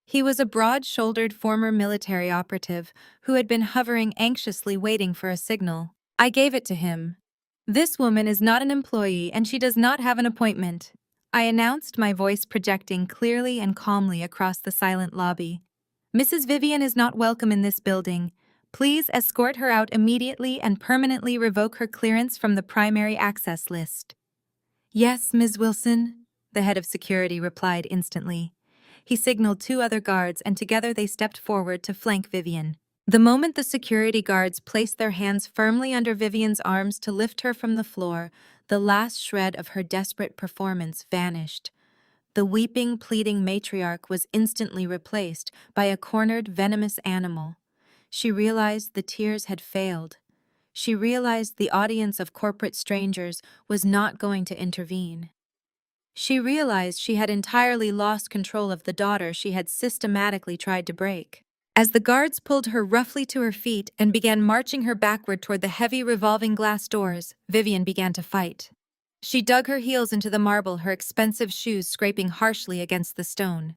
He was a broad-shouldered former military operative who had been hovering anxiously, waiting for a signal. I gave it to him. "This woman is not an employee and she does not have an appointment," I announced, my voice projecting clearly and calmly across the silent lobby. "Mrs. Vivian is not welcome in this building. Please escort her out immediately and permanently revoke her clearance from the primary access list." "Yes, Ms. Wilson," the head of security replied instantly. He signaled two other guards, and together they stepped forward to flank Vivian. The moment the security guards placed their hands firmly under Vivian's arms to lift her from the floor, the last shred of her desperate performance vanished. The weeping, pleading matriarch was instantly replaced by a cornered, venomous animal. She realized the tears had failed. She realized the audience of corporate strangers was not going to intervene. She realized she had entirely lost control of the daughter she had systematically tried to break. As the guards pulled her roughly to her feet and began marching her backward toward the heavy revolving glass doors, Vivian began to fight. She dug her heels into the marble, her expensive shoes scraping harshly against the stone.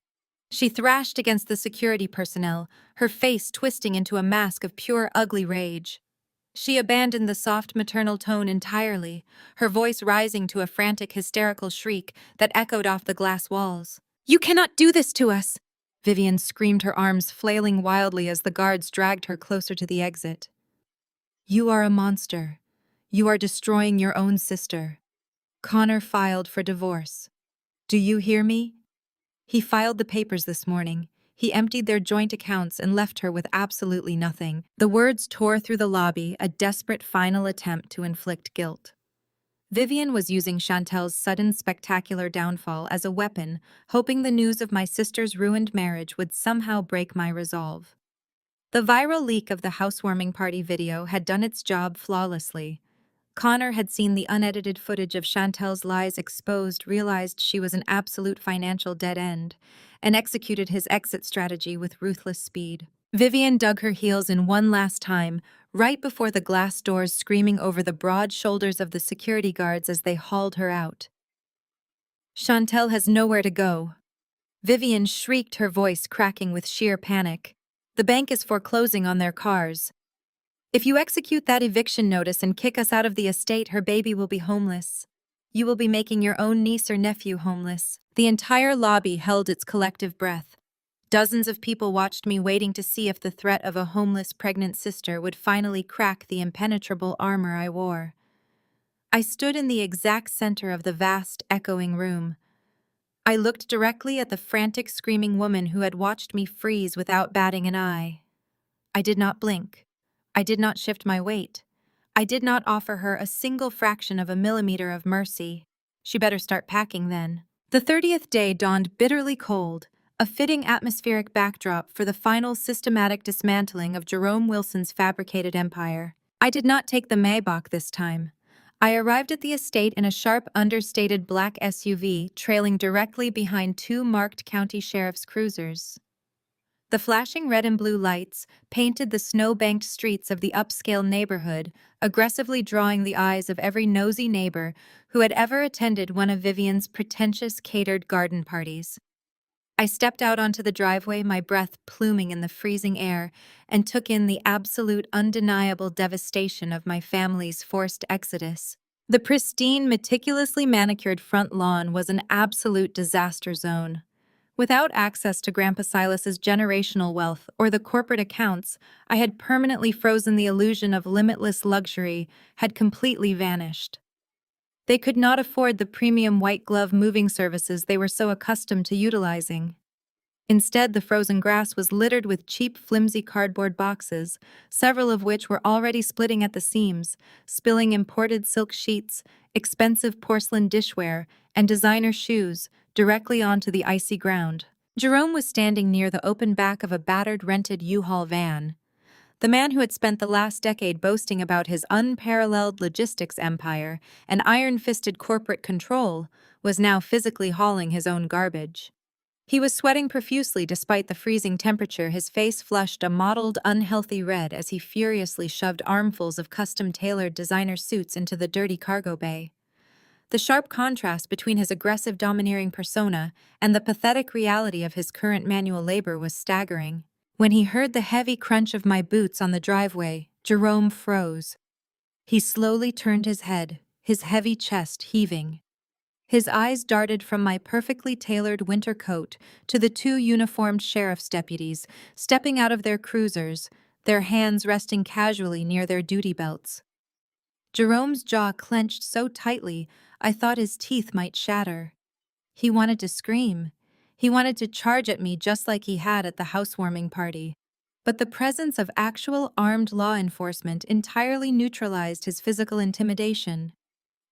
She thrashed against the security personnel, her face twisting into a mask of pure, ugly rage. She abandoned the soft maternal tone entirely, her voice rising to a frantic, hysterical shriek that echoed off the glass walls. "You cannot do this to us!" Vivian screamed, her arms flailing wildly as the guards dragged her closer to the exit. "You are a monster. You are destroying your own sister. Connor filed for divorce. Do you hear me? He filed the papers this morning. He emptied their joint accounts and left her with absolutely nothing." The words tore through the lobby, a desperate final attempt to inflict guilt. Vivian was using Chantel's sudden spectacular downfall as a weapon, hoping the news of my sister's ruined marriage would somehow break my resolve. The viral leak of the housewarming party video had done its job flawlessly. Connor had seen the unedited footage of Chantel's lies exposed, realized she was an absolute financial dead end, and executed his exit strategy with ruthless speed. Vivian dug her heels in one last time, right before the glass doors screaming over the broad shoulders of the security guards as they hauled her out. Chantel has nowhere to go. Vivian shrieked, her voice cracking with sheer panic. The bank is foreclosing on their cars. If you execute that eviction notice and kick us out of the estate, her baby will be homeless. You will be making your own niece or nephew homeless. The entire lobby held its collective breath. Dozens of people watched me, waiting to see if the threat of a homeless pregnant sister would finally crack the impenetrable armor I wore. I stood in the exact center of the vast, echoing room. I looked directly at the frantic, screaming woman who had watched me freeze without batting an eye. I did not blink. I did not shift my weight. I did not offer her a single fraction of a millimeter of mercy. She better start packing then. The 30th day dawned bitterly cold, a fitting atmospheric backdrop for the final systematic dismantling of Jerome Wilson's fabricated empire. I did not take the Maybach this time. I arrived at the estate in a sharp, understated black SUV, trailing directly behind two marked county sheriff's cruisers. The flashing red and blue lights painted the snow-banked streets of the upscale neighborhood, aggressively drawing the eyes of every nosy neighbor who had ever attended one of Vivian's pretentious catered garden parties. I stepped out onto the driveway, my breath pluming in the freezing air, and took in the absolute, undeniable devastation of my family's forced exodus. The pristine, meticulously manicured front lawn was an absolute disaster zone. Without access to Grandpa Silas's generational wealth or the corporate accounts, I had permanently frozen. The illusion of limitless luxury had completely vanished. They could not afford the premium white-glove moving services they were so accustomed to utilizing. Instead, the frozen grass was littered with cheap, flimsy cardboard boxes, several of which were already splitting at the seams, spilling imported silk sheets, expensive porcelain dishware, and designer shoes directly onto the icy ground. Jerome was standing near the open back of a battered, rented U-Haul van. The man who had spent the last decade boasting about his unparalleled logistics empire and iron-fisted corporate control was now physically hauling his own garbage. He was sweating profusely despite the freezing temperature, his face flushed a mottled, unhealthy red as he furiously shoved armfuls of custom-tailored designer suits into the dirty cargo bay. The sharp contrast between his aggressive, domineering persona and the pathetic reality of his current manual labor was staggering. When he heard the heavy crunch of my boots on the driveway, Jerome froze. He slowly turned his head, his heavy chest heaving. His eyes darted from my perfectly tailored winter coat to the two uniformed sheriff's deputies stepping out of their cruisers, their hands resting casually near their duty belts. Jerome's jaw clenched so tightly I thought his teeth might shatter. He wanted to scream. He wanted to charge at me just like he had at the housewarming party. But the presence of actual armed law enforcement entirely neutralized his physical intimidation.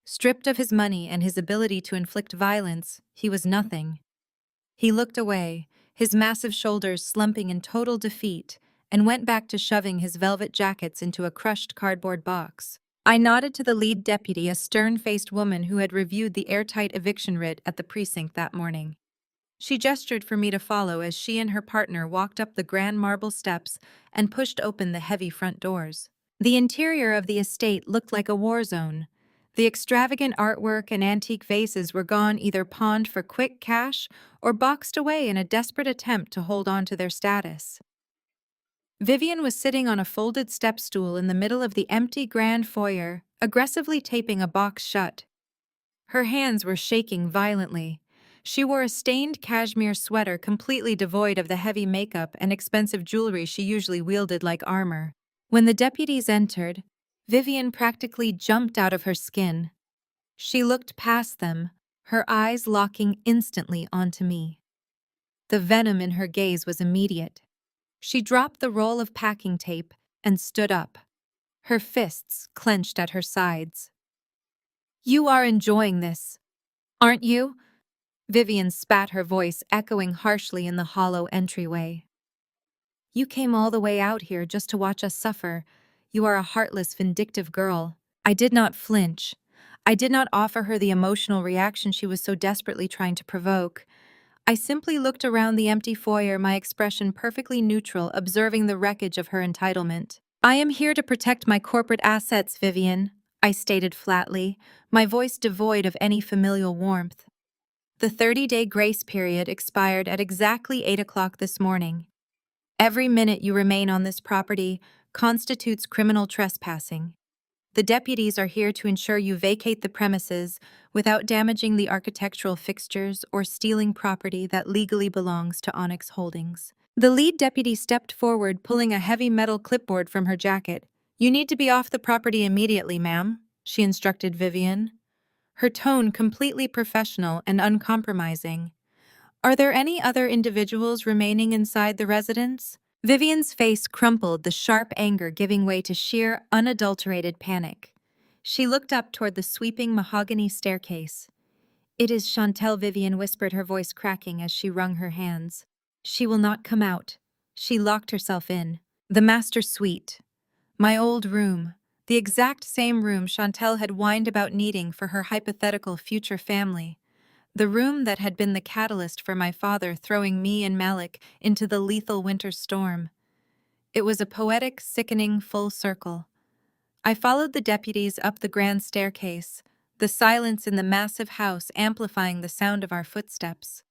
Stripped of his money and his ability to inflict violence, he was nothing. He looked away, his massive shoulders slumping in total defeat, and went back to shoving his velvet jackets into a crushed cardboard box. I nodded to the lead deputy, a stern-faced woman who had reviewed the airtight eviction writ at the precinct that morning. She gestured for me to follow as she and her partner walked up the grand marble steps and pushed open the heavy front doors. The interior of the estate looked like a war zone. The extravagant artwork and antique vases were gone, either pawned for quick cash or boxed away in a desperate attempt to hold on to their status. Vivian was sitting on a folded step stool in the middle of the empty grand foyer, aggressively taping a box shut. Her hands were shaking violently. She wore a stained cashmere sweater completely devoid of the heavy makeup and expensive jewelry she usually wielded like armor. When the deputies entered, Vivian practically jumped out of her skin. She looked past them, her eyes locking instantly onto me. The venom in her gaze was immediate. She dropped the roll of packing tape and stood up, her fists clenched at her sides. You are enjoying this, aren't you? Vivian spat, her voice echoing harshly in the hollow entryway. You came all the way out here just to watch us suffer. You are a heartless, vindictive girl. I did not flinch. I did not offer her the emotional reaction she was so desperately trying to provoke. I simply looked around the empty foyer, my expression perfectly neutral, observing the wreckage of her entitlement. I am here to protect my corporate assets, Vivian, I stated flatly, my voice devoid of any familial warmth. The 30-day grace period expired at exactly 8 o'clock this morning. Every minute you remain on this property constitutes criminal trespassing. The deputies are here to ensure you vacate the premises without damaging the architectural fixtures or stealing property that legally belongs to Onyx Holdings. The lead deputy stepped forward, pulling a heavy metal clipboard from her jacket. You need to be off the property immediately, ma'am, she instructed Vivian, her tone completely professional and uncompromising. Are there any other individuals remaining inside the residence? Vivian's face crumpled, the sharp anger giving way to sheer, unadulterated panic. She looked up toward the sweeping mahogany staircase. It is Chantel, Vivian whispered, her voice cracking as she wrung her hands. She will not come out. She locked herself in. The master suite. My old room. The exact same room Chantel had whined about needing for her hypothetical future family. The room that had been the catalyst for my father throwing me and Malik into the lethal winter storm. It was a poetic, sickening full circle. I followed the deputies up the grand staircase, the silence in the massive house amplifying the sound of our footsteps.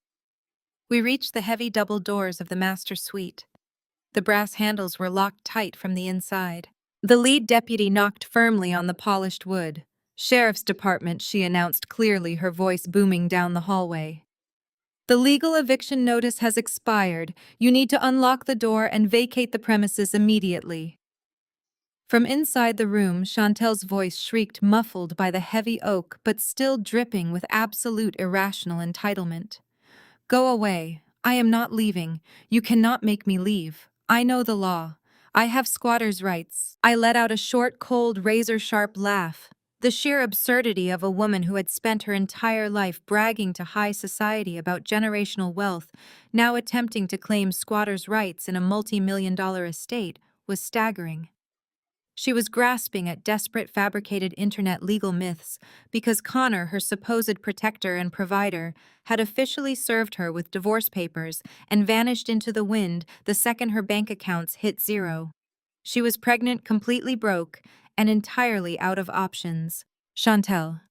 We reached the heavy double doors of the master suite. The brass handles were locked tight from the inside. The lead deputy knocked firmly on the polished wood. Sheriff's Department, she announced clearly, her voice booming down the hallway. The legal eviction notice has expired. You need to unlock the door and vacate the premises immediately. From inside the room, Chantel's voice shrieked, muffled by the heavy oak but still dripping with absolute irrational entitlement. Go away. I am not leaving. You cannot make me leave. I know the law. I have squatters' rights. I let out a short, cold, razor-sharp laugh. The sheer absurdity of a woman who had spent her entire life bragging to high society about generational wealth, now attempting to claim squatters' rights in a multi-million-dollar estate, was staggering. She was grasping at desperate fabricated internet legal myths because Connor, her supposed protector and provider, had officially served her with divorce papers and vanished into the wind the second her bank accounts hit zero. She was pregnant, completely broke, and entirely out of options. Chantel,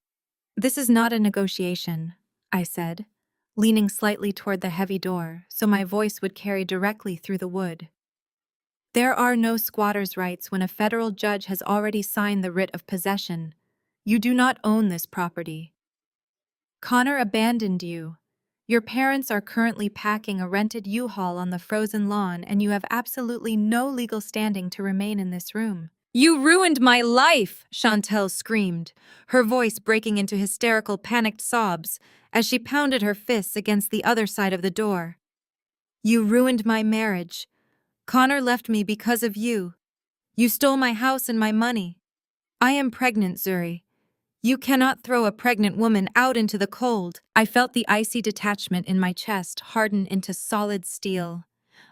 this is not a negotiation, I said, leaning slightly toward the heavy door so my voice would carry directly through the wood. There are no squatters' rights when a federal judge has already signed the writ of possession. You do not own this property. Connor abandoned you. Your parents are currently packing a rented U-Haul on the frozen lawn, and you have absolutely no legal standing to remain in this room. You ruined my life, Chantel screamed, her voice breaking into hysterical, panicked sobs as she pounded her fists against the other side of the door. You ruined my marriage. Connor left me because of you. You stole my house and my money. I am pregnant, Zuri. You cannot throw a pregnant woman out into the cold. I felt the icy detachment in my chest harden into solid steel.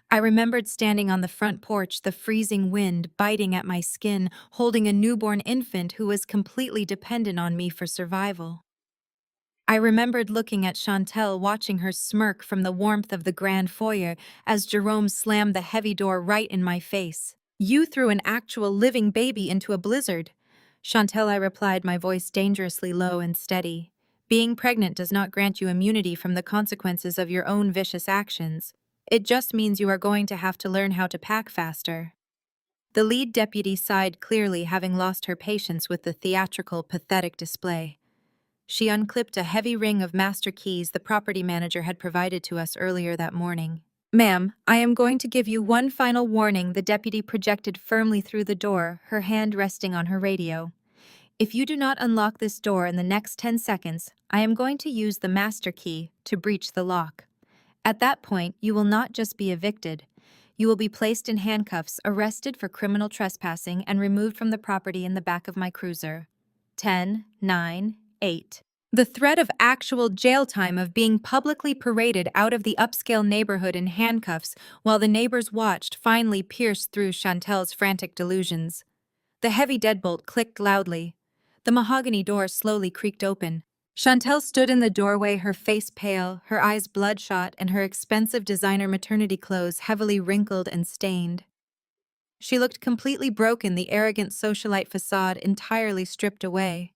I remembered standing on the front porch, the freezing wind biting at my skin, holding a newborn infant who was completely dependent on me for survival. I remembered looking at Chantel, watching her smirk from the warmth of the grand foyer as Jerome slammed the heavy door right in my face. You threw an actual living baby into a blizzard. Chantel, I replied, my voice dangerously low and steady. Being pregnant does not grant you immunity from the consequences of your own vicious actions. It just means you are going to have to learn how to pack faster. The lead deputy sighed clearly, having lost her patience with the theatrical, pathetic display. She unclipped a heavy ring of master keys the property manager had provided to us earlier that morning. Ma'am, I am going to give you one final warning, the deputy projected firmly through the door, her hand resting on her radio. If you do not unlock this door in the next 10 seconds, I am going to use the master key to breach the lock. At that point, you will not just be evicted. You will be placed in handcuffs, arrested for criminal trespassing, and removed from the property in the back of my cruiser. 10, 9, 8. The threat of actual jail time of being publicly paraded out of the upscale neighborhood in handcuffs while the neighbors watched finally pierced through Chantel's frantic delusions. The heavy deadbolt clicked loudly. The mahogany door slowly creaked open. Chantel stood in the doorway, her face pale, her eyes bloodshot, and her expensive designer maternity clothes heavily wrinkled and stained. She looked completely broken, the arrogant socialite facade entirely stripped away.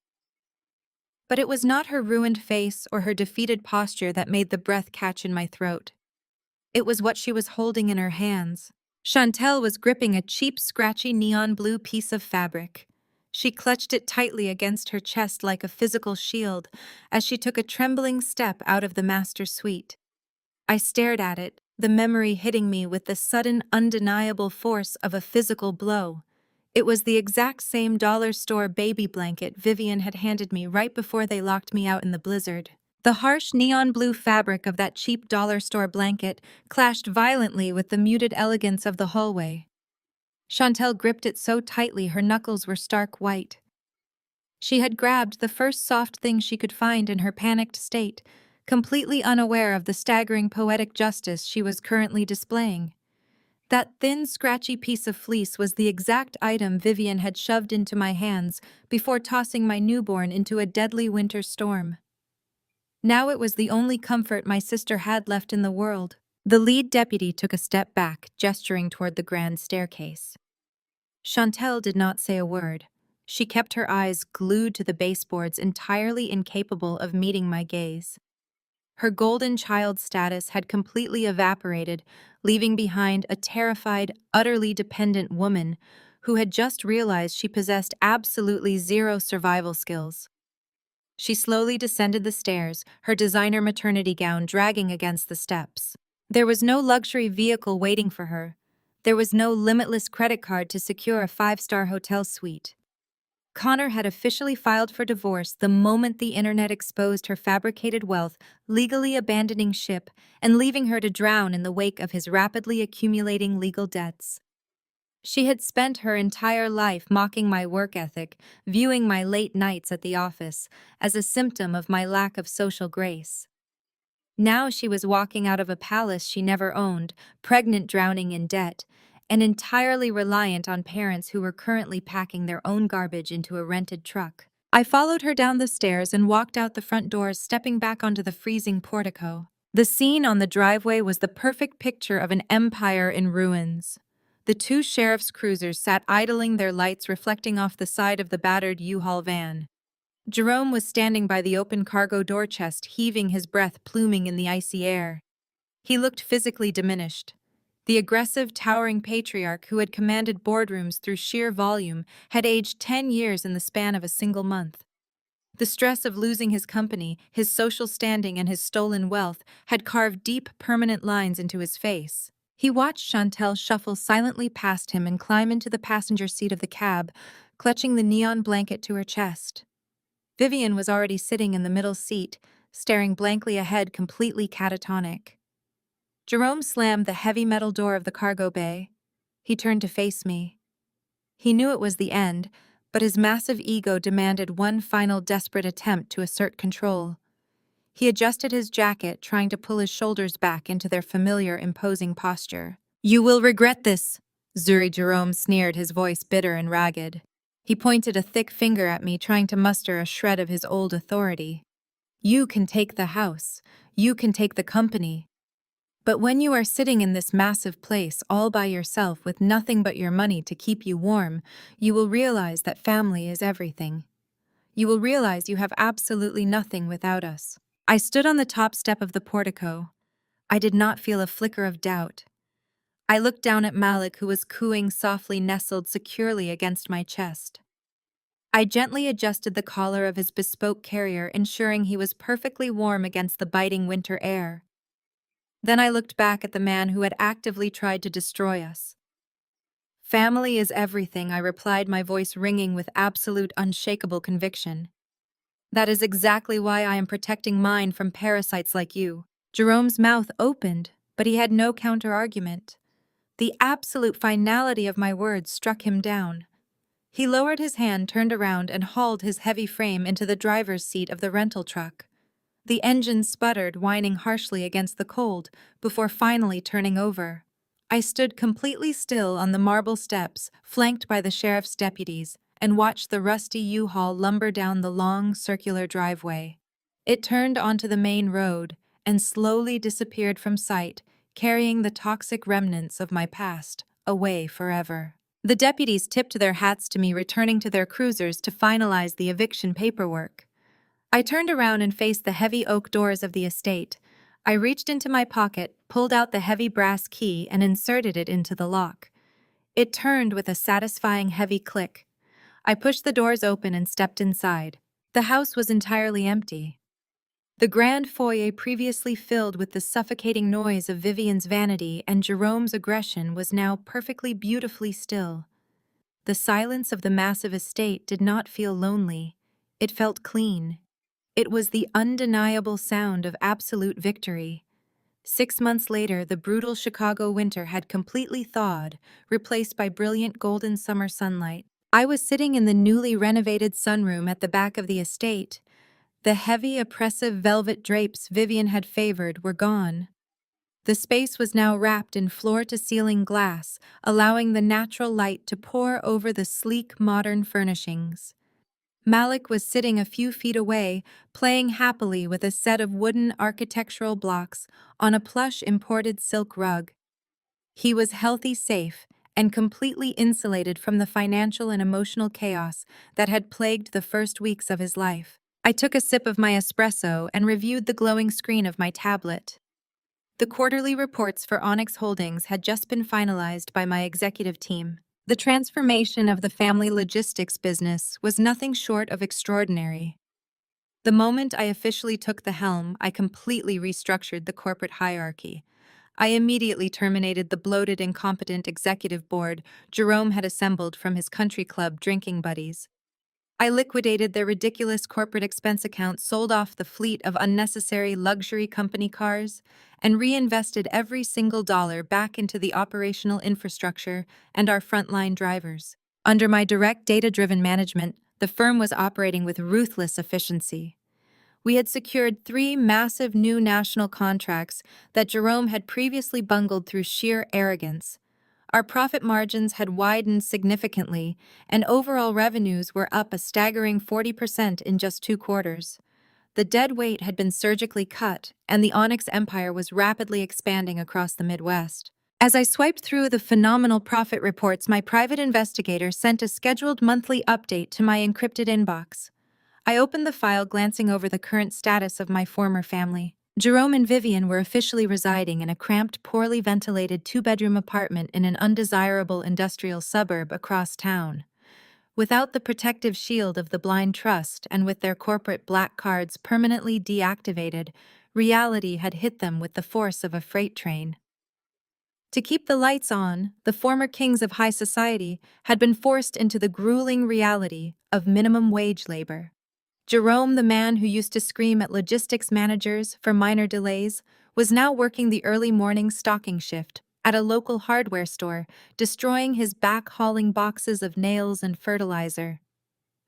But it was not her ruined face or her defeated posture that made the breath catch in my throat. It was what she was holding in her hands. Chantel was gripping a cheap, scratchy neon blue piece of fabric. She clutched it tightly against her chest like a physical shield as she took a trembling step out of the master suite. I stared at it, the memory hitting me with the sudden, undeniable force of a physical blow. It was the exact same dollar store baby blanket Vivian had handed me right before they locked me out in the blizzard. The harsh neon blue fabric of that cheap dollar store blanket clashed violently with the muted elegance of the hallway. Chantel gripped it so tightly her knuckles were stark white. She had grabbed the first soft thing she could find in her panicked state, completely unaware of the staggering poetic justice she was currently displaying. That thin, scratchy piece of fleece was the exact item Vivian had shoved into my hands before tossing my newborn into a deadly winter storm. Now it was the only comfort my sister had left in the world. The lead deputy took a step back, gesturing toward the grand staircase. Chantel did not say a word. She kept her eyes glued to the baseboards, entirely incapable of meeting my gaze. Her golden child status had completely evaporated, leaving behind a terrified, utterly dependent woman who had just realized she possessed absolutely zero survival skills. She slowly descended the stairs, her designer maternity gown dragging against the steps. There was no luxury vehicle waiting for her. There was no limitless credit card to secure a five-star hotel suite. Connor had officially filed for divorce the moment the internet exposed her fabricated wealth, legally abandoning ship and leaving her to drown in the wake of his rapidly accumulating legal debts. She had spent her entire life mocking my work ethic, viewing my late nights at the office as a symptom of my lack of social grace. Now she was walking out of a palace she never owned, pregnant, drowning in debt, and entirely reliant on parents who were currently packing their own garbage into a rented truck. I followed her down the stairs and walked out the front doors, stepping back onto the freezing portico. The scene on the driveway was the perfect picture of an empire in ruins. The two sheriff's cruisers sat idling, their lights reflecting off the side of the battered U-Haul van. Jerome was standing by the open cargo door chest, heaving his breath, pluming in the icy air. He looked physically diminished. The aggressive, towering patriarch who had commanded boardrooms through sheer volume had aged 10 years in the span of a single month. The stress of losing his company, his social standing, and his stolen wealth had carved deep, permanent lines into his face. He watched Chantel shuffle silently past him and climb into the passenger seat of the cab, clutching the neon blanket to her chest. Vivian was already sitting in the middle seat, staring blankly ahead, completely catatonic. Jerome slammed the heavy metal door of the cargo bay. He turned to face me. He knew it was the end, but his massive ego demanded one final desperate attempt to assert control. He adjusted his jacket, trying to pull his shoulders back into their familiar, imposing posture. "You will regret this," Zuri. Jerome sneered, his voice bitter and ragged. He pointed a thick finger at me, trying to muster a shred of his old authority. "You can take the house. You can take the company. But when you are sitting in this massive place all by yourself with nothing but your money to keep you warm, you will realize that family is everything. You will realize you have absolutely nothing without us." I stood on the top step of the portico. I did not feel a flicker of doubt. I looked down at Malik, who was cooing softly, nestled securely against my chest. I gently adjusted the collar of his bespoke carrier, ensuring he was perfectly warm against the biting winter air. Then I looked back at the man who had actively tried to destroy us. "Family is everything," I replied, my voice ringing with absolute, unshakable conviction. "That is exactly why I am protecting mine from parasites like you." Jerome's mouth opened, but he had no counter-argument. The absolute finality of my words struck him down. He lowered his hand, turned around, and hauled his heavy frame into the driver's seat of the rental truck. The engine sputtered, whining harshly against the cold, before finally turning over. I stood completely still on the marble steps, flanked by the sheriff's deputies, and watched the rusty U-Haul lumber down the long, circular driveway. It turned onto the main road and slowly disappeared from sight, carrying the toxic remnants of my past away forever. The deputies tipped their hats to me, returning to their cruisers to finalize the eviction paperwork. I turned around and faced the heavy oak doors of the estate. I reached into my pocket, pulled out the heavy brass key, and inserted it into the lock. It turned with a satisfying heavy click. I pushed the doors open and stepped inside. The house was entirely empty. The grand foyer, previously filled with the suffocating noise of Vivian's vanity and Jerome's aggression, was now perfectly beautifully still. The silence of the massive estate did not feel lonely. It felt clean. It was the undeniable sound of absolute victory. 6 months later, the brutal Chicago winter had completely thawed, replaced by brilliant golden summer sunlight. I was sitting in the newly renovated sunroom at the back of the estate. The heavy, oppressive velvet drapes Vivian had favored were gone. The space was now wrapped in floor-to-ceiling glass, allowing the natural light to pour over the sleek, modern furnishings. Malik was sitting a few feet away, playing happily with a set of wooden architectural blocks on a plush imported silk rug. He was healthy, safe, and completely insulated from the financial and emotional chaos that had plagued the first weeks of his life. I took a sip of my espresso and reviewed the glowing screen of my tablet. The quarterly reports for Onyx Holdings had just been finalized by my executive team. The transformation of the family logistics business was nothing short of extraordinary. The moment I officially took the helm, I completely restructured the corporate hierarchy. I immediately terminated the bloated, incompetent executive board Jerome had assembled from his country club drinking buddies. I liquidated their ridiculous corporate expense accounts, sold off the fleet of unnecessary luxury company cars, and reinvested every single dollar back into the operational infrastructure and our frontline drivers. Under my direct data-driven management, the firm was operating with ruthless efficiency. We had secured 3 massive new national contracts that Jerome had previously bungled through sheer arrogance. Our profit margins had widened significantly, and overall revenues were up a staggering 40% in just 2 quarters. The dead weight had been surgically cut, and the Onyx empire was rapidly expanding across the Midwest. As I swiped through the phenomenal profit reports, my private investigator sent a scheduled monthly update to my encrypted inbox. I opened the file, glancing over the current status of my former family. Jerome and Vivian were officially residing in a cramped, poorly ventilated 2-bedroom apartment in an undesirable industrial suburb across town. Without the protective shield of the blind trust and with their corporate black cards permanently deactivated, reality had hit them with the force of a freight train. To keep the lights on, the former kings of high society had been forced into the grueling reality of minimum wage labor. Jerome, the man who used to scream at logistics managers for minor delays, was now working the early morning stocking shift at a local hardware store, destroying his back hauling boxes of nails and fertilizer.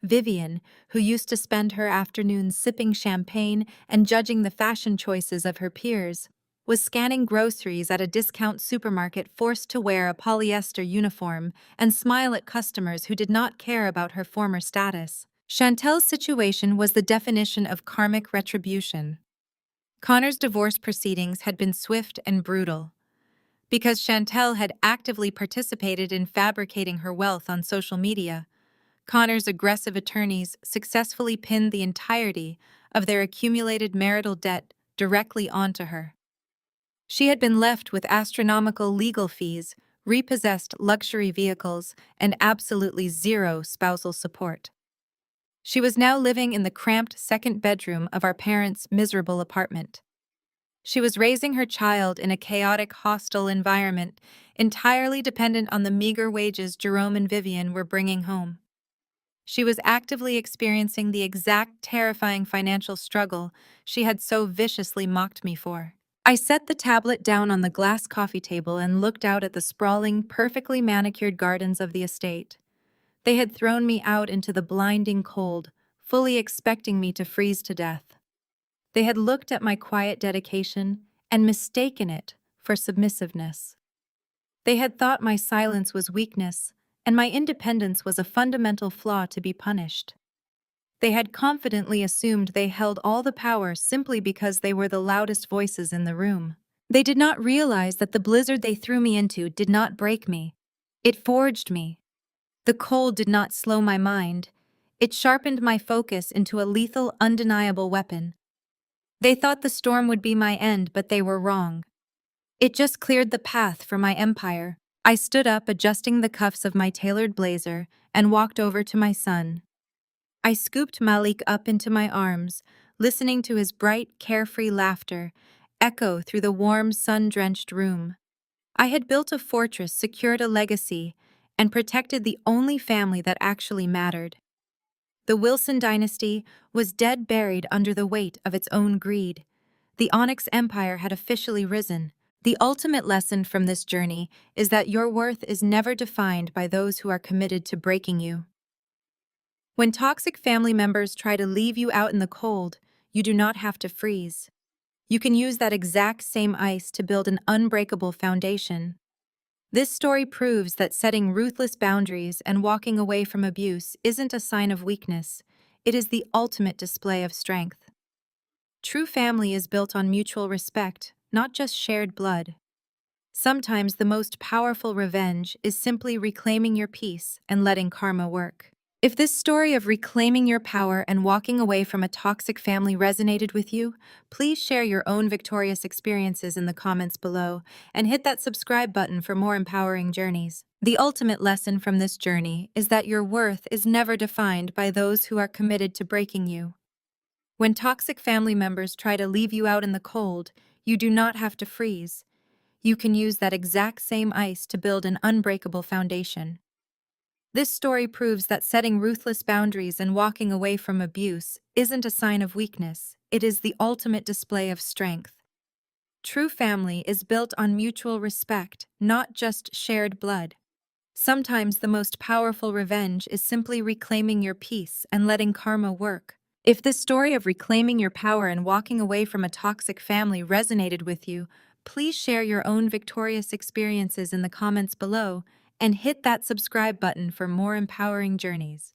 Vivian, who used to spend her afternoons sipping champagne and judging the fashion choices of her peers, was scanning groceries at a discount supermarket, forced to wear a polyester uniform and smile at customers who did not care about her former status. Chantel's situation was the definition of karmic retribution. Connor's divorce proceedings had been swift and brutal. Because Chantel had actively participated in fabricating her wealth on social media, Connor's aggressive attorneys successfully pinned the entirety of their accumulated marital debt directly onto her. She had been left with astronomical legal fees, repossessed luxury vehicles, and absolutely zero spousal support. She was now living in the cramped second bedroom of our parents' miserable apartment. She was raising her child in a chaotic, hostile environment, entirely dependent on the meager wages Jerome and Vivian were bringing home. She was actively experiencing the exact terrifying financial struggle she had so viciously mocked me for. I set the tablet down on the glass coffee table and looked out at the sprawling, perfectly manicured gardens of the estate. They had thrown me out into the blinding cold, fully expecting me to freeze to death. They had looked at my quiet dedication and mistaken it for submissiveness. They had thought my silence was weakness, and my independence was a fundamental flaw to be punished. They had confidently assumed they held all the power simply because they were the loudest voices in the room. They did not realize that the blizzard they threw me into did not break me. It forged me. The cold did not slow my mind. It sharpened my focus into a lethal, undeniable weapon. They thought the storm would be my end, but they were wrong. It just cleared the path for my empire. I stood up, adjusting the cuffs of my tailored blazer, and walked over to my son. I scooped Malik up into my arms, listening to his bright, carefree laughter echo through the warm, sun-drenched room. I had built a fortress, secured a legacy, and protected the only family that actually mattered. The Wilson dynasty was dead, buried under the weight of its own greed. The Onyx Empire had officially risen. The ultimate lesson from this journey is that your worth is never defined by those who are committed to breaking you. When toxic family members try to leave you out in the cold, you do not have to freeze. You can use that exact same ice to build an unbreakable foundation. This story proves that setting ruthless boundaries and walking away from abuse isn't a sign of weakness. It is the ultimate display of strength. True family is built on mutual respect, not just shared blood. Sometimes the most powerful revenge is simply reclaiming your peace and letting karma work. If this story of reclaiming your power and walking away from a toxic family resonated with you, please share your own victorious experiences in the comments below and hit that subscribe button for more empowering journeys. The ultimate lesson from this journey is that your worth is never defined by those who are committed to breaking you. When toxic family members try to leave you out in the cold, you do not have to freeze. You can use that exact same ice to build an unbreakable foundation. This story proves that setting ruthless boundaries and walking away from abuse isn't a sign of weakness. It is the ultimate display of strength. True family is built on mutual respect, not just shared blood. Sometimes the most powerful revenge is simply reclaiming your peace and letting karma work. If this story of reclaiming your power and walking away from a toxic family resonated with you, please share your own victorious experiences in the comments below and hit that subscribe button for more empowering journeys.